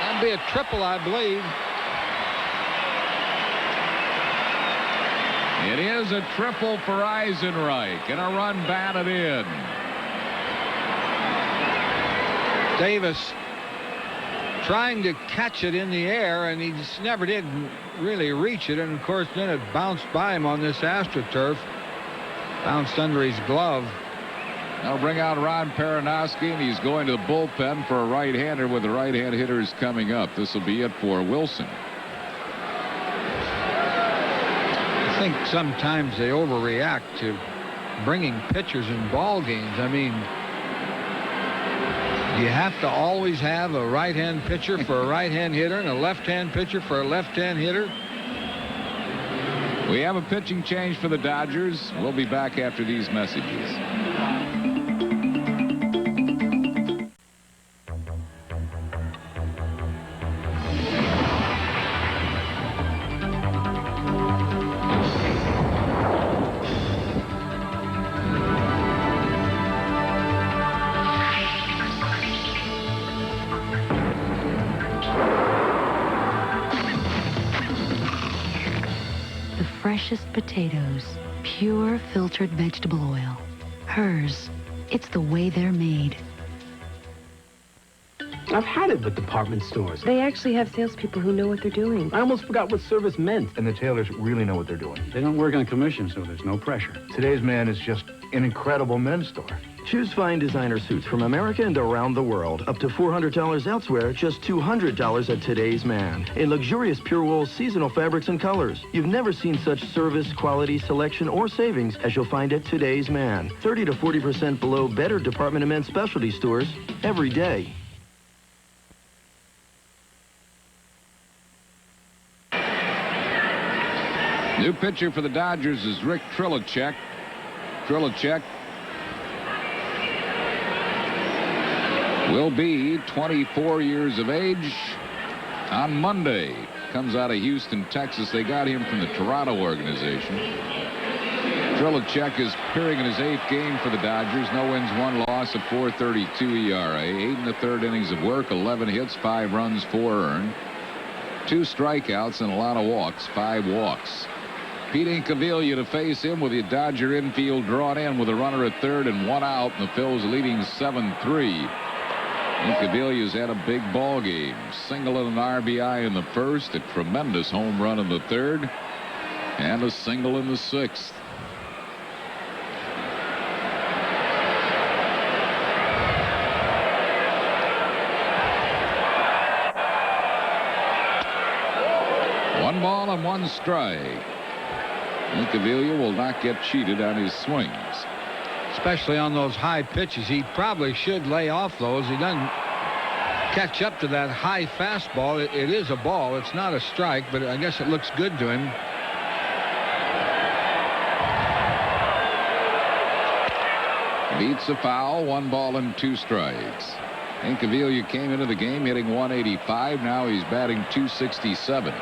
That'd be a triple, I believe. It is a triple for Eisenreich, and a run batted in. Davis trying to catch it in the air, and he just never did really reach it. And of course, then it bounced by him on this AstroTurf. Bounced under his glove. They'll bring out Ron Peronowski, and he's going to the bullpen for a right-hander with the right-hand hitters coming up. This will be it for Wilson. I think sometimes they overreact to bringing pitchers in ball games. I mean, you have to always have a right-hand pitcher for a right-hand hitter and a left-hand pitcher for a left-hand hitter. We have a pitching change for the Dodgers. We'll be back after these messages. Freshest potatoes, pure filtered vegetable oil. Hers, it's the way they're made. I've had it with department stores. They actually have salespeople who know what they're doing. I almost forgot what service meant. And the tailors really know what they're doing. They don't work on commission, so there's no pressure. Today's Man is just an incredible men's store. Choose fine designer suits from America and around the world. Up to $400 elsewhere, just $200 at Today's Man. In luxurious pure wool seasonal fabrics and colors. You've never seen such service, quality, selection, or savings as you'll find at Today's Man. 30 to 40% below better department and men's specialty stores every day. New pitcher for the Dodgers is Rick Trilachek. Trilachek will be 24 years of age on Monday. Comes out of Houston, Texas. They got him from the Toronto organization. Trilachek is appearing in his 8th game for the Dodgers. No wins, 1 loss, a .432 ERA. 8 1/3 innings of work, 11 hits, 5 runs, 4 earned. 2 strikeouts and a lot of walks, 5 walks. Pete Incaviglia to face him with the Dodger infield drawn in with a runner at third and one out, and the Phils leading 7-3. Incaviglia's had a big ball game. Single and an RBI in the first, a tremendous home run in the third, and a single in the sixth. One ball and one strike. Incaviglia will not get cheated on his swings. Especially on those high pitches. He probably should lay off those. He doesn't catch up to that high fastball. It is a ball. It's not a strike, but I guess it looks good to him. Beats a foul. 1 ball and 2 strikes. Incaviglia came into the game hitting 185. Now he's batting .267.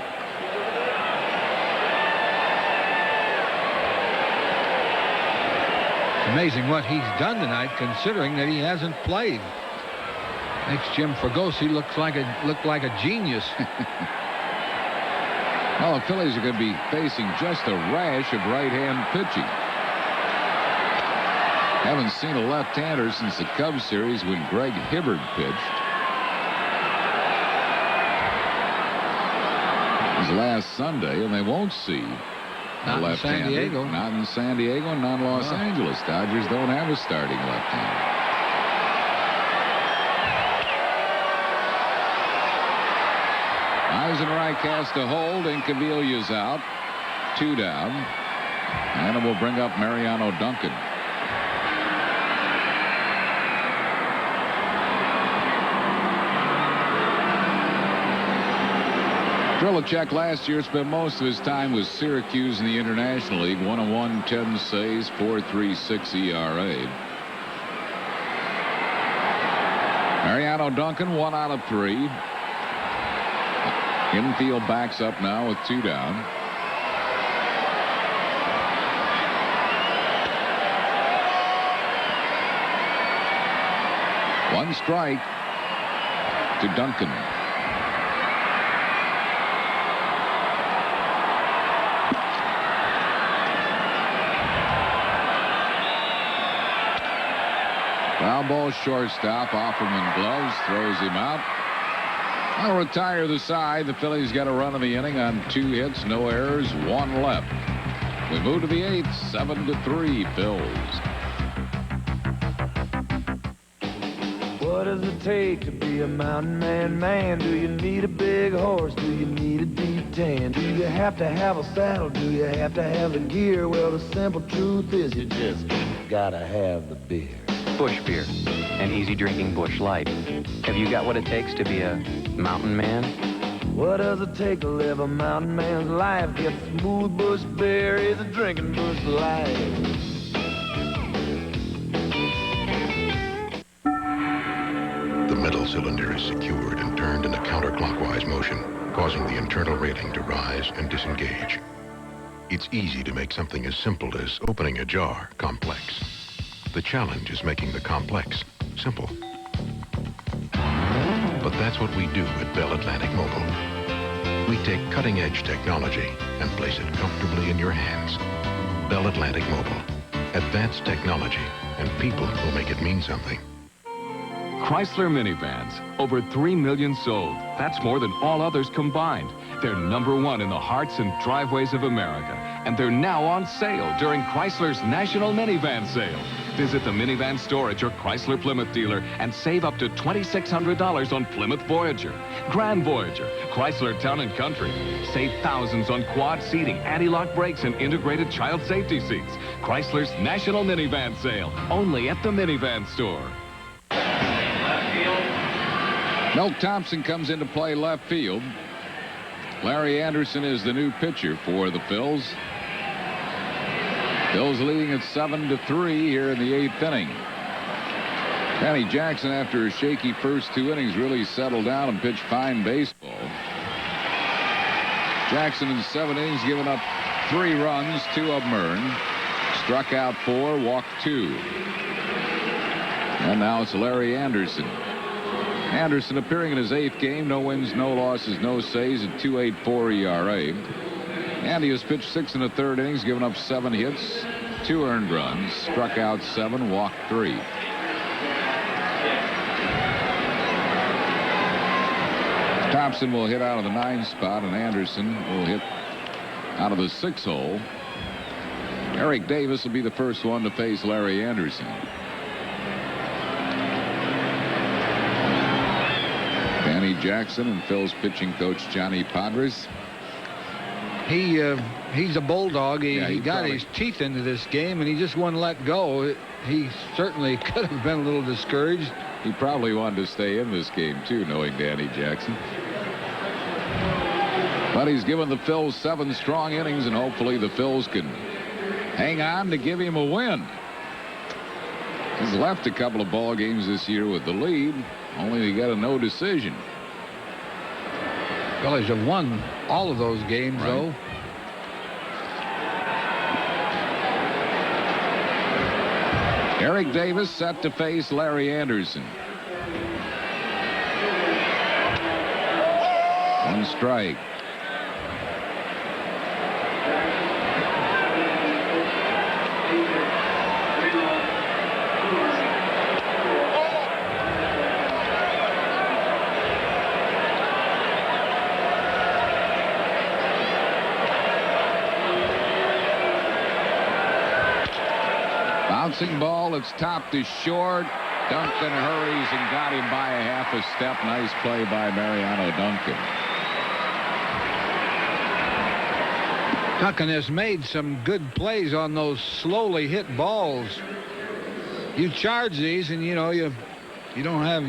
Amazing what he's done tonight, considering that he hasn't played. Makes Jim Fregosi look like a genius. Well, the Phillies are going to be facing just a rash of right-hand pitching. Haven't seen a left-hander since the Cubs series when Greg Hibbert pitched. It was last Sunday, and they won't see. Not in San Diego. Not in San Diego and not in Los Angeles. Dodgers don't have a starting left-hander. Eisenreich has to hold. Incaviglia's out. 2 down. And it will bring up Mariano Duncan. Trilicek last year spent most of his time with Syracuse in the International League. 1-1, 10 saves, 4.36 ERA. Mariano Duncan, 1 out of 3. Infield backs up now with 2 down. One strike to Duncan. Foul ball, shortstop. Offerman gloves, throws him out. I'll retire the side. The Phillies got a run of the inning on 2 hits, no errors, 1 left. We move to the 8th, 7-3 Phils. What does it take to be a mountain man? Do you need a big horse? Do you need a deep tan? Do you have to have a saddle? Do you have to have the gear? Well, the simple truth is you just gotta have the beer. Bush beer, an easy drinking Bush Light. Have you got what it takes to be a mountain man? What does it take to live a mountain man's life? Get smooth Bush beer, is a drinking Bush Light. The metal cylinder is secured and turned in a counterclockwise motion, causing the internal railing to rise and disengage. It's easy to make something as simple as opening a jar complex. The challenge is making the complex simple. But that's what we do at Bell Atlantic Mobile. We take cutting-edge technology and place it comfortably in your hands. Bell Atlantic Mobile. Advanced technology and people who make it mean something. Chrysler minivans, over 3 million sold. That's more than all others combined. They're #1 in the hearts and driveways of America. And they're now on sale during Chrysler's National Minivan Sale. Visit the minivan store at your Chrysler Plymouth dealer and save up to $2,600 on Plymouth Voyager, Grand Voyager, Chrysler Town & Country. Save thousands on quad seating, anti-lock brakes, and integrated child safety seats. Chrysler's National Minivan Sale, only at the minivan store. Milt Thompson comes into play left field. Larry Anderson is the new pitcher for the Phils. Phils leading at 7-3 here in the 8th inning. Danny Jackson, after a shaky first 2 innings, really settled down and pitched fine baseball. Jackson in 7 innings giving up 3 runs, 2 of them earned. Struck out 4, walked 2. And now it's Larry Anderson. Anderson appearing in his 8th game. No wins, no losses, no saves at 2.84 ERA. Andy has pitched 6 1/3 innings, given up 7 hits, 2 earned runs, struck out 7, walked 3. Thompson will hit out of the 9 spot, and Anderson will hit out of the 6 hole. Eric Davis will be the first one to face Larry Anderson. Danny Jackson and Phil's pitching coach Johnny Padres. He's a bulldog. He got probably his teeth into this game, and he just wouldn't let go. He certainly could have been a little discouraged. He probably wanted to stay in this game, too, knowing Danny Jackson. But he's given the Phils 7 strong innings, and hopefully the Phils can hang on to give him a win. He's left a couple of ball games this year with the lead, only to get a no decision. Phillies have won all of those games, though. Eric Davis set to face Larry Anderson. 1 strike. Bouncing ball, it's topped to short. Duncan hurries and got him by a half a step. Nice play by Mariano Duncan. Duncan has made some good plays on those slowly hit balls. You charge these, and you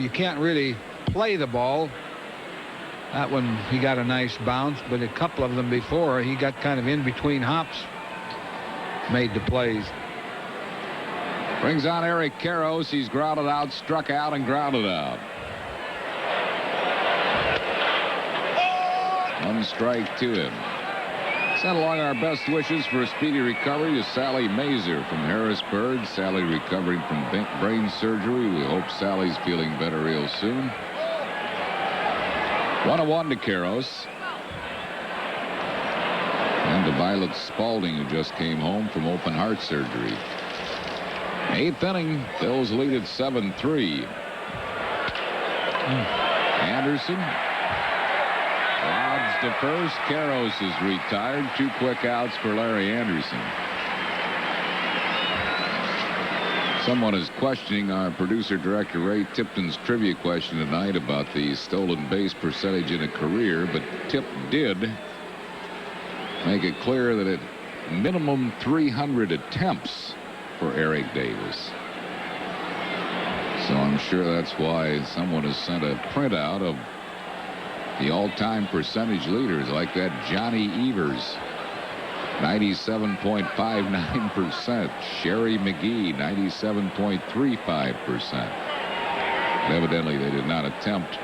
can't really play the ball. That one, he got a nice bounce, but a couple of them before, he got kind of in between hops, made the plays. Brings on Eric Karros. He's grounded out, struck out, and grounded out. 1 strike to him. Send along our best wishes for a speedy recovery to Sally Mazer from Harrisburg. Sally recovering from brain surgery. We hope Sally's feeling better real soon. 1-1 to Karros. And to Violet Spalding, who just came home from open heart surgery. 8th inning, Phil's lead at 7-3. Anderson lobs to first. Karros is retired. 2 quick outs for Larry Anderson. Someone is questioning our producer director Ray Tipton's trivia question tonight about the stolen base percentage in a career, but Tip did make it clear that at minimum 300 attempts for Eric Davis. So I'm sure that's why someone has sent a printout of the all-time percentage leaders like that Johnny Evers, 97.59%. Sherry McGee, 97.35%. Evidently, they did not attempt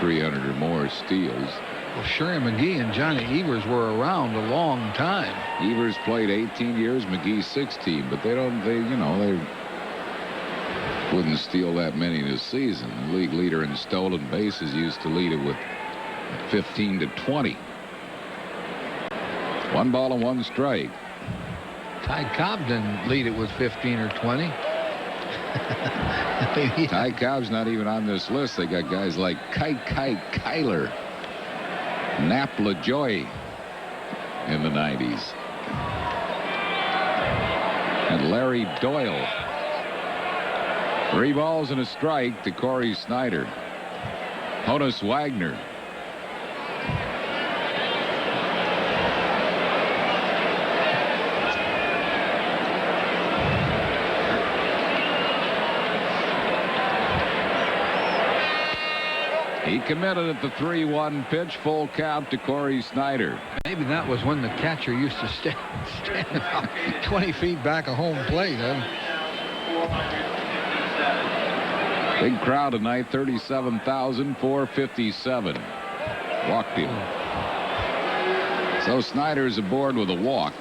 300 or more steals. Well, Sherry McGee and Johnny Evers were around a long time. Evers played 18 years, McGee 16, but they wouldn't steal that many in a season. The league leader in stolen bases used to lead it with 15 to 20. 1 ball and 1 strike. Ty Cobb didn't lead it with 15 or 20. Ty Cobb's not even on this list. They got guys like Kyler, Nap LaJoy in the 90s, and Larry Doyle. 3 balls and a strike to Corey Snyder. Honus Wagner. He committed at the 3-1 pitch, full count to Corey Snyder. Maybe that was when the catcher used to stand out 20 feet back of home plate. Big crowd tonight, 37,457. Walked him. So Snyder's aboard with a walk.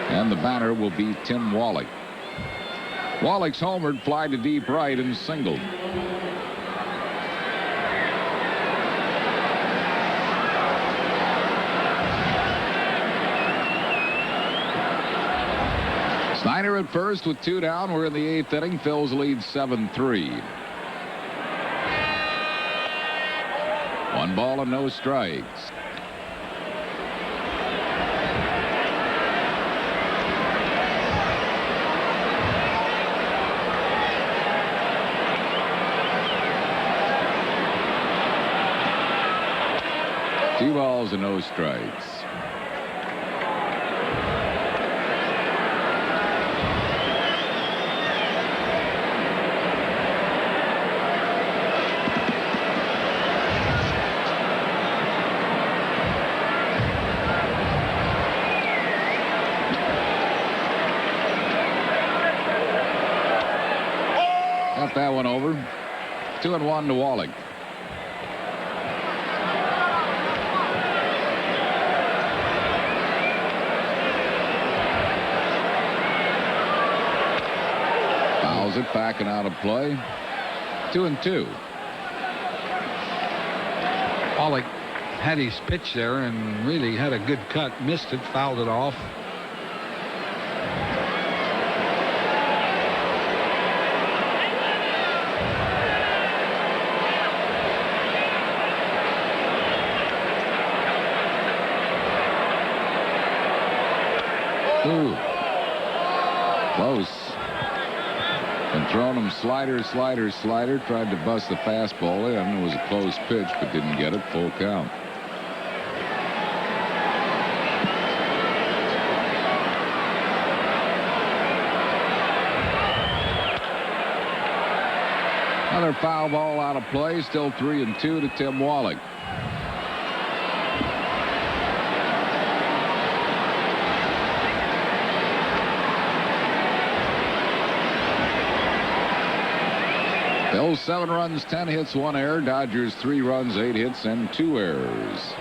And the batter will be Tim Wallach. Wallach's homered, fly to deep right, and singled. Runner at first with 2 down. We're in the 8th inning. Phil's lead 7-3. 1 ball and no strikes. Two balls and no strikes. Got that one over. 2-1 to Wallach. Fouls it back and out of play. 2-2. Wallach had his pitch there and really had a good cut. Missed it, fouled it off. Ooh. Close. And thrown him slider. Tried to bust the fastball in. It was a close pitch, but didn't get it. Full count. Another foul ball out of play. Still 3-2 to Tim Wallach. Bills 7 runs, 10 hits, 1 error. Dodgers 3 runs, 8 hits, and 2 errors.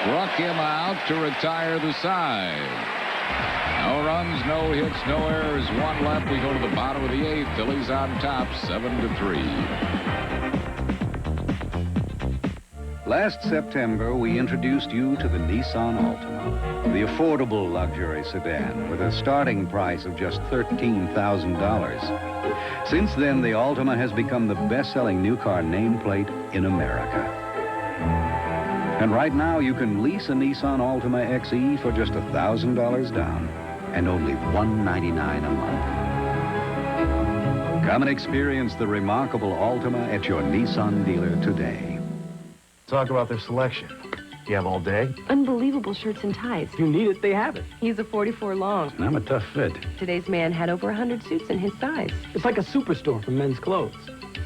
Struck him out to retire the side. No runs, no hits, no errors, 1 left. We go to the bottom of the 8th. Phillies on top, 7-3. Last September, we introduced you to the Nissan Altima, the affordable luxury sedan with a starting price of just $13,000. Since then, the Altima has become the best-selling new car nameplate in America. And right now, you can lease a Nissan Altima XE for just $1,000 down and only $199 a month. Come and experience the remarkable Altima at your Nissan dealer today. Talk about their selection. You have all day? Unbelievable shirts and ties. If you need it, they have it. He's a 44 long. I'm a tough fit. Today's man had over 100 suits in his size. It's like a superstore for men's clothes.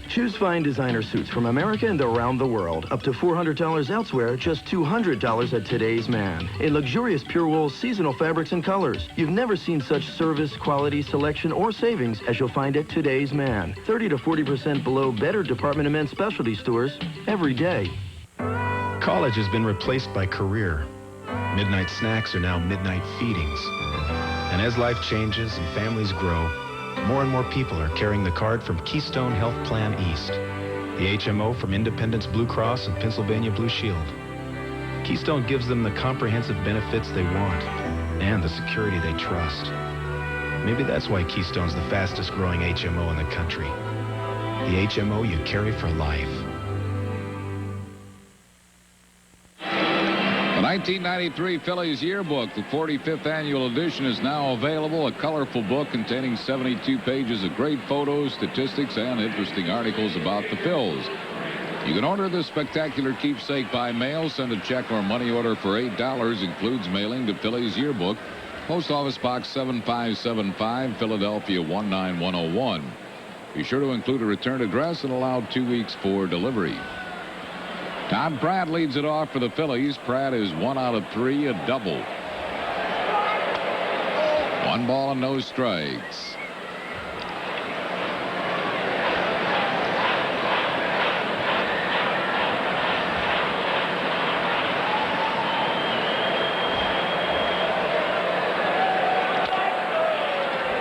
Choose fine designer suits from America and around the world. Up to $400 elsewhere, just $200 at Today's Man. In luxurious pure wool seasonal fabrics and colors. You've never seen such service, quality, selection, or savings as you'll find at Today's Man. 30 to 40% below better department and men's specialty stores every day. College has been replaced by career. Midnight snacks are now midnight feedings. And as life changes and families grow, more and more people are carrying the card from Keystone Health Plan East, the HMO from Independence Blue Cross and Pennsylvania Blue Shield. Keystone gives them the comprehensive benefits they want and the security they trust. Maybe that's why Keystone's the fastest growing HMO in the country. The HMO you carry for life. The 1993 Phillies Yearbook, the 45th annual edition, is now available. A colorful book containing 72 pages of great photos, statistics, and interesting articles about the Phils. You can order this spectacular keepsake by mail. Send a check or money order for $8. Includes mailing to Phillies Yearbook, Post Office Box 7575, Philadelphia 19101. Be sure to include a return address and allow 2 weeks for delivery. Todd Pratt leads it off for the Phillies. Pratt is 1 out of 3, a double. 1 ball and no strikes.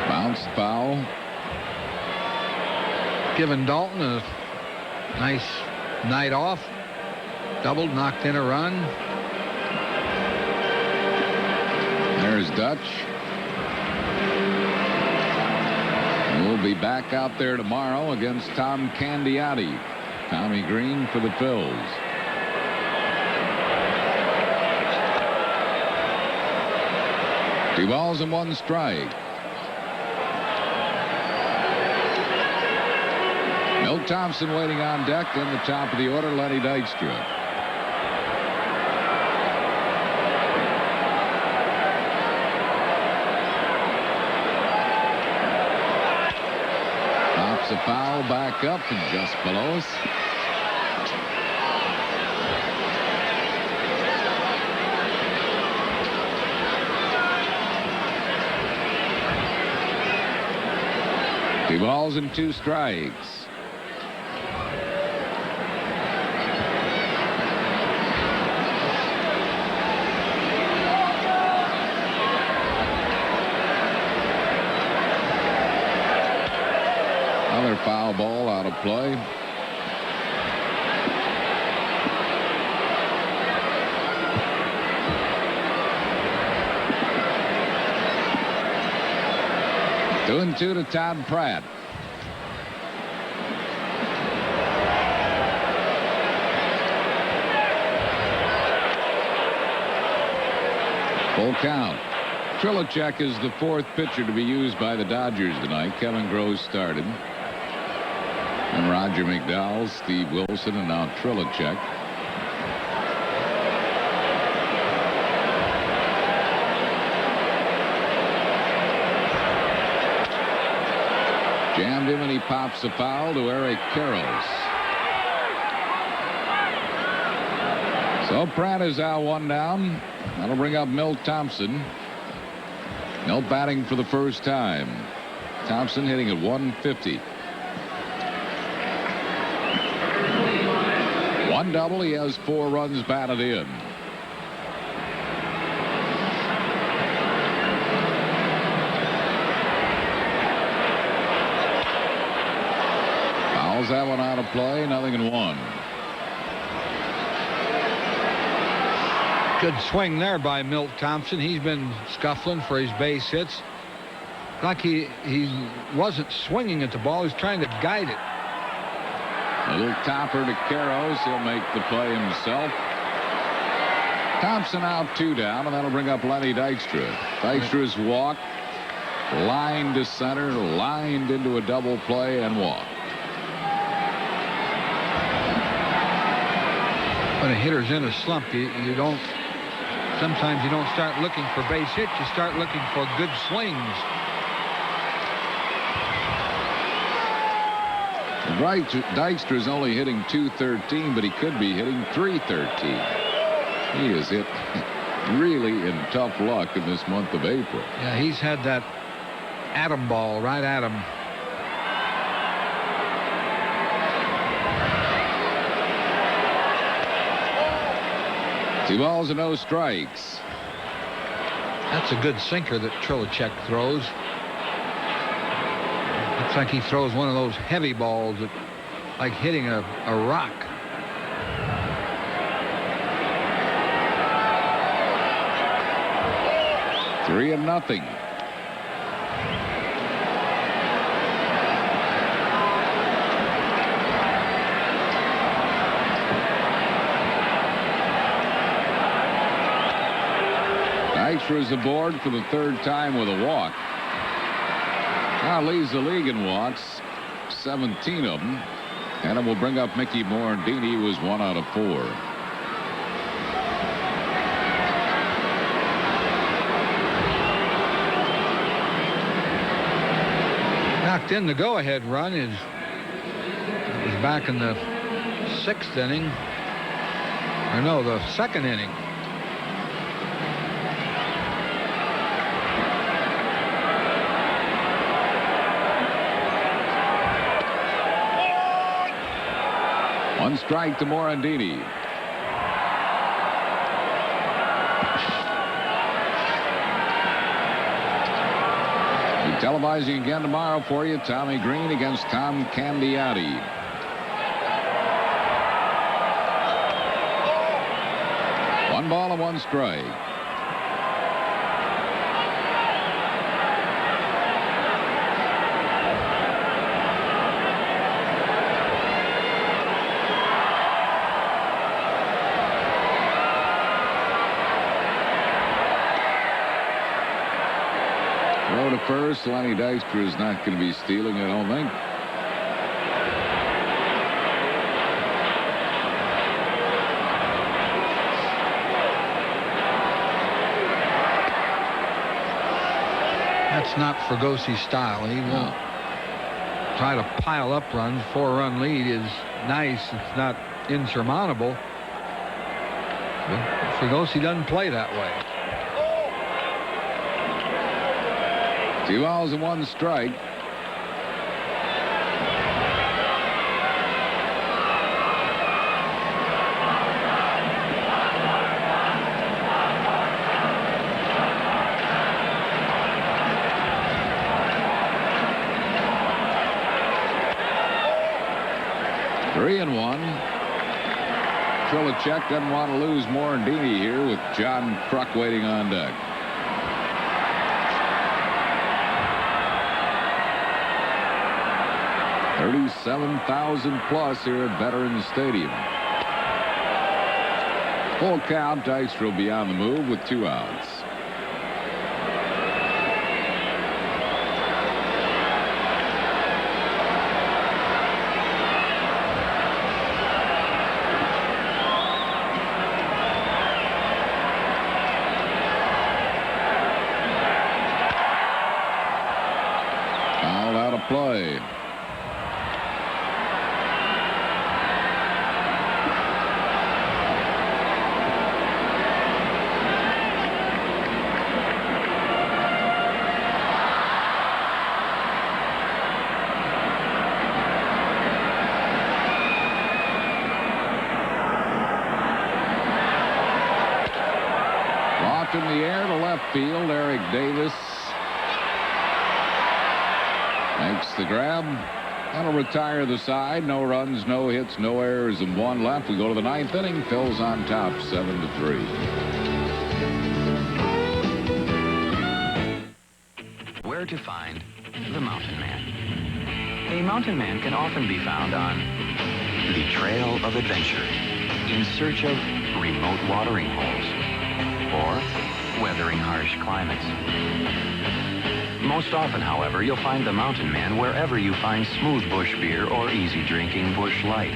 Bounced Given Dalton a nice night off. Doubled, knocked in a run. There's Dutch. We'll be back out there tomorrow against Tom Candiotti. Tommy Green for the Phils. Two balls and one strike. Milt Thompson waiting on deck. In the top of the order, Lenny Dykstra. Pops a foul back up and just below us. Two balls and two strikes. Another foul ball out of play. Two and two to Todd Pratt. Full count. Trilicek is the fourth pitcher to be used by the Dodgers tonight. Kevin Gross started. And Roger McDowell, Steve Wilson, and now Trilicek. Jammed him and he pops a foul to Eric Karros. So Pratt is out one down. That'll bring up Milt Thompson. Milt batting for the first time. Thompson hitting at 150. One double. He has 4 runs batted in. Fouls that one out of play. 0-1. Good swing there by Milt Thompson. He's been scuffling for his base hits. Like he wasn't swinging at the ball. He's trying to guide it. A little topper to Karros. He'll make the play himself. Thompson out 2 down, and that'll bring up Lenny Dykstra. Dykstra's walk, lined to center, lined into a double play, and walk. When a hitter's in a slump, sometimes you don't start looking for base hits. You start looking for good swings. Dykstra's only hitting .213, but he could be hitting .313. He is hit really in tough luck in this month of April. Yeah, he's had that atom ball right at him. Two balls and no strikes. That's a good sinker that Trilicek throws. Looks like he throws one of those heavy balls that, like hitting a rock. Three and nothing. Dykstra's aboard for the 3rd time with a walk. Now leads the league in walks, 17 of them. And it will bring up Mickey Morandini, who was 1 out of 4. Knocked in the go-ahead run. It was back in the 6th inning. Or no, the 2nd inning. One strike to Morandini. Televising again tomorrow for you, Tommy Green against Tom Candiotti. One ball and one strike. Throw to first. Lenny Dykstra is not going to be stealing, I don't think. That's not Frigosi's style. He won't try to pile up runs. 4-run lead is nice. It's not insurmountable. But Frigosi doesn't play that way. 2 balls and 1 strike. Three and 1. Trilicek doesn't want to lose Morandini here with John Kruk waiting on deck. $37,000 plus here at Veterans Stadium. Full count. Dykstra will be on the move with 2 outs. Fouled out of play. In the air to left field. Eric Davis makes the grab. That'll retire the side. No runs, no hits, no errors, and 1 left. We go to the 9th inning. Phil's on top, 7-3. Where to find the Mountain Man? A mountain man can often be found on the trail of adventure, in search of remote watering holes, or weathering harsh climates. Most often, however, you'll find the Mountain Man wherever you find smooth bush beer or easy drinking bush light.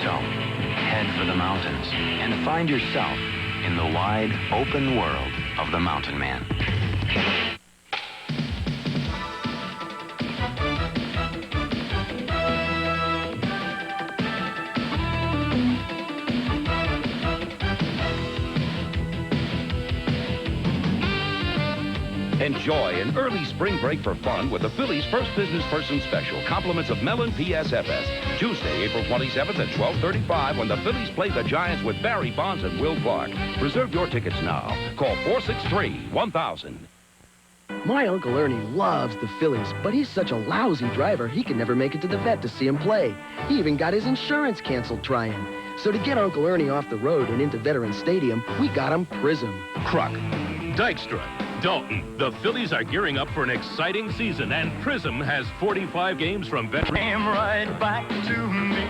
So, head for the mountains and find yourself in the wide, open world of the Mountain Man. Enjoy an early spring break for fun with the Phillies' first business person special. Compliments of Mellon PSFS. Tuesday, April 27th at 12:35 when the Phillies play the Giants with Barry Bonds and Will Clark. Reserve your tickets now. Call 463-1000. My Uncle Ernie loves the Phillies, but he's such a lousy driver, he can never make it to the vet to see him play. He even got his insurance canceled trying. So to get Uncle Ernie off the road and into Veterans Stadium, we got him Prism. Kruk, Dykstra, Dalton. The Phillies are gearing up for an exciting season, and Prism has 45 games from veterans. Came right back to me.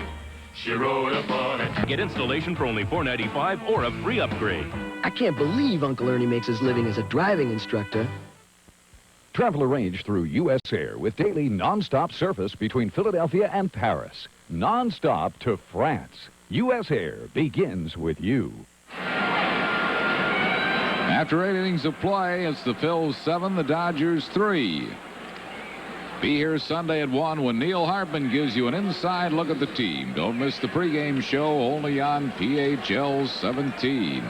She rode up on it. Get installation for only $4.95 or a free upgrade. I can't believe Uncle Ernie makes his living as a driving instructor. Travel arranged through U.S. Air with daily non-stop service between Philadelphia and Paris. Non-stop to France. U.S. Air begins with you. After 8 innings of play, it's the Phils 7, the Dodgers 3. Be here Sunday at 1 when Neil Hartman gives you an inside look at the team. Don't miss the pregame show only on PHL 17.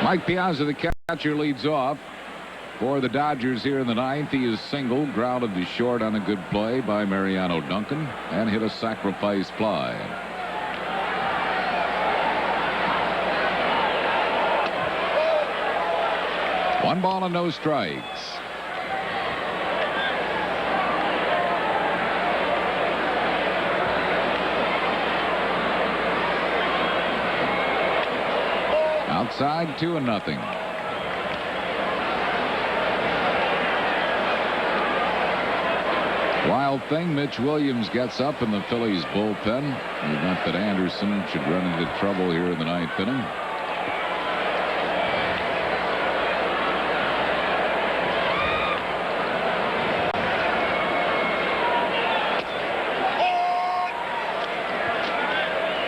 Mike Piazza, the catcher, leads off for the Dodgers here in the 9th. He is singled, grounded to short on a good play by Mariano Duncan, and hit a sacrifice fly. 1 ball and no strikes. Outside, 2-0. Wild thing, Mitch Williams gets up in the Phillies bullpen. In the event that Anderson should run into trouble here in the 9th inning.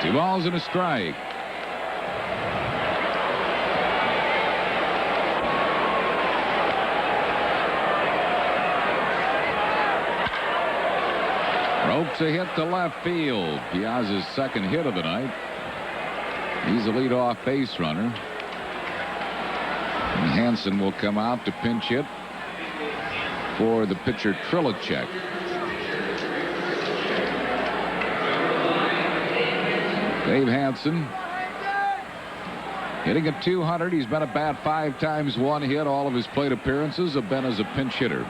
Two balls and a strike. Ropes a hit to left field. Piazza's second hit of the night. He's a leadoff base runner. And Hansen will come out to pinch hit for the pitcher Trilicek. Dave Hansen hitting at .200. He's been at bat 5 times, 1 hit. All of his plate appearances have been as a pinch hitter.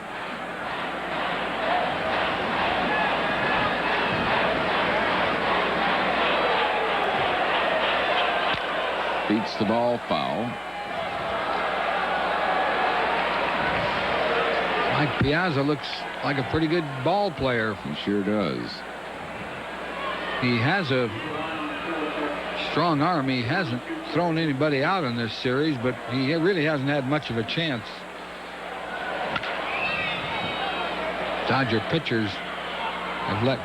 Beats the ball foul. Mike Piazza looks like a pretty good ball player. He sure does. He has a strong arm. He hasn't thrown anybody out in this series, but he really hasn't had much of a chance. Dodger pitchers have let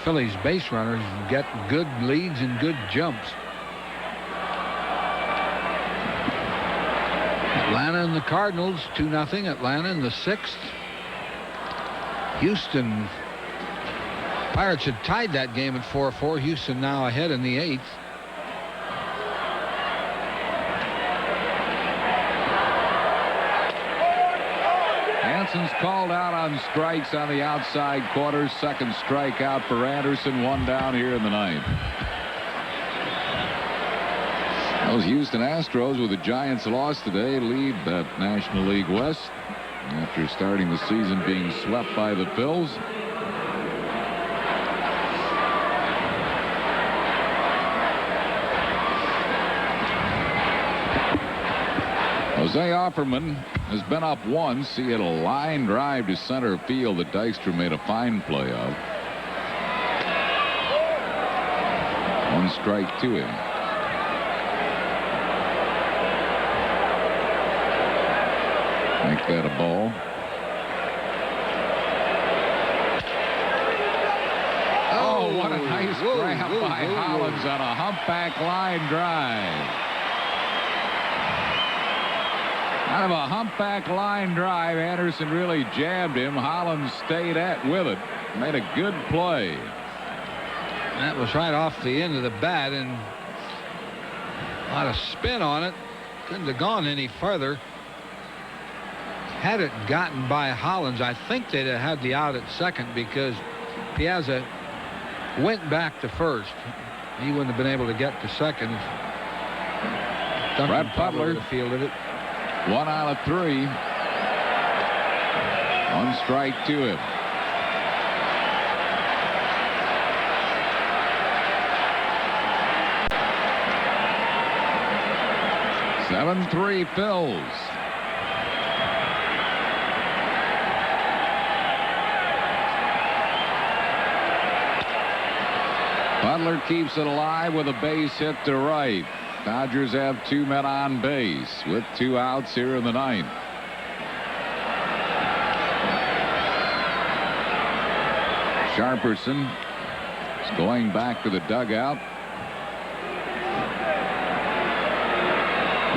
Phillies base runners get good leads and good jumps. Atlanta and the Cardinals, 2-0. Atlanta in the 6th. Houston. Pirates had tied that game at 4-4. Houston now ahead in the 8th. Hansen's called out on strikes on the outside corner. Second strikeout for Anderson. 1 down here in the 9th. Those Houston Astros, with the Giants' loss today, lead that National League West after starting the season being swept by the Phils. Jose Offerman has been up once. He had a line drive to center field that Dykstra made a fine play of. 1 strike to him. Make that a ball. Oh, what a nice grab by Hollins on a humpback line drive. Out of a humpback line drive, Anderson really jammed him. Hollins stayed with it. Made a good play. That was right off the end of the bat, and a lot of spin on it. Couldn't have gone any further. Had it gotten by Hollins, I think they'd have had the out at second, because Piazza went back to first. He wouldn't have been able to get to second. Brad Butler fielded it. 1 out of 3. 1 strike to him. (7-3) Phils. Butler keeps it alive with a base hit to right. Dodgers have 2 men on base with 2 outs here in the 9th. Sharperson is going back to the dugout.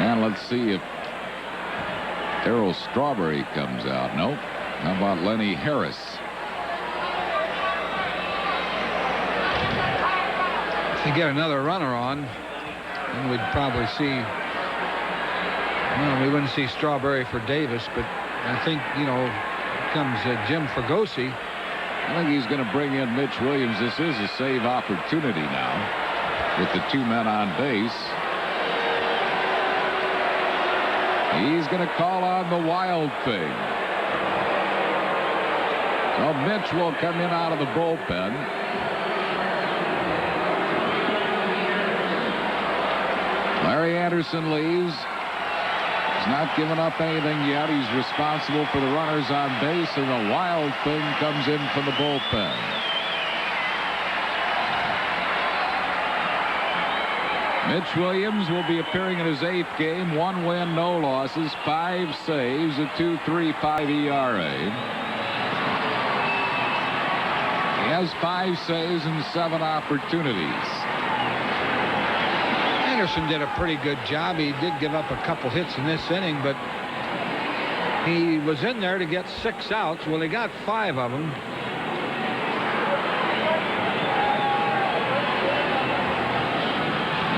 And let's see if Darryl Strawberry comes out. Nope. How about Lenny Harris? If you get another runner on, then we'd probably see, well, we wouldn't see Strawberry for Davis, but I think, comes Jim Fregosi. I think he's going to bring in Mitch Williams. This is a save opportunity now with the 2 men on base. He's going to call on the Wild Thing. So Mitch will come in out of the bullpen. Larry Anderson leaves. He's not given up anything yet. He's responsible for the runners on base, and the Wild Thing comes in from the bullpen. Mitch Williams will be appearing in his 8th game. 1 win, no losses, 5 saves, a 2.35 ERA. He has 5 saves and 7 opportunities. Anderson did a pretty good job. He did give up a couple hits in this inning, but he was in there to get 6 outs. Well, he got 5 of them.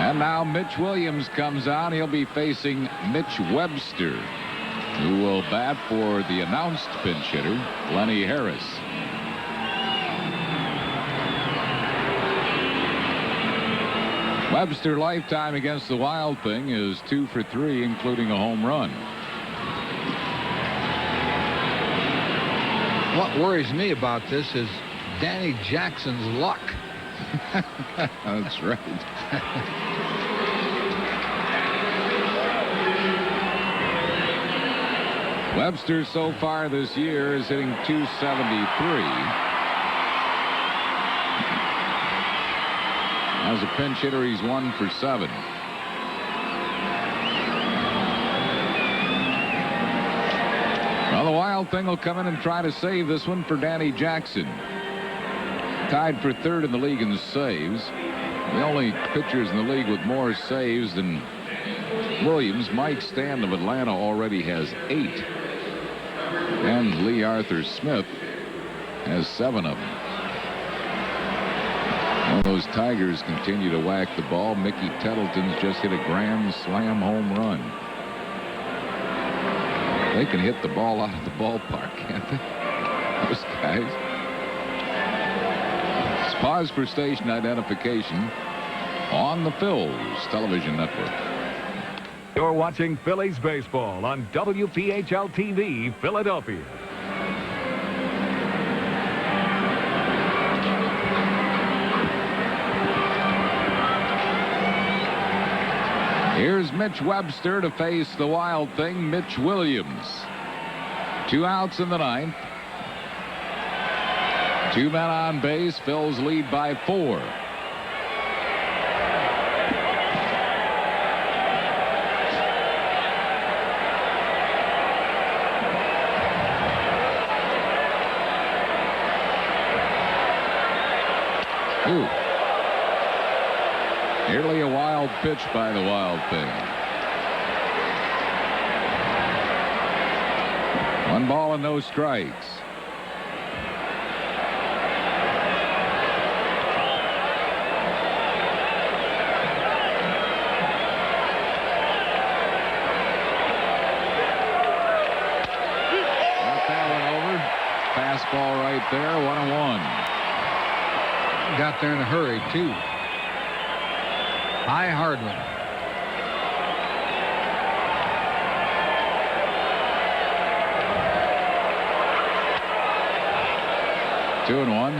And now Mitch Williams comes on. He'll be facing Mitch Webster, who will bat for the announced pinch hitter, Lenny Harris. Webster lifetime against the Wild Thing is 2 for 3, including a home run. What worries me about this is Danny Jackson's luck. That's right. Webster so far this year is hitting .273. As a pinch hitter, he's 1 for 7. Well, the Wild Thing will come in and try to save this one for Danny Jackson. Tied for 3rd in the league in saves. The only pitchers in the league with more saves than Williams, Mike Stanton of Atlanta, already has 8. And Lee Arthur Smith has 7 of them. Well, those Tigers continue to whack the ball. Mickey Tettleton's just hit a grand slam home run. They can hit the ball out of the ballpark, can't they? Those guys. Let's pause for station identification on the Phillies Television Network. You're watching Phillies baseball on WPHL TV, Philadelphia. Here's Mitch Webster to face the Wild Thing, Mitch Williams. 2 outs in the 9th. 2 men on base. Phil's lead by 4. Ooh. Nearly a wild pitch by the Wild Thing. 1 ball and no strikes. Got that one over. Fastball right there, 1-1. Got there in a hurry, too. High hard one. Two and 1.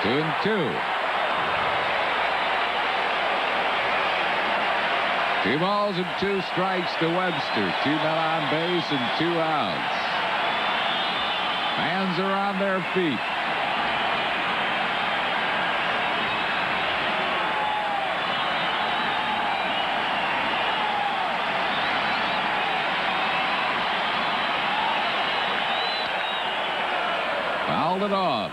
Two and 2. 2 balls and 2 strikes to Webster. 2 men on base and 2 outs. Fans are on their feet. Fouled it off.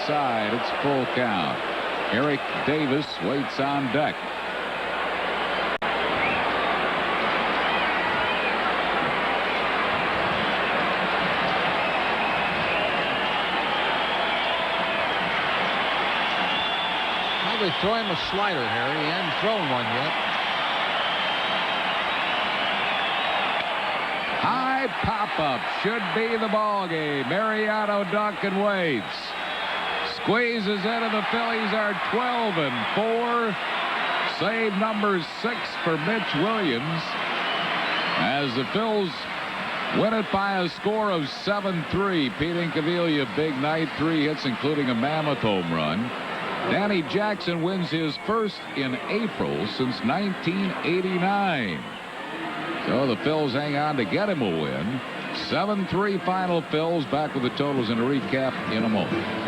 outside. It's full count. Eric Davis waits on deck. Probably throw him a slider, Harry. He hasn't thrown one yet. High pop-up should be the ball game. Mariano Duncan waits. Squeezes into the Phillies are 12-4. Save number 6 for Mitch Williams. As the Phils win it by a score of 7-3. Pete Incaviglia, big night, 3 hits, including a mammoth home run. Danny Jackson wins his first in April since 1989. So the Phils hang on to get him a win. 7-3 final Phils. Back with the totals and a recap in a moment.